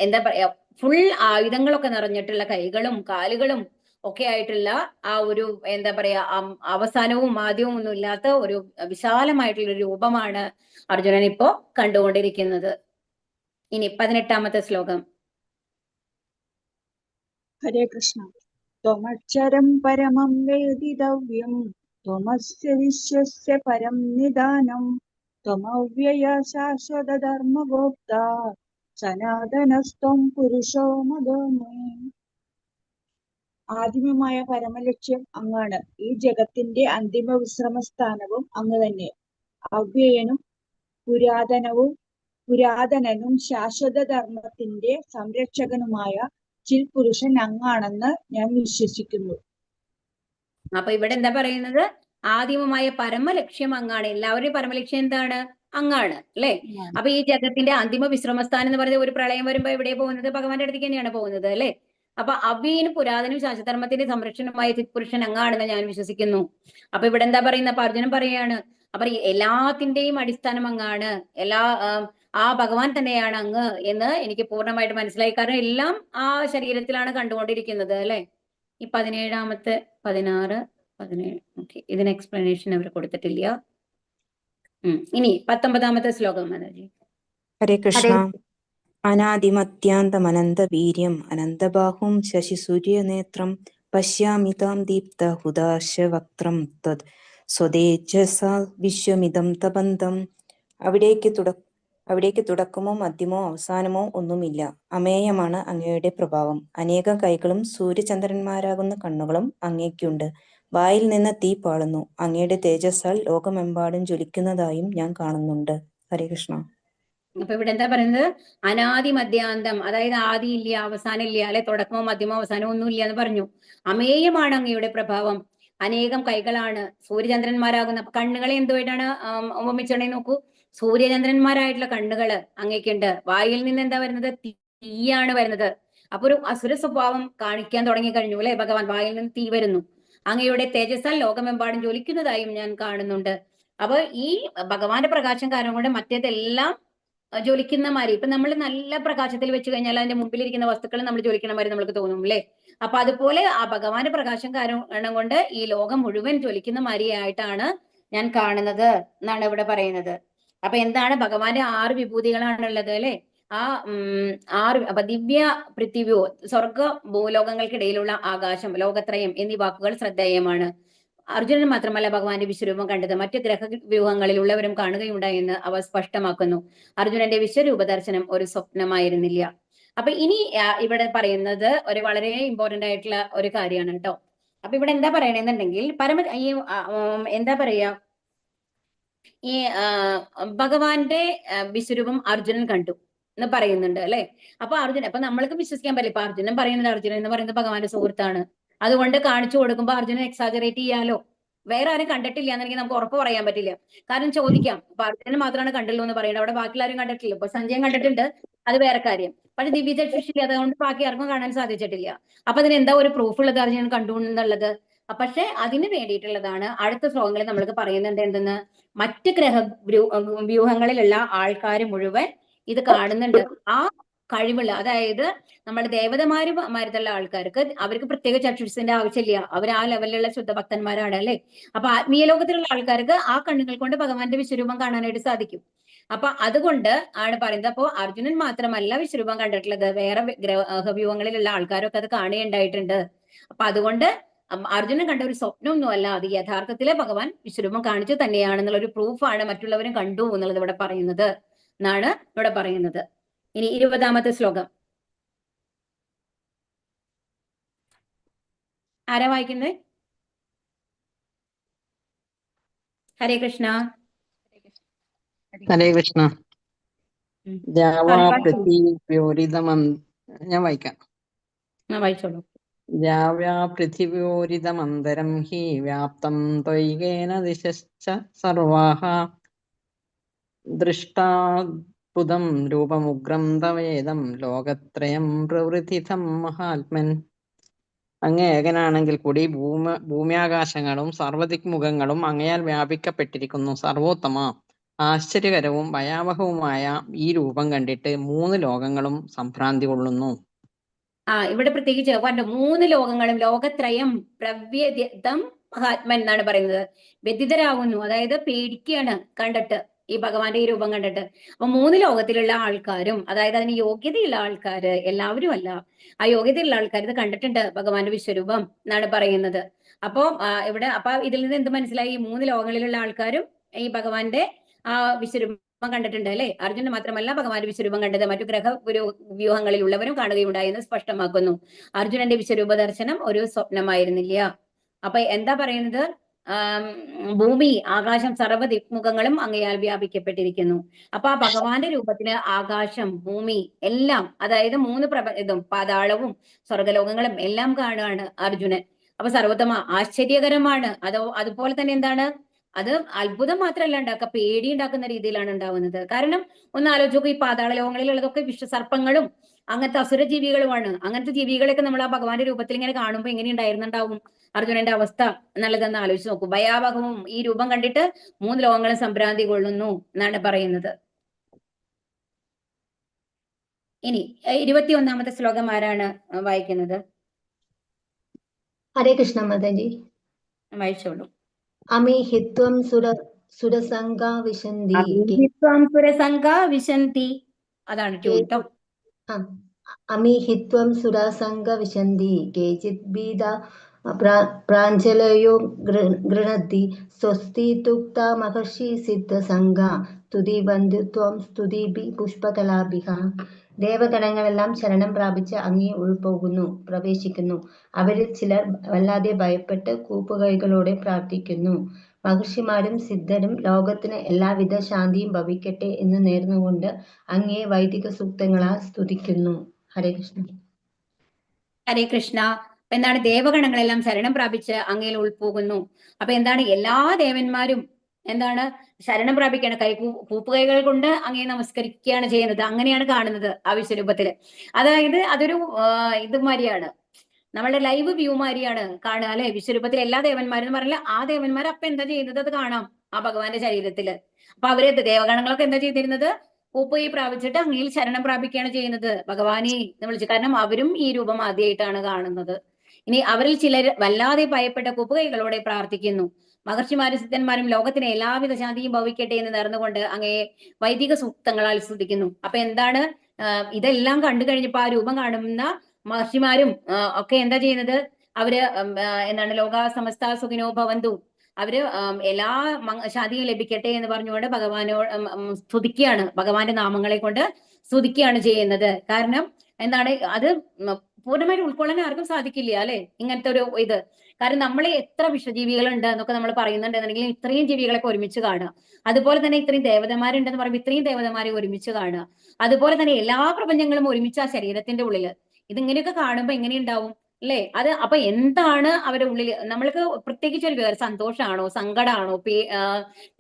എന്താ പറയാ, ഫുൾ ആയുധങ്ങളൊക്കെ നിറഞ്ഞിട്ടുള്ള കൈകളും കാലുകളും ഒക്കെ ആയിട്ടുള്ള ആ ഒരു എന്താ പറയാ അവസാനവും ആദ്യവും ഒന്നും ഇല്ലാത്ത ഒരു വിശാലമായിട്ടുള്ള രൂപമാണ് അർജുനൻ ഇപ്പോ കണ്ടുകൊണ്ടിരിക്കുന്നത്. ഇനി 18ാമത്തെ ശ്ലോകം. ഹരേ കൃഷ്ണ. ത്വമക്ഷരം പരമം വേദിതവ്യം ത്വമസ്യ വിശ്വസ്യ പരം നിദാനം ത്വമവ്യയ ശാശ്വത ധർമ്മഗോപ്ത സനാതനസ്ത്വം പുരുഷോ മതോ മേ. ആദിമമായ പരമലക്ഷ്യം അങ്ങാണ്. ഈ ജഗത്തിന്റെ അന്തിമ വിശ്രമസ്ഥാനവും അങ്ങ് തന്നെ. അവ്യയനും പുരാതനനും ശാശ്വത ധർമ്മത്തിന്റെ സംരക്ഷകനുമായ ചിൽ പുരുഷൻ അങ്ങാണെന്ന് ഞാൻ വിശ്വസിക്കുന്നു. അപ്പൊ ഇവിടെ എന്താ പറയുന്നത്? ആദിമമായ പരമലക്ഷ്യം അങ്ങാണ്. എല്ലാവരുടെയും പരമലക്ഷ്യം എന്താണ്? അങ്ങാണ് അല്ലെ. അപ്പൊ ഈ ജഗത്തിന്റെ അന്തിമ വിശ്രമസ്ഥാനം എന്ന് പറയുന്നത്, ഒരു പ്രളയം വരുമ്പോ എവിടെ പോകുന്നത്? ഭഗവാന്റെ അടുത്തേക്ക് തന്നെയാണ് പോകുന്നത് അല്ലെ. അപ്പൊ അവ്യയനും പുരാതനും ശാശ്വതധർമ്മത്തിന്റെ സംരക്ഷണമായ ചിത്പുരുഷൻ അങ്ങാണെന്ന് ഞാൻ വിശ്വസിക്കുന്നു. അപ്പൊ ഇവിടെ എന്താ പറയുന്നത്? അപ്പൊ അർജുനൻ പറയാണ്, അപ്പൊ എല്ലാത്തിന്റെയും അടിസ്ഥാനം അങ്ങാണ്, ആ ഭഗവാൻ തന്നെയാണ് അങ്ങ് എന്ന് എനിക്ക് പൂർണ്ണമായിട്ട് മനസ്സിലായി. കാരണം എല്ലാം ആ ശരീരത്തിലാണ് കണ്ടുകൊണ്ടിരിക്കുന്നത് അല്ലെ. ഈ 17ാമത്തെ 16 17 ഓക്കെ, ഇതിന് എക്സ്പ്ലനേഷൻ അവർ കൊടുത്തിട്ടില്ല. ഇനി 19ാമത്തെ ശ്ലോകം മാതാജി. ഹരേ കൃഷ്ണ. അനാദിമത്യാന്തമനന്ത വീര്യം അനന്തബാഹും ശശിസൂര്യനേത്രം പശ്യാമി താം ദീപ്ത ഹുദാശവക്ത്രം തത് സ്വതേജസാ വിശ്വമിദം തപന്തം. അവിടേക്ക് തുടക്കമോ മധ്യമോ അവസാനമോ ഒന്നുമില്ല. അമേയമാണ് അങ്ങയുടെ പ്രഭാവം. അനേകം കൈകളും സൂര്യചന്ദ്രന്മാരാകുന്ന കണ്ണുകളും അങ്ങേക്കുണ്ട്. വായിൽ നിന്ന് തീ പാളുന്നു. അങ്ങയുടെ തേജസ്സാൽ ലോകമെമ്പാടും ജ്വലിക്കുന്നതായും ഞാൻ കാണുന്നുണ്ട്. ഹരേ കൃഷ്ണ. അപ്പൊ ഇവിടെ എന്താ പറയുന്നത്? അനാദി മധ്യാന്തം, അതായത് ആദി ഇല്ല, അവസാനം ഇല്ല അല്ലെ, തുടക്കമോ മധ്യമോ അവസാനമോ ഒന്നും ഇല്ല എന്ന് പറഞ്ഞു. അമേയമാണ് അങ്ങയുടെ പ്രഭാവം. അനേകം കൈകളാണ്, സൂര്യചന്ദ്രന്മാരാകുന്ന കണ്ണുകളെ എന്തുമായിട്ടാണ് ഉപമിച്ചോണ്ടേ നോക്കൂ. സൂര്യചന്ദ്രന്മാരായിട്ടുള്ള കണ്ണുകള് അങ്ങേക്കുണ്ട്. വായിൽ നിന്ന് എന്താ വരുന്നത്? തീയാണ് വരുന്നത്. അപ്പൊ ഒരു അസുര സ്വഭാവം കാണിക്കാൻ തുടങ്ങി കഴിഞ്ഞു അല്ലെ ഭഗവാൻ. വായിൽ നിന്ന് തീ വരുന്നു. അങ്ങയുടെ തേജസ്സാൽ ലോകമെമ്പാടും ജ്വലിക്കുന്നതായും ഞാൻ കാണുന്നുണ്ട്. അപ്പൊ ഈ ഭഗവാന്റെ പ്രകാശം കാരണം കൊണ്ട് മറ്റേതെല്ലാം ജ്വലിക്കുന്ന മാതിരി ഇപ്പൊ നമ്മൾ നല്ല പ്രകാശത്തിൽ വെച്ച് കഴിഞ്ഞാൽ അതിന്റെ മുമ്പിലിരിക്കുന്ന വസ്തുക്കൾ നമ്മൾ ജ്വലിക്കുന്ന മാതിരി നമുക്ക് തോന്നും അല്ലേ? അപ്പൊ അതുപോലെ ആ ഭഗവാന്റെ പ്രകാശം കാരണം കൊണ്ട് ഈ ലോകം മുഴുവൻ ജ്വലിക്കുന്ന മാതിരിയായിട്ടാണ് ഞാൻ കാണുന്നത് എന്നാണ് ഇവിടെ പറയുന്നത്. അപ്പൊ എന്താണ് ഭഗവാന്റെ 6 വിഭൂതികളാണുള്ളത് അല്ലെ? ആ 6 അപ്പൊ ദിവ്യ പൃഥ്വിയോ സ്വർഗ ഭൂലോകങ്ങൾക്കിടയിലുള്ള ആകാശം, ലോകത്രയം എന്നീ വാക്കുകൾ ശ്രദ്ധേയമാണ്. അർജുനൻ മാത്രമല്ല ഭഗവാന്റെ വിശ്വരൂപം കണ്ടത്, മറ്റു ഗ്രഹവ്യൂഹങ്ങളിലുള്ളവരും കാണുകയുണ്ടായെന്ന് അവ സ്പഷ്ടമാക്കുന്നു. അർജുനന്റെ വിശ്വരൂപ ദർശനം ഒരു സ്വപ്നമായിരുന്നില്ല. അപ്പൊ ഇനി ഇവിടെ പറയുന്നത് ഒരു വളരെ ഇമ്പോർട്ടന്റ് ആയിട്ടുള്ള ഒരു കാര്യമാണ് കേട്ടോ. അപ്പൊ ഇവിടെ എന്താ പറയണെന്നുണ്ടെങ്കിൽ എന്താ പറയാ, ഈ ഭഗവാന്റെ വിശ്വരൂപം അർജുനൻ കണ്ടു എന്ന് പറയുന്നുണ്ട് അല്ലെ? അപ്പൊ അപ്പൊ നമ്മൾക്ക് വിശ്വസിക്കാൻ പറ്റില്ല. ഇപ്പൊ അർജുനൻ പറയുന്നത്, അർജുനൻ എന്ന് പറയുന്നത് ഭഗവാന്റെ സുഹൃത്താണ്, അതുകൊണ്ട് കാണിച്ചു കൊടുക്കുമ്പോൾ അർജുനൻ എക്സാജറേറ്റ് ചെയ്യാലോ. വേറെ ആരും കണ്ടിട്ടില്ല എന്നെങ്കിൽ നമുക്ക് ഉറപ്പ് പറയാൻ പറ്റില്ല. കാരണം ചോദിക്കാം, ഇപ്പൊ അർജുനൻ മാത്രമാണ് കണ്ടുള്ളൂ എന്ന് പറയുന്നത്, അവിടെ ബാക്കി ആരും കണ്ടിട്ടില്ല. ഇപ്പൊ സഞ്ജയൻ കണ്ടിട്ടുണ്ട്, അത് വേറെ കാര്യം. പക്ഷെ ദിവ്യചക്ഷുഷില്ല, അതുകൊണ്ട് ബാക്കി ആർക്കും കാണാൻ സാധിച്ചിട്ടില്ല. അപ്പൊ അതിന് എന്താ ഒരു പ്രൂഫ് ഉള്ളത് അർജുനൻ കണ്ടു എന്നുള്ളത്? പക്ഷെ അതിന് വേണ്ടിയിട്ടുള്ളതാണ് അടുത്ത ശ്ലോകങ്ങളിൽ നമ്മൾക്ക് പറയുന്നുണ്ട്. എന്തെന്ന്? മറ്റ് വ്യൂഹങ്ങളിലുള്ള ആൾക്കാർ മുഴുവൻ ഇത് കാണുന്നുണ്ട്. ആ കഴിവുള്ള, അതായത് നമ്മുടെ ദേവതമാരുമാരുള്ള ആൾക്കാർക്ക് അവർക്ക് പ്രത്യേക ചക്ഷുഷിന്റെ ആവശ്യമില്ല. അവർ ആ ലെവലിലുള്ള ശുദ്ധഭക്തന്മാരാണ് അല്ലെ? അപ്പൊ ആത്മീയ ലോകത്തിലുള്ള ആൾക്കാർക്ക് ആ കണ്ണുകൾ കൊണ്ട് ഭഗവാന്റെ വിശ്വരൂപം കാണാനായിട്ട് സാധിക്കും. അപ്പൊ അതുകൊണ്ട് ആണ് പറയുന്നത്. അപ്പോ അർജുനൻ മാത്രമല്ല വിശ്വരൂപം കണ്ടിട്ടുള്ളത്, വേറെ ഗ്രഹവ്യൂഹങ്ങളിലുള്ള ആൾക്കാരൊക്കെ അത് കാണുകയുണ്ടായിട്ടുണ്ട്. അപ്പൊ അതുകൊണ്ട് അർജുനൻ കണ്ട ഒരു സ്വപ്നമൊന്നും അല്ല, അത് യഥാർത്ഥത്തിലെ ഭഗവാൻ വിശ്വരൂപം കാണിച്ചു തന്നെയാണെന്നുള്ള ഒരു പ്രൂഫാണ് മറ്റുള്ളവരും കണ്ടു എന്നുള്ളത് ഇവിടെ പറയുന്നത് എന്നാണ് ഇവിടെ പറയുന്നത്. ഇനി 20ാമത്തെ ശ്ലോകം ആരാ വായിക്കുന്നത്? ഹരേ കൃഷ്ണ. ഹരേ കൃഷ്ണ. ഞാൻ വായിക്കാം. വായിച്ചോളൂ. പൃഥിവ്യോരിതമന്തരം ഹി വ്യാപ്തം ത്വയികേന ദിശശ്ച സർവാഃ ദൃഷ്ടാദ്ഭുതം രൂപമുഗ്രം തവേദം ലോകത്രയം പ്രവൃത്തിഥം മഹാത്മൻ. അങ്ങ് ഏകനാണെങ്കിൽ കൂടി ഭൂമ്യാകാശങ്ങളും സർവ്വദിക്മുഖങ്ങളും അങ്ങയാൽ വ്യാപിക്കപ്പെട്ടിരിക്കുന്നു. സർവോത്തമ, ആശ്ചര്യകരവും ഭയാവഹവുമായ ഈ രൂപം കണ്ടിട്ട് 3 ലോകങ്ങളും സംഭ്രാന്തി കൊള്ളുന്നു. ഇവിടെ പ്രത്യേകിച്ച് 3 ലോകങ്ങളും, ലോകത്രയം പ്രവ്യതം മഹാത്മൻ എന്നാണ് പറയുന്നത്. വ്യതിതരാകുന്നു, അതായത് പേടിക്കുകയാണ് കണ്ടിട്ട്, ഈ ഭഗവാന്റെ ഈ രൂപം കണ്ടിട്ട്. അപ്പൊ 3 ലോകത്തിലുള്ള ആൾക്കാരും, അതായത് അതിന് യോഗ്യതയുള്ള ആൾക്കാര്, എല്ലാവരും അല്ല, ആ യോഗ്യതയുള്ള ആൾക്കാർ ഇത് കണ്ടിട്ടുണ്ട് ഭഗവാന്റെ വിശ്വരൂപം എന്നാണ് പറയുന്നത്. അപ്പോ ഇവിടെ ഇതിൽ നിന്ന് എന്ത് മനസ്സിലായി? 3 ലോകങ്ങളിലുള്ള ആൾക്കാരും ഈ ഭഗവാന്റെ ആ വിശ്വരൂപം കണ്ടിട്ടുണ്ട് അല്ലെ? അർജുനൻ മാത്രമല്ല ഭഗവാന്റെ വിശ്വരൂപം കണ്ടത്, മറ്റു വ്യൂഹങ്ങളിലുള്ളവരും കാണുകയുണ്ടായി എന്ന് സ്പഷ്ടമാക്കുന്നു. അർജുനന്റെ വിശ്വരൂപ ദർശനം ഒരു സ്വപ്നമായിരുന്നില്ല. അപ്പൊ എന്താ പറയുന്നത്? ഭൂമി, ആകാശം, സർവ്വ ദിക്മുഖങ്ങളും അങ്ങയാൽ വ്യാപിക്കപ്പെട്ടിരിക്കുന്നു. അപ്പൊ ആ ഭഗവാന്റെ രൂപത്തിന് ആകാശം, ഭൂമി എല്ലാം, അതായത് 3 ഇതും പാതാളവും സ്വർഗലോകങ്ങളും എല്ലാം കാണുകയാണ് അർജുനൻ. അപ്പൊ സർവോത്തമ, ആശ്ചര്യകരമാണ്. അതുപോലെ തന്നെ എന്താണ്? അത് അത്ഭുതം മാത്രമല്ല ഉണ്ടാക്കുക, പേടി ഉണ്ടാക്കുന്ന രീതിയിലാണ് ഉണ്ടാവുന്നത്. കാരണം ഒന്ന് ആലോചിച്ച് നോക്കൂ, ഈ പാതാള ലോകങ്ങളിലുള്ളതൊക്കെ വിഷസർപ്പങ്ങളും അങ്ങനത്തെ അസുര ജീവികളുമാണ്. അങ്ങനത്തെ ജീവികളെയൊക്കെ നമ്മൾ ആ ഭഗവാന്റെ രൂപത്തിൽ ഇങ്ങനെ കാണുമ്പോൾ എങ്ങനെ ഉണ്ടായിരുന്നുണ്ടാവും അർജുനന്റെ അവസ്ഥ എന്നുള്ളതെന്ന് ആലോചിച്ച് നോക്കൂ. ഭയാവഹവും ഈ രൂപം കണ്ടിട്ട് 3 ലോകങ്ങളും സംഭ്രാന്തി കൊള്ളുന്നു എന്നാണ് പറയുന്നത്. ഇനി 21ാമത്തെ ശ്ലോകം ആരാണ് വായിക്കുന്നത്? ഹരേ കൃഷ്ണ മാതാജി. വായിച്ചോളൂ. അമീഹിത്വം സുരസംഗാ വിശന്തി. അതാണ് ട്യൂൺ ട്ടോ. അമീഹിത്വം സുരസംഗ വിശന്തി കേചിത് ഭീത പ്രാഞ്ജലയോ ഗൃണത്തി സ്വസ്തിതുക്ത മഹർഷി സിദ്ധസംഗ സ്തുതി ബന്ധുത്വം സ്തുതിഭി പുഷ്പതലാഭിഹ. ദേവഗണങ്ങളെല്ലാം ശരണം പ്രാപിച്ച് അങ്ങേ ഉൾപോകുന്നു, പ്രവേശിക്കുന്നു. അവരിൽ ചിലർ വല്ലാതെ ഭയപ്പെട്ട് കൂപ്പുകൈകളോടെ പ്രാർത്ഥിക്കുന്നു. മഹർഷിമാരും സിദ്ധരും ലോകത്തിന് എല്ലാവിധ ശാന്തിയും ഭവിക്കട്ടെ എന്ന് നേർന്നുകൊണ്ട് അങ്ങേ വൈദിക സൂക്തങ്ങളാൽ സ്തുതിക്കുന്നു. ഹരേ കൃഷ്ണ. ഹരേ കൃഷ്ണ. എന്താണ്? ദേവഗണങ്ങളെല്ലാം ശരണം പ്രാപിച്ച് അങ്ങയിൽ ഉൾപോകുന്നു. അപ്പൊ എന്താണ്? എല്ലാ ദേവന്മാരും എന്താണ്? ശരണം പ്രാപിക്കുകയാണ്, കൂപ്പുകൈകൾ കൊണ്ട് അങ്ങേ നമസ്കരിക്കുകയാണ് ചെയ്യുന്നത്. അങ്ങനെയാണ് കാണുന്നത് ആ വിശ്വരൂപത്തില്. അതായത് അതൊരു ഇതുമാതിരിയാണ്, നമ്മളുടെ ലൈവ് വ്യൂ മാതിരിയാണ് കാണുക അല്ലെ? വിശ്വരൂപത്തിൽ എല്ലാ ദേവന്മാരും പറഞ്ഞാൽ ആ ദേവന്മാർ അപ്പൊ എന്താ ചെയ്യുന്നത് അത് കാണാം. ആ ഭഗവാന്റെ ശരീരത്തില്. അപ്പൊ അവര് ദേവഗണങ്ങളൊക്കെ എന്താ ചെയ്തിരുന്നത്? പൂപ്പുകൈ പ്രാപിച്ചിട്ട് അങ്ങയിൽ ശരണം പ്രാപിക്കുകയാണ് ചെയ്യുന്നത്, ഭഗവാനെ എന്ന് വിളിച്ചു. കാരണം അവരും ഈ രൂപം ആദ്യമായിട്ടാണ് കാണുന്നത്. ഇനി അവരിൽ ചിലർ വല്ലാതെ ഭയപ്പെട്ട കുപ്പുകൈകളോടെ പ്രാർത്ഥിക്കുന്നു. മഹർഷിമാരും സിദ്ധന്മാരും ലോകത്തിന് എല്ലാവിധ ശാന്തിയും ഭവിക്കട്ടെ എന്ന് നേർന്നുകൊണ്ട് അങ്ങയെ വൈദിക സൂക്തങ്ങളാൽ സ്തുതിക്കുന്നു. അപ്പൊ എന്താണ് ഇതെല്ലാം കണ്ടു കഴിഞ്ഞപ്പോ ആ രൂപം കാണുന്ന മഹർഷിമാരും ഒക്കെ എന്താ ചെയ്യുന്നത്? അവര് എന്താണ് ലോക സമസ്ത സുഖിനോ ഭവന്തു, അവര് എല്ലാ ശാന്തിയും ലഭിക്കട്ടെ എന്ന് പറഞ്ഞുകൊണ്ട് ഭഗവാനോട് സ്തുതിക്കുകയാണ്, ഭഗവാന്റെ നാമങ്ങളെ കൊണ്ട് സ്തുതിക്കുകയാണ് ചെയ്യുന്നത്. കാരണം എന്താണ് അത് പൂർണ്ണമായിട്ട് ഉൾക്കൊള്ളാൻ ആർക്കും സാധിക്കില്ല അല്ലെ ഇങ്ങനത്തെ ഒരു ഇത്. കാരണം നമ്മളെ എത്ര വിഷജീവികളുണ്ട് എന്നൊക്കെ നമ്മൾ പറയുന്നുണ്ടെന്നുണ്ടെങ്കിൽ ഇത്രയും ജീവികളൊക്കെ ഒരുമിച്ച് കാണുക. അതുപോലെ തന്നെ ഇത്രയും ദേവതമാരുണ്ടെന്ന് പറയുമ്പോൾ ഇത്രയും ദേവതമാരെ ഒരുമിച്ച് കാണുക. അതുപോലെ തന്നെ എല്ലാ പ്രപഞ്ചങ്ങളും ഒരുമിച്ച് ആ ശരീരത്തിന്റെ ഉള്ളില്. ഇതിങ്ങനെയൊക്കെ കാണുമ്പോൾ എങ്ങനെയുണ്ടാവും അല്ലേ? അത് അപ്പൊ എന്താണ് അവരുടെ ഉള്ളിൽ? നമ്മൾക്ക് പ്രത്യേകിച്ച് ഒരു വികാരം, സന്തോഷമാണോ, സങ്കടമാണോ,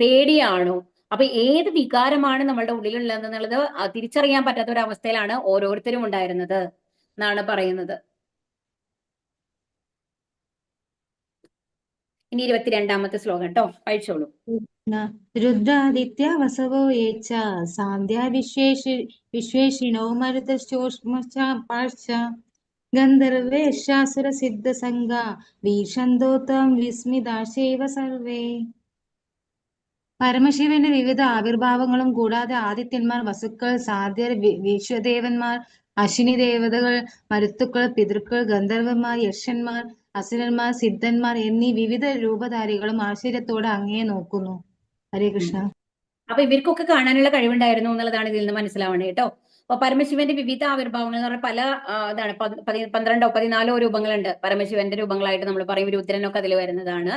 പേടിയാണോ? അപ്പൊ ഏത് വികാരമാണ് നമ്മളുടെ ഉള്ളിലുള്ളതെന്നുള്ളത് തിരിച്ചറിയാൻ പറ്റാത്ത ഒരു അവസ്ഥയിലാണ് ഓരോരുത്തരും ഉണ്ടായിരുന്നത് എന്നാണ് പറയുന്നത്. ഇനി 22ാമത്തെ ശ്ലോകം കേട്ടോ, വായിച്ചോളൂ. രുദ്രാദിത്യ വസവോ യേച്ച സാന്ധ്യ വിശ്വേഷിണോ മരുതശ്ചോഷ്മ ഗന്ധർവേശാസുര സിദ്ധ സംഘ വീക്ഷന്തോ ത്വം വിസ്മിതാശൈവ സർവേ. പരമശിവന്റെ വിവിധ ആവിർഭാവങ്ങളും കൂടാതെ ആദിത്യന്മാർ, വസുക്കൾ, സാധ്യർ, വിശ്വദേവന്മാർ, അശ്വിനി ദേവതകൾ, മരുത്തുക്കൾ, പിതൃക്കൾ, ഗന്ധർവന്മാർ, യക്ഷന്മാർ, അസുരന്മാർ, സിദ്ധന്മാർ എന്നീ വിവിധ രൂപധാരികളും ആശ്ചര്യത്തോടെ അങ്ങയെ നോക്കുന്നു. ഹരേ കൃഷ്ണ. അപ്പൊ ഇവർക്കൊക്കെ കാണാനുള്ള കഴിവുണ്ടായിരുന്നു എന്നുള്ളതാണ് ഇതിൽ നിന്ന് മനസ്സിലാവണേ കേട്ടോ. അപ്പൊ പരമശിവന്റെ വിവിധ ആവിർഭാവങ്ങൾ എന്ന് പറഞ്ഞാൽ പല ഇതാണ് 12 14 രൂപങ്ങളുണ്ട് പരമശിവന്റെ രൂപങ്ങളായിട്ട് നമ്മൾ പറയും. രുദ്രനൊക്കെ അതിൽ വരുന്നതാണ്.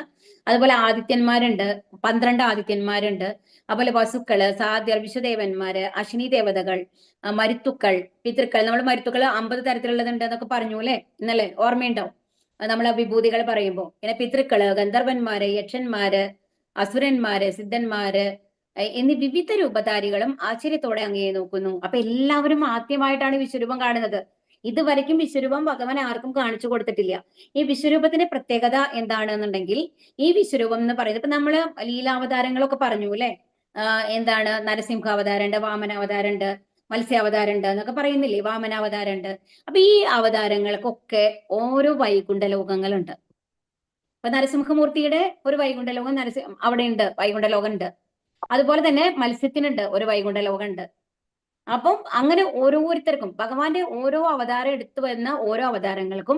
അതുപോലെ ആദിത്യന്മാരുണ്ട്, 12 ആദിത്യന്മാരുണ്ട്. അതുപോലെ വസുക്കള്, സാധ്യർ, വിശ്വദേവന്മാര്, അശ്വിനി ദേവതകൾ, മരുത്തുക്കൾ, പിതൃക്കൾ. നമ്മൾ മരുത്തുക്കൾ 50 തരത്തിലുള്ളതുണ്ട് എന്നൊക്കെ പറഞ്ഞു അല്ലെ ഇന്നലെ, ഓർമ്മയുണ്ടാവും നമ്മളെ വിഭൂതികൾ പറയുമ്പോൾ. പിന്നെ പിതൃക്കള്, ഗന്ധർവന്മാര്, യക്ഷന്മാര്, അസുരന്മാര്, സിദ്ധന്മാര് എന്നീ വിവിധ രൂപധാരികളും ആശ്ചര്യത്തോടെ അങ്ങയെ നോക്കുന്നു. അപ്പൊ എല്ലാവരും ആദ്യമായിട്ടാണ് വിശ്വരൂപം കാണുന്നത്. ഇതുവരെയ്ക്കും വിശ്വരൂപം ഭഗവാൻ ആർക്കും കാണിച്ചു കൊടുത്തിട്ടില്ല. ഈ വിശ്വരൂപത്തിന്റെ പ്രത്യേകത എന്താണെന്നുണ്ടെങ്കിൽ, ഈ വിശ്വരൂപം എന്ന് പറയുന്നത് ഇപ്പൊ നമ്മള് ലീലാവതാരങ്ങളൊക്കെ പറഞ്ഞു അല്ലെ. എന്താണ് നരസിംഹാവതാരമുണ്ട്, വാമനാവതാരമുണ്ട്, മത്സ്യാവതാരമുണ്ട് എന്നൊക്കെ പറയുന്നില്ലേ, വാമനാവതാരമുണ്ട്. അപ്പൊ ഈ അവതാരങ്ങൾക്കൊക്കെ ഓരോ വൈകുണ്ഠ ലോകങ്ങളുണ്ട്. ഇപ്പൊ നരസിംഹമൂർത്തിയുടെ ഒരു വൈകുണ്ഠ ലോകം അവിടെ ഉണ്ട്, വൈകുണ്ഠ ലോകം ഉണ്ട്. അതുപോലെ തന്നെ മത്സ്യത്തിനുണ്ട് ഒരു വൈകുണ്ഠ ലോകം ഉണ്ട്. അപ്പം അങ്ങനെ ഓരോരുത്തർക്കും ഭഗവാന്റെ ഓരോ അവതാരം എടുത്തു വരുന്ന ഓരോ അവതാരങ്ങൾക്കും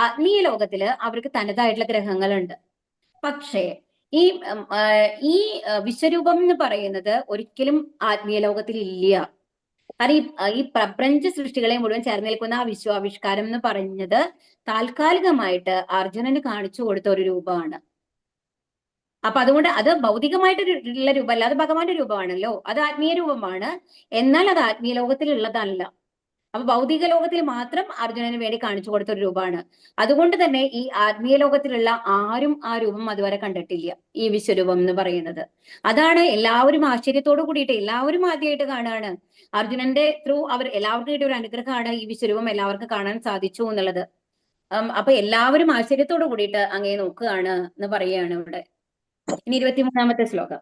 ആത്മീയ ലോകത്തില് അവർക്ക് തനതായിട്ടുള്ള ഗ്രഹങ്ങളുണ്ട്. പക്ഷേ ഈ വിശ്വരൂപം എന്ന് പറയുന്നത് ഒരിക്കലും ആത്മീയ ലോകത്തിൽ ഇല്ല. കാരണം ഈ പ്രപഞ്ച സൃഷ്ടികളെ മുഴുവൻ ചേർന്ന് നിൽക്കുന്ന ആ വിശ്വാവിഷ്കാരം എന്ന് പറഞ്ഞത് താൽക്കാലികമായിട്ട് അർജുനന് കാണിച്ചു കൊടുത്ത ഒരു രൂപമാണ്. അപ്പൊ അതുകൊണ്ട് അത് ഭൗതികമായിട്ടുള്ള രൂപമല്ല, അത് ഭഗവാന്റെ രൂപമാണല്ലോ, അത് ആത്മീയ രൂപമാണ്. എന്നാൽ അത് ആത്മീയ ലോകത്തിലുള്ളതല്ല. അപ്പൊ ഭൗതിക ലോകത്തിൽ മാത്രം അർജുനന് വേണ്ടി കാണിച്ചു കൊടുത്ത ഒരു രൂപമാണ്. അതുകൊണ്ട് തന്നെ ഈ ആത്മീയ ലോകത്തിലുള്ള ആരും ആ രൂപം അതുവരെ കണ്ടിട്ടില്ല, ഈ വിശ്വരൂപം എന്ന് പറയുന്നത്. അതാണ് എല്ലാവരും ആശ്ചര്യത്തോടു കൂടിയിട്ട് എല്ലാവരും ആദ്യമായിട്ട് കാണുകയാണ്. അർജുനന്റെ ത്രൂ എല്ലാവർക്കും കിട്ടിയ ഒരു അനുഗ്രഹമാണ് ഈ വിശ്വരൂപം എല്ലാവർക്കും കാണാൻ സാധിച്ചു എന്നുള്ളത്. അപ്പൊ എല്ലാവരും ആശ്ചര്യത്തോടു കൂടിയിട്ട് അങ്ങയെ നോക്കുകയാണ് എന്ന് പറയുകയാണ് ഇവിടെ. ഇനി 23ാമത്തെ ശ്ലോകം.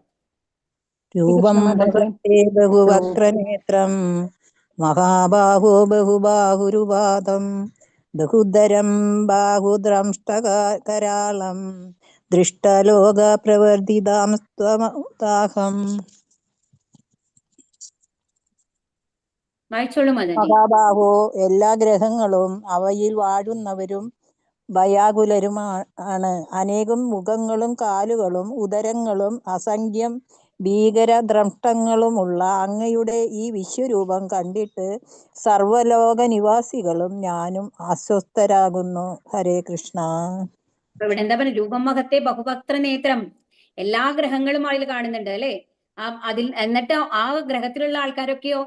രൂപം ബഹുവക്ത്രനേത്രം മഹാബാഹോ ബഹുബാഹുരുപാദം ബഹുദരം ബാഹുദ്രംഷ്ടകരാളം ദൃഷ്ടലോക പ്രവർത്തിതാം ത്വമുദാഹം. വായിച്ചോളൂ മദനി. മഹാബാഹോ, എല്ലാ ഗ്രഹങ്ങളും അവയിൽ വാഴുന്നവരും ഭയാകുലരുമാണ്. അനേകം മുഖങ്ങളും കാലുകളും ഉദരങ്ങളും അസംഖ്യം ഭീകരദ്രഷ്ടങ്ങളുമുള്ള അങ്ങയുടെ ഈ വിശ്വരൂപം കണ്ടിട്ട് സർവലോക നിവാസികളും ഞാനും അസ്വസ്ഥരാകുന്നു. ഹരേ കൃഷ്ണ. ഇവിടെ എന്താ പറയുക, രൂപം മഹത്തെ ബഹുഭക്ത്ര നേത്രം, എല്ലാ ഗ്രഹങ്ങളും അതിൽ കാണുന്നുണ്ട് അല്ലെ. അതിൽ എന്നിട്ട് ആ ഗ്രഹത്തിലുള്ള ആൾക്കാരൊക്കെയോ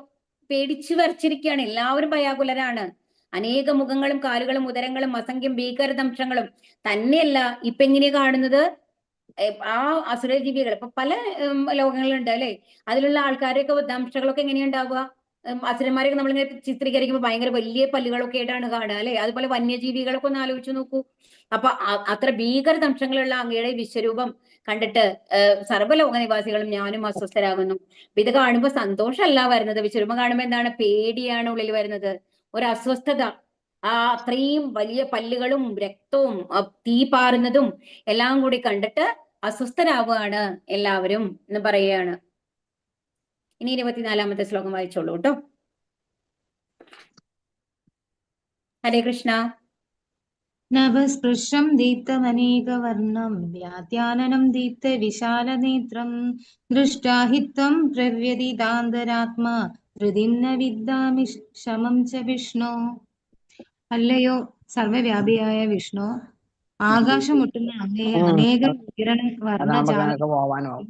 പേടിച്ചു വരച്ചിരിക്കുകയാണ്, എല്ലാവരും ഭയാകുലരാണ്. അനേക മുഖങ്ങളും കാലുകളും ഉദരങ്ങളും അസംഖ്യം ഭീകരദംശങ്ങളും. തന്നെയല്ല ഇപ്പൊ എങ്ങനെയാ കാണുന്നത്, ആ അസുരജീവികൾ ഇപ്പൊ പല ലോകങ്ങളുണ്ട് അല്ലെ, അതിലുള്ള ആൾക്കാരൊക്കെ ദംശകളൊക്കെ എങ്ങനെയുണ്ടാവുക, അസുരന്മാരൊക്കെ നമ്മളിങ്ങനെ ചിത്രീകരിക്കുമ്പോൾ ഭയങ്കര വലിയ പല്ലുകളൊക്കെ ആയിട്ടാണ് കാണുക അല്ലെ. അതുപോലെ വന്യജീവികളൊക്കെ ഒന്ന് ആലോചിച്ച് നോക്കൂ. അപ്പൊ അത്ര ഭീകര ദംശങ്ങളുള്ള അങ്ങയുടെ വിശ്വരൂപം കണ്ടിട്ട് സർവ്വലോക നിവാസികളും ഞാനും അസ്വസ്ഥരാകുന്നു. അപ്പൊ ഇത് കാണുമ്പോൾ സന്തോഷമല്ല വരുന്നത്. വിശ്വരൂപം കാണുമ്പോൾ എന്താണ്? പേടിയാണ് ഉള്ളിൽ വരുന്നത്, ഒരു അസ്വസ്ഥത. അത്രയും വലിയ പല്ലുകളും രക്തവും തീ പാറുന്നതും എല്ലാം കൂടി കണ്ടിട്ട് അസ്വസ്ഥരാവുകയാണ് എല്ലാവരും എന്ന് പറയുകയാണ്. ഇനി 24-ാമത്തെ ശ്ലോകം വായിച്ചോളൂ കേട്ടോ. ഹരേ കൃഷ്ണ. നവസ്പൃശം ദീപ്തമനേകവർണം വ്യാത്യാനനം ദീപ്ത വിശാലനേത്രം ദൃഷ്ടാഹിത്വം പ്രവ്യതിതാന്തരാത്മാ ഹൃദിം ന വിദ്യാമി ശമം ച വിഷ്ണു. അല്ലയോ സർവവ്യാപിയായ വിഷ്ണു, ആകാശമുട്ടുന്ന അങ്ങയെ അനേകം വർണ്ണജാലം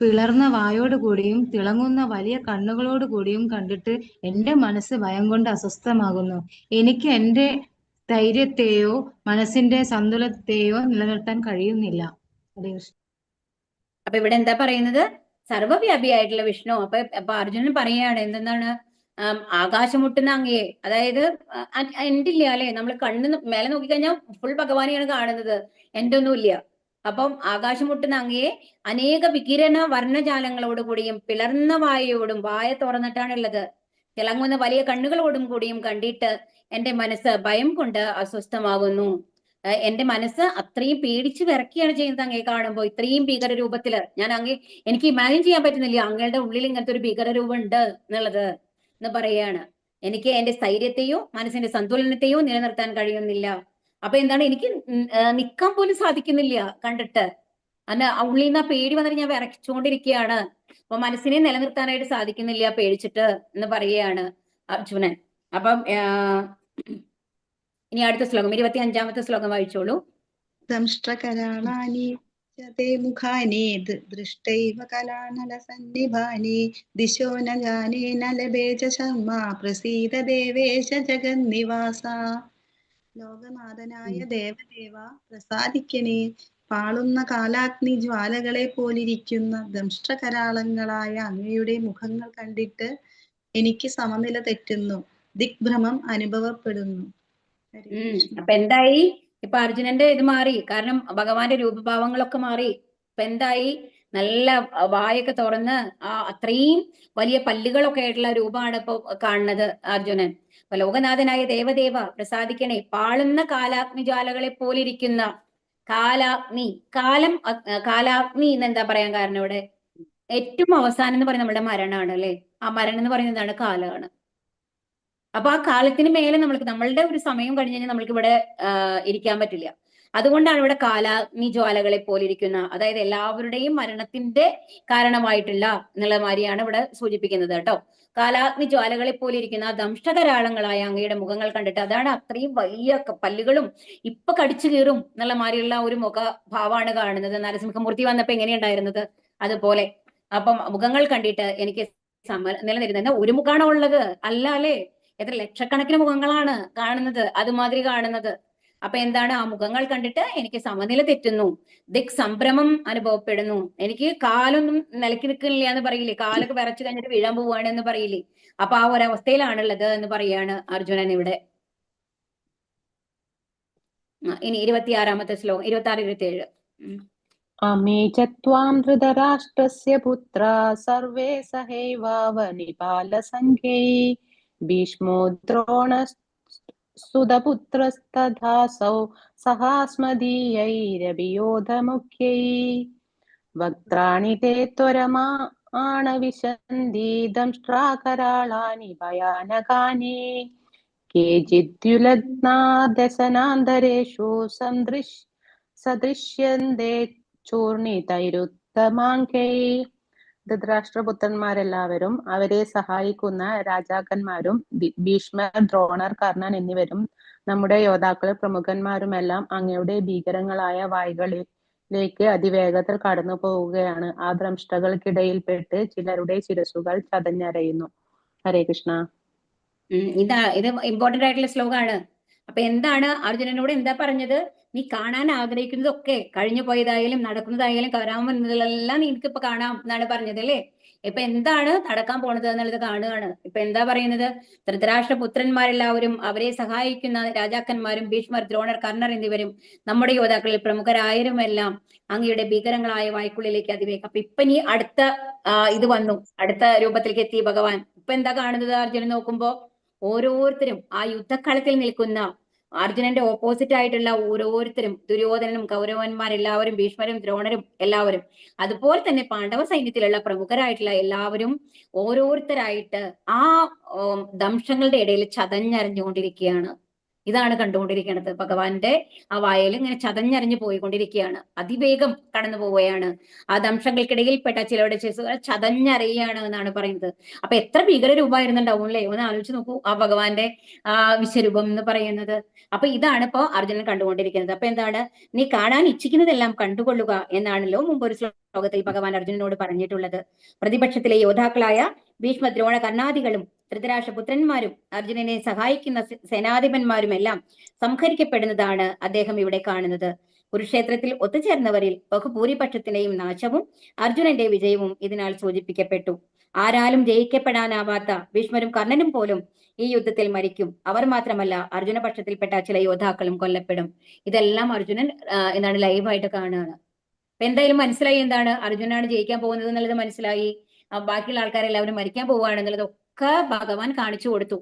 പിളർന്ന വായോടുകൂടിയും തിളങ്ങുന്ന വലിയ കണ്ണുകളോടുകൂടിയും കണ്ടിട്ട് എന്റെ മനസ്സ് ഭയം കൊണ്ട് അസ്വസ്ഥമാകുന്നു. എനിക്ക് എന്റെ ധൈര്യത്തെയോ മനസ്സിന്റെ സന്തുലനത്തെയോ നിലനിർത്താൻ കഴിയുന്നില്ല. അപ്പൊ ഇവിടെ എന്താ പറയുന്നത്? സർവ്വവ്യാപിയായിട്ടുള്ള വിഷ്ണു. അപ്പൊ അർജുനൻ പറയാണ് എന്തെന്നാണ്? ആകാശമുട്ടുന്ന അങ്ങയെ, അതായത് എന്റെ ഇല്ല അല്ലെ, നമ്മൾ കണ്ണ് മേലെ നോക്കിക്കഴിഞ്ഞാൽ ഫുൾ ഭഗവാനെയാണ് കാണുന്നത്, എന്റെ ഒന്നുമില്ല. അപ്പം ആകാശമുട്ടുന്ന അങ്ങയെ അനേക വികിരണ വർണ്ണജാലങ്ങളോട് കൂടിയും പിളർന്ന വായയോടും, വായ തുറന്നിട്ടാണുള്ളത്, തിളങ്ങുന്ന വലിയ കണ്ണുകളോടും കൂടിയും കണ്ടിട്ട് എന്റെ മനസ്സ് ഭയം കൊണ്ട് അസ്വസ്ഥമാകുന്നു. എന്റെ മനസ്സ് അത്രയും പേടിച്ച് വിറക്കുകയാണ് ചെയ്യുന്നത് അങ്ങയെ കാണുമ്പോൾ. ഇത്രയും ഭീകര രൂപത്തില് എനിക്ക് ഇമാജിൻ ചെയ്യാൻ പറ്റുന്നില്ല അങ്ങയുടെ ഉള്ളിൽ ഇങ്ങനത്തെ ഒരു ഭീകര രൂപം ഉണ്ട് എന്നുള്ളത് എന്ന് പറയാണ്. എനിക്ക് എന്റെ സ്ഥൈര്യത്തെയോ മനസ്സിന്റെ സന്തുലനത്തെയോ നിലനിർത്താൻ കഴിയുന്നില്ല. അപ്പൊ എന്താണ്? എനിക്ക് നിൽക്കാൻ പോലും സാധിക്കുന്നില്ല കണ്ടിട്ട്. ഉള്ളിൽ നിന്ന് പേടി വന്നിട്ട് ഞാൻ വിറച്ചുകൊണ്ടിരിക്കുകയാണ്. അപ്പൊ മനസ്സിനെ നിലനിർത്താനായിട്ട് സാധിക്കുന്നില്ല പേടിച്ചിട്ട് എന്ന് പറയുകയാണ് അർജുനൻ. അപ്പം ഇനി അടുത്ത ശ്ലോകം 25-ാമത്തെ ശ്ലോകം വായിച്ചോളൂ. ദംഷ്ട്രകരാളാനി മുഖാനി ദൃഷ്ടൈവ കലാനലസന്നിഭാനി ദിശോ ന ജാനേ ന ലഭേ ച ശർമ്മാ പ്രസീദ ദേവേശ ജഗന്നിവാസ. ലോകനാഥനായ ദേവദേവ പ്രസാദിക്കണേ. പാളുന്ന കാലാഗ്നി ജ്വാലകളെ പോലിരിക്കുന്ന ദംഷ്ട്രകരാളങ്ങളായ അങ്ങയുടെ മുഖങ്ങൾ കണ്ടിട്ട് എനിക്ക് സമനില തെറ്റുന്നു, ദിഗ്ഭ്രമം അനുഭവപ്പെടുന്നു. അപ്പൊ എന്തായി? ഇപ്പൊ അർജുനന്റെ ഇത് മാറി, കാരണം ഭഗവാന്റെ രൂപഭാവങ്ങളൊക്കെ മാറി. ഇപ്പൊ എന്തായി? നല്ല വായൊക്കെ തുറന്ന് അത്രയും വലിയ പല്ലുകളൊക്കെ ആയിട്ടുള്ള രൂപമാണ് ഇപ്പൊ കാണുന്നത് അർജുനൻ. അപ്പൊ ലോകനാഥനായ ദേവദേവ പ്രസാദിക്കണേ. പാളുന്ന കാലാഗ്നി ജ്വാലകളെ പോലിരിക്കുന്ന കാലാഗ്നി. കാലാഗ്നി എന്ന് എന്താ പറയാൻ കാരണം? ഇവിടെ ഏറ്റവും അവസാനം എന്ന് പറയുന്നത് നമ്മുടെ മരണമാണ് അല്ലെ. ആ മരണം എന്ന് പറയുന്നതാണ് കാലമാണ്. അപ്പൊ ആ കാലത്തിന് മേലെ നമ്മളുടെ ഒരു സമയം കഴിഞ്ഞ് കഴിഞ്ഞാൽ നമ്മൾക്ക് ഇവിടെ ഇരിക്കാൻ പറ്റില്ല. അതുകൊണ്ടാണ് ഇവിടെ കാലാഗ്നി ജ്വാലകളെ പോലിരിക്കുന്ന, അതായത് എല്ലാവരുടെയും മരണത്തിന്റെ കാരണമായിട്ടുള്ള എന്നുള്ള മാതിരിയാണ് ഇവിടെ സൂചിപ്പിക്കുന്നത് കേട്ടോ. കാലാഗ്നി ജ്വാലകളെ പോലിരിക്കുന്ന ദംഷ്ടകരാളങ്ങളായ അങ്ങയുടെ മുഖങ്ങൾ കണ്ടിട്ട്, അതാണ് അത്രയും വലിയ പല്ലുകളും ഇപ്പൊ കടിച്ചു കീറും എന്നുള്ള മാതിരിയുള്ള ഒരു മുഖഭാവമാണ് കാണുന്നത്. നരസിംഹമൂർത്തി വന്നപ്പോ എങ്ങനെയുണ്ടായിരുന്നത് അതുപോലെ. അപ്പം മുഖങ്ങൾ കണ്ടിട്ട് എനിക്ക് നിലനിരുന്ന ഒരു മുഖാണോ ഉള്ളത്? അല്ല അല്ലെ, എത്ര ലക്ഷക്കണക്കിന് മുഖങ്ങളാണ് കാണുന്നത്, അതുമാതിരി കാണുന്നത്. അപ്പൊ എന്താണ്? ആ മുഖങ്ങൾ കണ്ടിട്ട് എനിക്ക് സമനില തെറ്റുന്നു, ദിക് സംഭ്രമം അനുഭവപ്പെടുന്നു. എനിക്ക് കാലൊന്നും നിലയ്ക്ക് നിൽക്കുന്നില്ല എന്ന് പറയില്ലേ, കാലൊക്കെ വിറച്ചു കഴിഞ്ഞിട്ട് വീഴാൻ പോവുകയാണ് എന്ന് പറയില്ലേ. അപ്പൊ ആ ഒരവസ്ഥയിലാണുള്ളത് എന്ന് പറയാണ് അർജുനൻ ഇവിടെ. ഇനി 26-ാമത്തെ ശ്ലോകം 26-27. അമേ ച ത്വാം ധൃതരാഷ്ട്രസ്യ പുത്രാ സർവേ സഹൈവാവനിപാലസംഘൈ ഭീഷ്മോ ദ്രോണസ്തുതപുത്രസ്തഥാസൗ സഹാസ്മദീയൈരഭിയോധമുഖ്യൈ വക്ത്രാണി തേ ത്വരമാണവിശന്തി ദംഷ്ട്രാകരാളാനി ഭയാനകാനി കേചിദ്യുലഗ്നാ ദശനാന്തരേഷു സദൃശ്യന്തേ ചൂർണിതൈരുത്തമാങ്കൈ. ധൃതരാഷ്ട്രപുത്രന്മാരെല്ലാവരും അവരെ സഹായിക്കുന്ന രാജാക്കന്മാരും ഭീഷ്മർ, ദ്രോണർ, കർണൻ എന്നിവരും നമ്മുടെ യോദ്ധാക്കളും പ്രമുഖന്മാരുമെല്ലാം അങ്ങയുടെ ഭീകരങ്ങളായ വായ്കളിലേക്ക് അതിവേഗത്തിൽ കടന്നു പോവുകയാണ്. ആ ദ്രംഷ്ടകൾക്കിടയിൽപ്പെട്ട് ചിലരുടെ ശിരസുകൾ ചതഞ്ഞരയുന്നു. ഹരേ കൃഷ്ണ. ഇത് ഇമ്പോർട്ടന്റ് ആയിട്ടുള്ള ശ്ലോകമാണ്. അപ്പൊ എന്താണ് അർജുനനോട് എന്താ പറഞ്ഞത്? നീ കാണാൻ ആഗ്രഹിക്കുന്നതൊക്കെ കഴിഞ്ഞു പോയതായാലും നടക്കുന്നതായാലും വരാൻ വന്നതെല്ലാം നിനക്കിപ്പോ കാണാം എന്നാണ് പറഞ്ഞത് അല്ലേ. ഇപ്പൊ എന്താണ് നടക്കാൻ പോണത് എന്നുള്ളത് കാണുകയാണ്. ഇപ്പൊ എന്താ പറയുന്നത്? ധൃതരാഷ്ട്ര പുത്രന്മാരെല്ലാവരും അവരെ സഹായിക്കുന്ന രാജാക്കന്മാരും ഭീഷ്മർ, ദ്രോണർ, കർണർ എന്നിവരും നമ്മുടെ യോദ്ധാക്കളിൽ പ്രമുഖരായവരുമെല്ലാം അങ്ങയുടെ ഭീകരങ്ങളായ വായ്ക്കുള്ളിലേക്ക് അതിവേഗം. അപ്പൊ ഇപ്പൊ നീ അടുത്ത ഇത് വന്നു, അടുത്ത രൂപത്തിലേക്ക് എത്തി ഭഗവാൻ. ഇപ്പൊ എന്താ കാണുന്നത്? അർജുനൻ നോക്കുമ്പോ ഓരോരുത്തരും ആ യുദ്ധക്കളത്തിൽ നിൽക്കുന്ന അർജുനന്റെ ഓപ്പോസിറ്റ് ആയിട്ടുള്ള ഓരോരുത്തരും, ദുര്യോധനനും കൗരവന്മാരെല്ലാവരും, ഭീഷ്മരും ദ്രോണരും എല്ലാവരും, അതുപോലെ തന്നെ പാണ്ഡവ സൈന്യത്തിലുള്ള പ്രമുഖരായിട്ടുള്ള എല്ലാവരും ഓരോരുത്തരായിട്ട് ആ ദംശങ്ങളുടെ ഇടയിൽ ചതഞ്ഞരഞ്ഞുകൊണ്ടിരിക്കുകയാണ്. ഇതാണ് കണ്ടുകൊണ്ടിരിക്കുന്നത്. ഭഗവാന്റെ ആ വായിൽ ഇങ്ങനെ ചതഞ്ഞറിഞ്ഞു പോയിക്കൊണ്ടിരിക്കുകയാണ്, അതിവേഗം കടന്നു പോവുകയാണ്. ആ ദംശങ്ങൾക്കിടയിൽപ്പെട്ട ചിലരുടെ ചെസ്സുകൾ ചതഞ്ഞറിയുകയാണ് എന്നാണ് പറയുന്നത്. അപ്പൊ എത്ര ഭീകര രൂപമായിരുന്നുണ്ടാവും അല്ലേ? ഒന്ന് ആലോചിച്ച് നോക്കൂ ആ ഭഗവാന്റെ ആ വിശ്വരൂപം എന്ന് പറയുന്നത്. അപ്പൊ ഇതാണ് ഇപ്പോ അർജുനൻ കണ്ടുകൊണ്ടിരിക്കുന്നത്. അപ്പൊ എന്താണ്? നീ കാണാൻ ഇച്ഛിക്കുന്നതെല്ലാം കണ്ടുകൊള്ളുക എന്നാണല്ലോ മുമ്പ് ഒരു ശ്ലോകത്തിൽ ഭഗവാൻ അർജുനനോട് പറഞ്ഞിട്ടുള്ളത്. പ്രതിപക്ഷത്തിലെ യോദ്ധാക്കളായ ഭീഷ്മ, ദ്രോണ, കർണാദികളും ധൃതരാഷ്ട്രപുത്രന്മാരും അർജുനനെ സഹായിക്കുന്ന സേനാധിപന്മാരുമെല്ലാം സംഹരിക്കപ്പെടുന്നതാണ് അദ്ദേഹം ഇവിടെ കാണുന്നത്. കുരുക്ഷേത്രത്തിൽ ഒത്തുചേർന്നവരിൽ ബഹുഭൂരിപക്ഷത്തിന്റെയും നാശവും അർജുനന്റെ വിജയവും ഇതിനാൽ സൂചിപ്പിക്കപ്പെട്ടു. ആരാലും ജയിക്കപ്പെടാനാവാത്ത ഭീഷ്മരും കർണനും പോലും ഈ യുദ്ധത്തിൽ മരിക്കും. അവർ മാത്രമല്ല, അർജുന പക്ഷത്തിൽപ്പെട്ട ചില യോദ്ധാക്കളും കൊല്ലപ്പെടും. ഇതെല്ലാം അർജുനൻ എന്താണ് ലൈവായിട്ട് കാണുകയാണ്. അപ്പൊ എന്തായാലും മനസ്സിലായി എന്താണ് അർജുനാണ് ജയിക്കാൻ പോകുന്നത് എന്നുള്ളത് മനസ്സിലായി. ബാക്കിയുള്ള ആൾക്കാരെല്ലാവരും മരിക്കാൻ പോവുകയാണെന്നുള്ളത് ഒക്കെ ഭഗവാൻ കാണിച്ചു കൊടുത്തു.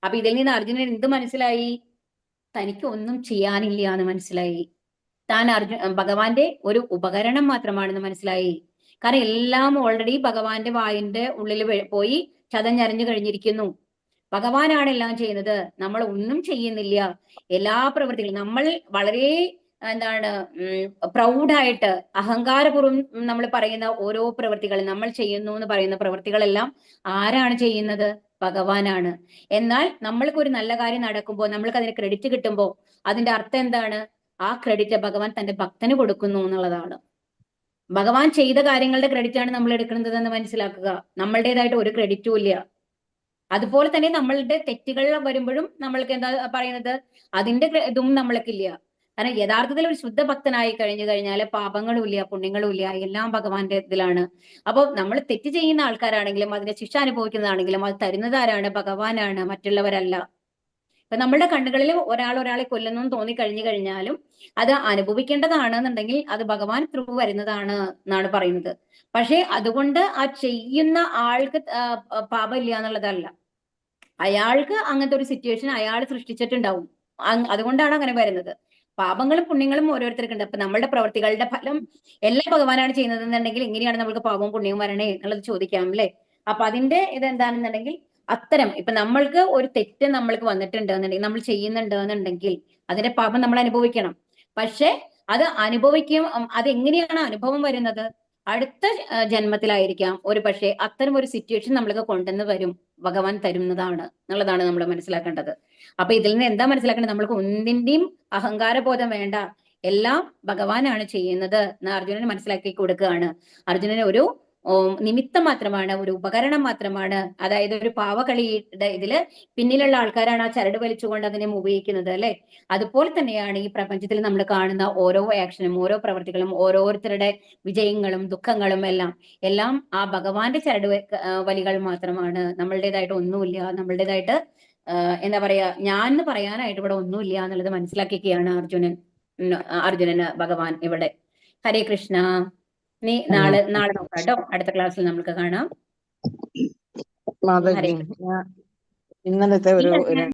അപ്പൊ ഇതിൽ നിന്ന് അർജുനൻ എന്ത് മനസ്സിലായി? തനിക്ക് ഒന്നും ചെയ്യാനില്ല എന്ന് മനസ്സിലായി. താൻ ഭഗവാന്റെ ഒരു ഉപകരണം മാത്രമാണെന്ന് മനസ്സിലായി. കാരണം എല്ലാം ഓൾറെഡി ഭഗവാന്റെ വായിന്റെ ഉള്ളിൽ പോയി ചതഞ്ഞറിഞ്ഞു കഴിഞ്ഞിരിക്കുന്നു. ഭഗവാനാണ് എല്ലാം ചെയ്യുന്നത്, നമ്മൾ ഒന്നും ചെയ്യുന്നില്ല. എല്ലാ പ്രവൃത്തികളും നമ്മൾ വളരെ എന്താണ് പ്രൗഡായിട്ട് അഹങ്കാരപൂർവ്വം നമ്മൾ പറയുന്ന ഓരോ പ്രവൃത്തികളും, നമ്മൾ ചെയ്യുന്നു എന്ന് പറയുന്ന പ്രവൃത്തികളെല്ലാം ആരാണ് ചെയ്യുന്നത്? ഭഗവാനാണ്. എന്നാൽ നമ്മൾക്ക് ഒരു നല്ല കാര്യം നടക്കുമ്പോൾ, നമ്മൾക്ക് അതിന് ക്രെഡിറ്റ് കിട്ടുമ്പോൾ അതിന്റെ അർത്ഥം എന്താണ്? ആ ക്രെഡിറ്റ് ഭഗവാൻ തന്റെ ഭക്തന് കൊടുക്കുന്നു എന്നുള്ളതാണ്. ഭഗവാൻ ചെയ്ത കാര്യങ്ങളുടെ ക്രെഡിറ്റ് ആണ് നമ്മൾ എടുക്കുന്നത് എന്ന് മനസ്സിലാക്കുക. നമ്മളുടേതായിട്ട് ഒരു ക്രെഡിറ്റും ഇല്ല. അതുപോലെ തന്നെ നമ്മളുടെ തെറ്റുകൾ വരുമ്പോഴും നമ്മൾക്ക് എന്താ പറയുന്നത്? അതിന്റെ ഇതും നമ്മൾക്കില്ല. കാരണം യഥാർത്ഥത്തിൽ ഒരു ശുദ്ധ ഭക്തനായി കഴിഞ്ഞാൽ പാപങ്ങളും ഇല്ല, പുണ്യങ്ങളും ഇല്ല, എല്ലാം ഭഗവാന്റെ ഇതിലാണ്. അപ്പൊ നമ്മൾ തെറ്റ് ചെയ്യുന്ന ആൾക്കാരാണെങ്കിലും അതിന്റെ ശിക്ഷ അനുഭവിക്കുന്നതാണെങ്കിലും അത് തരുന്നത് ആരാണ്? ഭഗവാനാണ്, മറ്റുള്ളവരല്ല. ഇപ്പൊ നമ്മളുടെ കണ്ണുകളിൽ ഒരാളെ കൊല്ലുന്നു എന്ന് തോന്നി കഴിഞ്ഞാലും അത് അനുഭവിക്കേണ്ടതാണെന്നുണ്ടെങ്കിൽ അത് ഭഗവാൻ ത്രൂ വരുന്നതാണ് എന്നാണ് പറയുന്നത്. പക്ഷെ അതുകൊണ്ട് ആ ചെയ്യുന്ന ആൾക്ക് പാപമില്ല എന്നുള്ളതല്ല. അയാൾക്ക് അങ്ങനത്തെ ഒരു സിറ്റുവേഷൻ അയാൾ സൃഷ്ടിച്ചിട്ടുണ്ടാവും. അതുകൊണ്ടാണ് അങ്ങനെ വരുന്നത്. പാപങ്ങളും പുണ്യങ്ങളും ഓരോരുത്തർക്കുണ്ട്. അപ്പൊ നമ്മളുടെ പ്രവർത്തികളുടെ ഫലം എല്ലാം ഭഗവാനാണ് ചെയ്യുന്നത് എന്നുണ്ടെങ്കിൽ എങ്ങനെയാണ് നമ്മൾക്ക് പാപവും പുണ്യവും വരണേ എന്നുള്ളത് ചോദിക്കാം അല്ലെ? അപ്പൊ അതിന്റെ ഇതെന്താണെന്നുണ്ടെങ്കിൽ അത്തരം ഇപ്പൊ നമ്മൾക്ക് ഒരു തെറ്റ് നമ്മൾക്ക് വന്നിട്ടുണ്ട് എന്നുണ്ടെങ്കിൽ, നമ്മൾ ചെയ്യുന്നുണ്ട് എന്നുണ്ടെങ്കിൽ അതിന്റെ പാപം നമ്മൾ അനുഭവിക്കണം. പക്ഷെ അത് അതെങ്ങനെയാണ് അനുഭവം വരുന്നത്? അടുത്ത ജന്മത്തിലായിരിക്കാം ഒരു പക്ഷേ അത്തരം ഒരു സിറ്റുവേഷൻ നമ്മൾക്ക് കൊണ്ടുവന്ന് വരും, ഭഗവാൻ തരുന്നതാണ് എന്നുള്ളതാണ് നമ്മൾ മനസ്സിലാക്കേണ്ടത്. അപ്പൊ ഇതിൽ നിന്ന് എന്താ മനസ്സിലാക്കേണ്ടത്? നമ്മൾക്ക് ഒന്നിന്റെയും അഹങ്കാരബോധം വേണ്ട, എല്ലാം ഭഗവാനാണ് ചെയ്യുന്നത് എന്ന് അർജുനന് മനസ്സിലാക്കി കൊടുക്കുകയാണ്. അർജുനന് ഒരു നിമിത്തം മാത്രമാണ്, ഒരു ഉപകരണം മാത്രമാണ്. അതായത് ഒരു പാവകളിയുടെ ഇതില് പിന്നിലുള്ള ആൾക്കാരാണ് ആ ചരട് വലിച്ചുകൊണ്ട് അതിനെ ഉപയോഗിക്കുന്നത് അല്ലെ. അതുപോലെ തന്നെയാണ് ഈ പ്രപഞ്ചത്തിൽ നമ്മൾ കാണുന്ന ഓരോ ആക്ഷനും ഓരോ പ്രവർത്തികളും ഓരോരുത്തരുടെ വിജയങ്ങളും ദുഃഖങ്ങളും എല്ലാം ആ ഭഗവാന്റെ ചരട് വലികൾ മാത്രമാണ്. നമ്മളുടേതായിട്ട് ഒന്നുമില്ല, നമ്മളുടേതായിട്ട് എന്താ പറയാ, ഞാൻ എന്ന് പറയാനായിട്ട് ഇവിടെ ഒന്നുമില്ല എന്നുള്ളത് മനസ്സിലാക്കിയൊക്കെയാണ് അർജുനന് ഭഗവാൻ ഇവിടെ. ഹരേ കൃഷ്ണ. നീ നാളെ നോക്കാം കേട്ടോ. അടുത്ത ക്ലാസ്സിൽ നമുക്ക് കാണാം. ഇന്നലത്തെ ഒരു